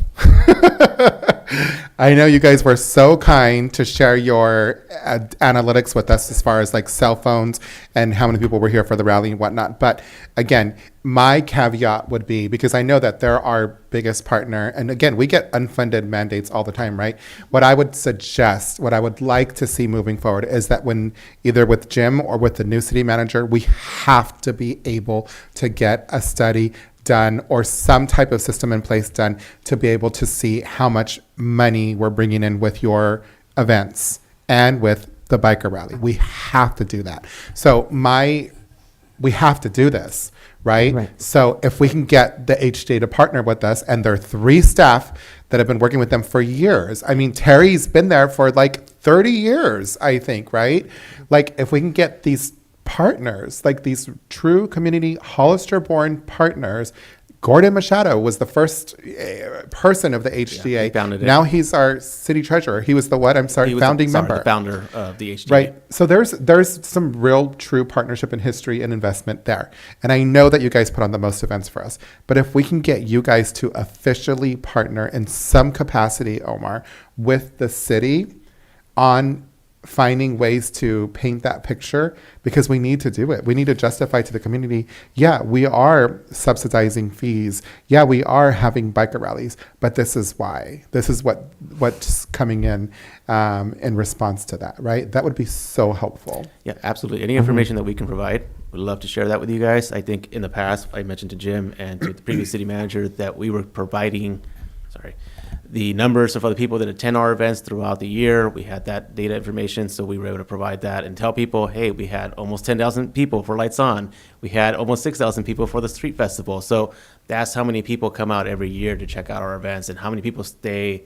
I know you guys were so kind to share your analytics with us as far as like cell phones and how many people were here for the rally and whatnot. But again, my caveat would be, because I know that they're our biggest partner, and again, we get unfunded mandates all the time, right? What I would suggest, what I would like to see moving forward is that when either with Jim or with the new city manager, we have to be able to get a study done or some type of system in place done to be able to see how much money we're bringing in with your events and with the biker rally. We have to do that. So we have to do this, right? So if we can get the HDA to partner with us, and there are 3 staff that have been working with them for years. I mean, Terry's been there for like 30 years, I think, right? Like if we can get these partners, like these true community Hollister-born partners. Gordon Machado was the first person of the HDA. Yeah, he founded it. Now he's our city treasurer. He was the what? I'm sorry, founding member. The founder of the HDA. Right. So there's some real true partnership and history and investment there. And I know that you guys put on the most events for us. But if we can get you guys to officially partner in some capacity, Omar, with the city on finding ways to paint that picture, because we need to do it. We need to justify to the community, yeah, we are subsidizing fees. Yeah, we are having biker rallies, but this is why. This is what's coming in response to that, right? That would be so helpful. Yeah, absolutely. Any information that we can provide, we'd love to share that with you guys. I think in the past, I mentioned to Jim and to the previous city manager that we were providing, the numbers of other people that attend our events throughout the year. We had that data information, so we were able to provide that and tell people, hey, we had almost 10,000 people for Lights On. We had almost 6,000 people for the street festival. So that's how many people come out every year to check out our events, and how many people stay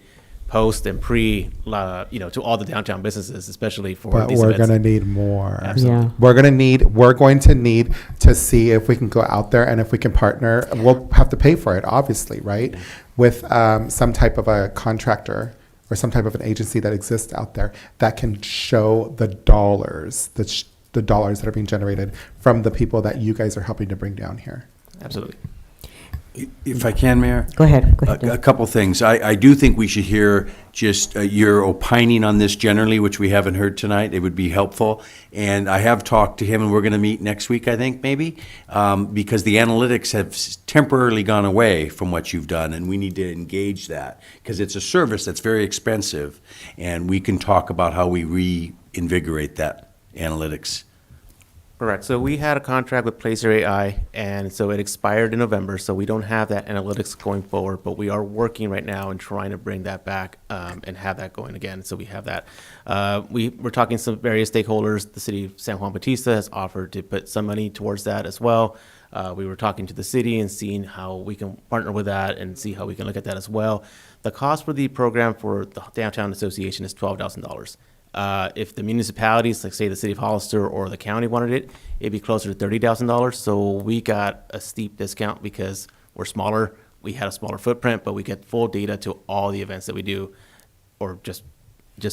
post and pre, to all the downtown businesses, especially for these events. But we're going to need more. Absolutely. Yeah. We're going to need to see if we can go out there, and if we can partner. We'll have to pay for it, obviously, right? Yeah. With some type of a contractor or some type of an agency that exists out there that can show the dollars, the dollars that are being generated from the people that you guys are helping to bring down here. Absolutely. If I can, Mayor? Go ahead. A couple things. I do think we should hear just your opining on this generally, which we haven't heard tonight. It would be helpful. And I have talked to him, and we're going to meet next week, I think, maybe, because the analytics have temporarily gone away from what you've done, and we need to engage that, because it's a service that's very expensive, and we can talk about how we reinvigorate that analytics. Correct. So we had a contract with Placer AI, and so it expired in November, so we don't have that analytics going forward, but we are working right now and trying to bring that back and have that going again, so we have that. We're talking to some various stakeholders. The city of San Juan Bautista has offered to put some money towards that as well. We were talking to the city and seeing how we can partner with that and see how we can look at that as well. The cost for the program for the Downtown Association is $12,000. If the municipalities, like say the city of Hollister or the county wanted it, it'd be closer to $30,000. So we got a steep discount because we're smaller. We had a smaller footprint, but we get full data to all the events that we do, or just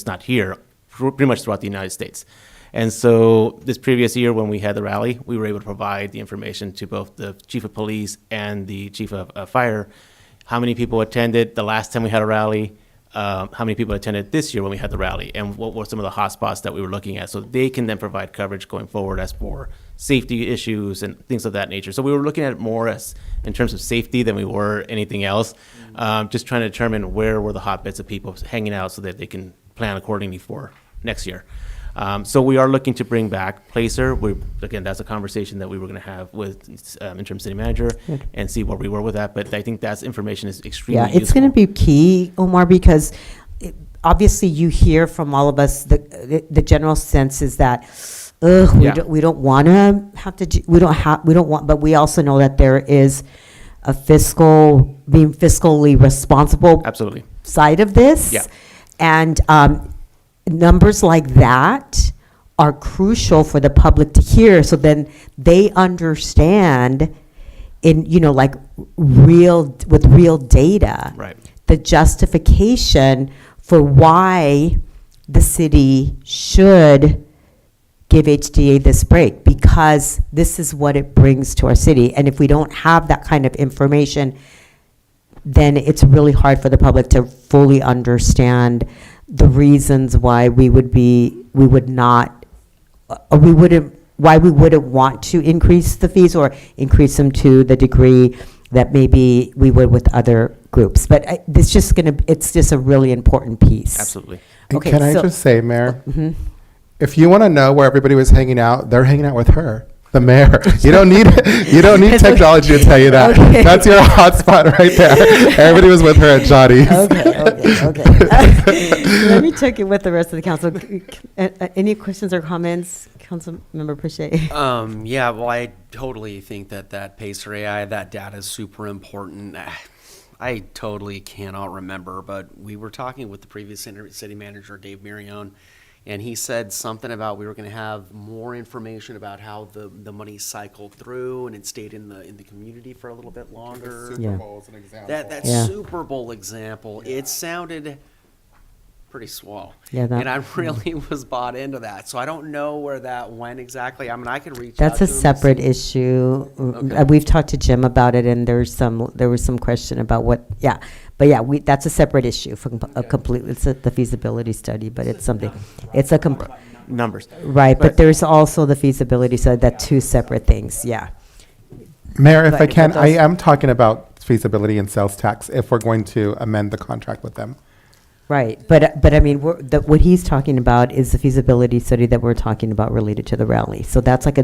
not here, pretty much throughout the United States. And so this previous year when we had the rally, we were able to provide the information to both the chief of police and the chief of fire, how many people attended the last time we had a rally, how many people attended this year when we had the rally, and what were some of the hot spots that we were looking at, so they can then provide coverage going forward as for safety issues and things of that nature. So we were looking at it more as in terms of safety than we were anything else, just trying to determine where were the hot bits of people hanging out so that they can plan accordingly for next year. So we are looking to bring back Placer. Again, that's a conversation that we were going to have with interim city manager and see where we were with that. But I think that information is extremely useful. It's going to be key, Omar, because obviously you hear from all of us, the general sense is that, we don't want to have to, we don't want, but we also know that there is a being fiscally responsible absolutely side of this. Yeah. And numbers like that are crucial for the public to hear, so then they understand with real data, right, the justification for why the city should give HDA this break, because this is what it brings to our city. And if we don't have that kind of information, then it's really hard for the public to fully understand the reasons why why we wouldn't want to increase the fees or increase them to the degree that maybe we would with other groups. But it's just a really important piece. Absolutely. Okay, Can I just say, Mayor, if you want to know where everybody was hanging out, they're hanging out with her, the mayor. You don't need technology to tell you that. Okay. That's your hotspot right there. Everybody was with her at Johnny's. Okay. Let me check it with the rest of the council. Any questions or comments, Councilmember Pache? Yeah, well, I totally think that Pacer AI, that data is super important. I totally cannot remember, but we were talking with the previous city manager, Dave Marion, and he said something about we were going to have more information about how the money cycled through and it stayed in the community for a little bit longer. The Super Bowl is an example. That Super Bowl example, it sounded pretty swell. Yeah, and I really was bought into that. So I don't know where that went exactly. I mean, I can reach out That's to a him and separate see. issue. Okay. We've talked to Jim about it, and there was some question about what. Yeah, but yeah, that's a separate issue from a complete. It's the feasibility study, but it's something. It's a numbers. Right, but there's also the feasibility study. That's two separate things. Yeah. Mayor, if But- I can, but I those- am talking about feasibility and sales tax if we're going to amend the contract with them. Right, but I mean, what he's talking about is the feasibility study that we're talking about related to the rally. So that's like a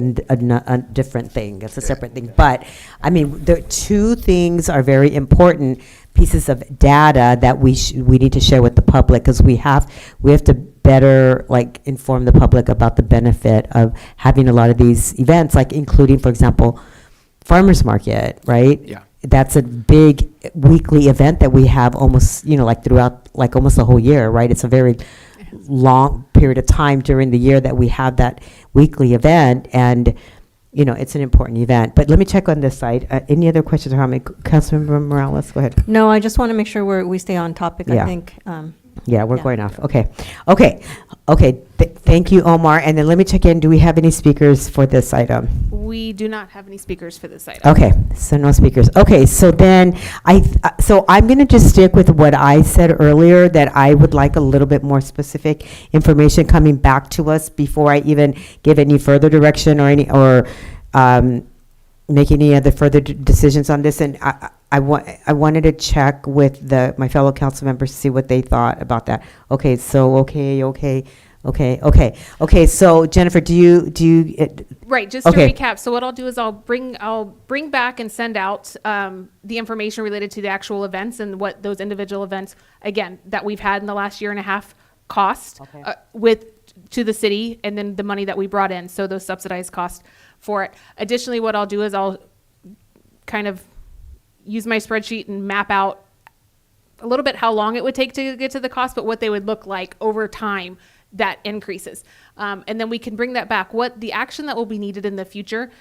different thing. That's a separate thing. But I mean, the two things are very important pieces of data that we need to share with the public, because we have to better inform the public about the benefit of having a lot of these events, like including, for example, farmers market, right? Yeah. That's a big weekly event that we have almost, throughout, almost the whole year, right? It's a very long period of time during the year that we have that weekly event, and, it's an important event. But let me check on this side. Any other questions or comments? Councilmember Morales, go ahead. No, I just want to make sure we stay on topic. Yeah. I think Yeah, we're Yeah. going off. Okay. Thank you, Omar. And then let me check in. Do we have any speakers for this item? We do not have any speakers for this item. Okay, so no speakers. Okay, so then so I'm going to just stick with what I said earlier, that I would like a little bit more specific information coming back to us before I even give any further direction or make any other further decisions on this. And I wanted to check with my fellow council members to see what they thought about that. Okay, so okay. So Jennifer, do you? Right, just Okay. to recap, so what I'll do is I'll bring back and send out the information related to the actual events and what those individual events, again, that we've had in the last year and a half cost to the city, and then the money that we brought in, so those subsidized costs for it. Additionally, what I'll do is I'll kind of use my spreadsheet and map out a little bit how long it would take to get to the cost, but what they would look like over time that increases. And then we can bring that back. What the action that will be needed in the future,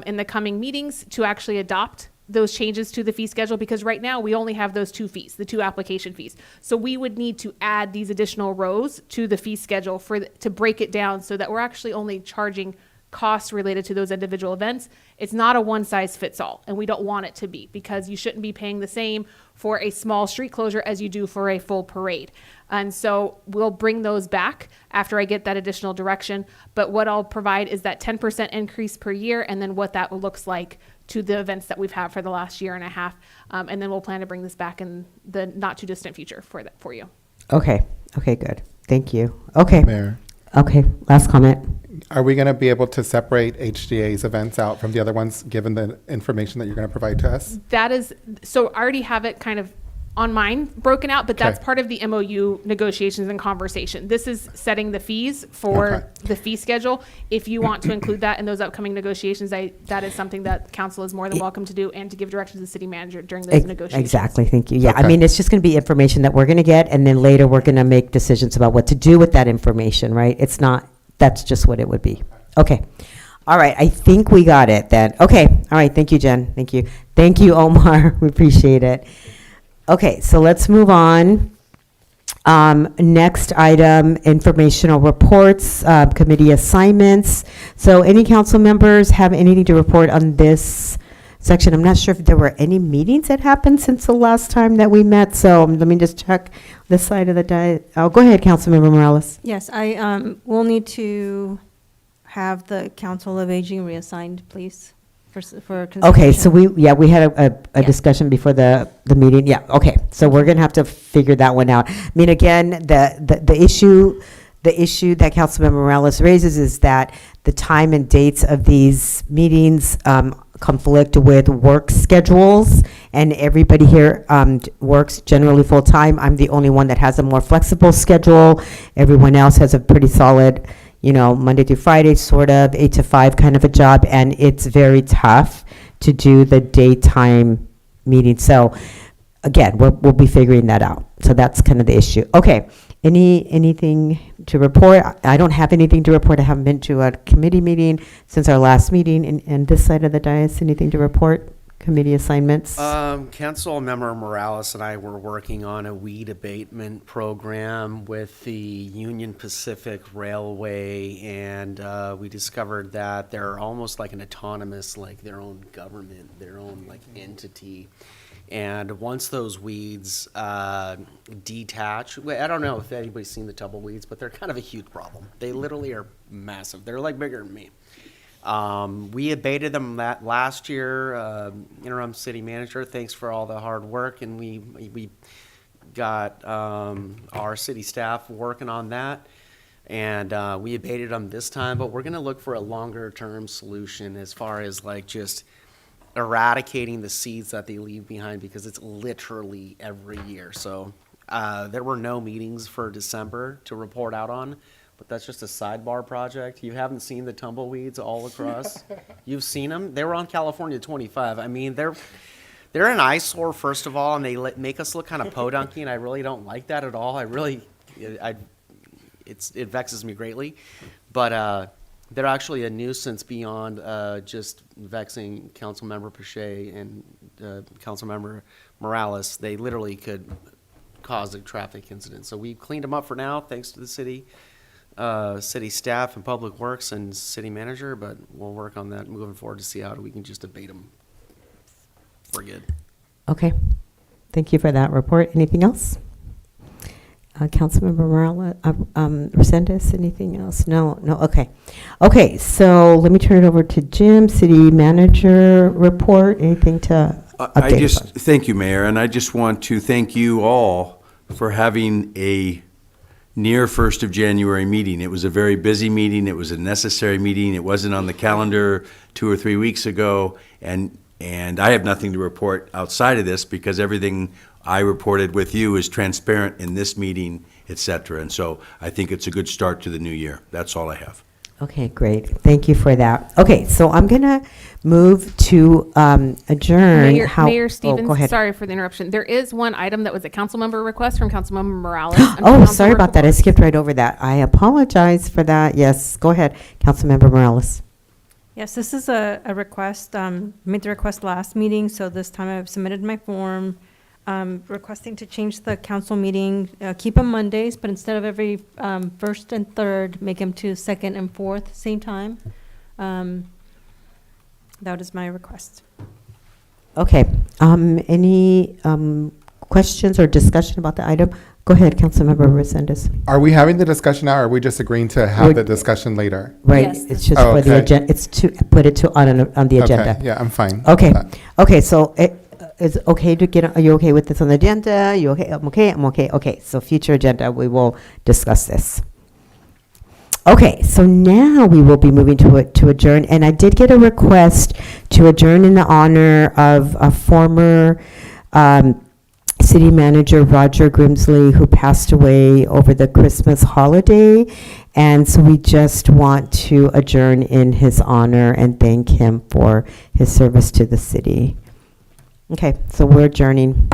in the coming meetings, to actually adopt those changes to the fee schedule, because right now we only have those two fees, the two application fees. So we would need to add these additional rows to the fee schedule to break it down so that we're actually only charging costs related to those individual events. It's not a one size fits all, and we don't want it to be, because you shouldn't be paying the same for a small street closure as you do for a full parade. And so we'll bring those back after I get that additional direction. But what I'll provide is that 10% increase per year, and then what that looks like to the events that we've had for the last year and a half. And then we'll plan to bring this back in the not too distant future for you. Okay, good. Thank you. Okay. Mayor. Okay, last comment. Are we going to be able to separate HDA's events out from the other ones, given the information that you're going to provide to us? That is, so I already have it kind of on mine broken out, but that's Okay. part of the MOU negotiations and conversation. This is setting the fees for Okay. the fee schedule. If you want to include that in those upcoming negotiations, that is something that council is more than welcome to do, and to give direction to the city manager during those negotiations. Exactly, thank you. Yeah, I Okay. mean, it's just going to be information that we're going to get, and then later we're going to make decisions about what to do with that information, right? That's just what it would be. Okay. All right, I think we got it then. Okay, all right, thank you, Jen. Thank you. Thank you, Omar. We appreciate it. Okay, so let's move on. Next item, informational reports, committee assignments. So any council members have anything to report on this section? I'm not sure if there were any meetings that happened since the last time that we met, so let me just check this side of the diet. Oh, go ahead, Councilmember Morales. Yes, I will need to have the Council of Aging reassigned, please, for consideration. Okay, so we had a Yeah. discussion before the meeting. Yeah, okay. So we're gonna have to figure that one out. I mean, again, the issue that Councilmember Morales raises is that the time and dates of these meetings conflict with work schedules, and everybody here works generally full-time. I'm the only one that has a more flexible schedule. Everyone else has a pretty solid, Monday through Friday, sort of 8 to 5 kind of a job, and it's very tough to do the daytime meeting. So again, we'll be figuring that out. So that's kind of the issue. Okay, anything to report? I don't have anything to report. I haven't been to a committee meeting since our last meeting. And this side of the dais, anything to report? Committee assignments? Councilmember Morales and I were working on a weed abatement program with the Union Pacific Railway, and we discovered that they're almost like an autonomous, like their own government, their own like entity. And once those weeds detach, I don't know if anybody's seen the tumbleweeds, but they're kind of a huge problem. They literally are massive. They're like bigger than me. We abated them last year, interim city manager, thanks for all the hard work, and we got our city staff working on that, and we abated them this time, but we're going to look for a longer term solution as far as like just eradicating the seeds that they leave behind, because it's literally every year. So there were no meetings for December to report out on, but that's just a sidebar project. You haven't seen the tumbleweeds all across. You've seen them. They were on California 25. I mean, they're an eyesore, first of all, and they make us look kind of podunky, and I really don't like that at all. It vexes me greatly. But they're actually a nuisance beyond just vexing Councilmember Pache and Councilmember Morales. They literally could caused a traffic incident. So we cleaned them up for now, thanks to the city, city staff and public works and city manager, but we'll work on that moving forward to see how we can just abate them for good. Okay. Thank you for that report. Anything else? Councilmember Morales, Resendez, anything else? No, okay. Okay, so let me turn it over to Jim, city manager report. Anything to update us on? Thank you, Mayor, and I just want to thank you all for having a near 1st of January meeting. It was a very busy meeting. It was a necessary meeting. It wasn't on the calendar 2 or 3 weeks ago, and I have nothing to report outside of this because everything I reported with you is transparent in this meeting, et cetera. And so I think it's a good start to the new year. That's all I have. Okay, great. Thank you for that. Okay, so I'm going to move to adjourn. Mayor Stevens, go ahead. sorry for the interruption. There is one item that was a council member request from Councilmember Morales. Oh, sorry about that. I skipped right over that. I apologize for that. Yes, go ahead, Councilmember Morales. Yes, this is a request, made the request last meeting, so this time I've submitted my form, requesting to change the council meeting, keep them Mondays, but instead of every first and third, make them to second and fourth, same time. That is my request. Okay, any questions or discussion about the item? Go ahead, Councilmember Resendez. Are we having the discussion now, or are we just agreeing to have the discussion later? Right, Yes, it's just for the agenda, it's to put it on the agenda. Okay, yeah, I'm fine. Okay, with that. okay, so it's okay to get, are you okay with this on the agenda? You okay? I'm okay. Okay, so future agenda, we will discuss this. Okay, so now we will be moving to adjourn, and I did get a request to adjourn in the honor of a former city manager, Roger Grimsley, who passed away over the Christmas holiday, and so we just want to adjourn in his honor and thank him for his service to the city. Okay, so we're adjourning.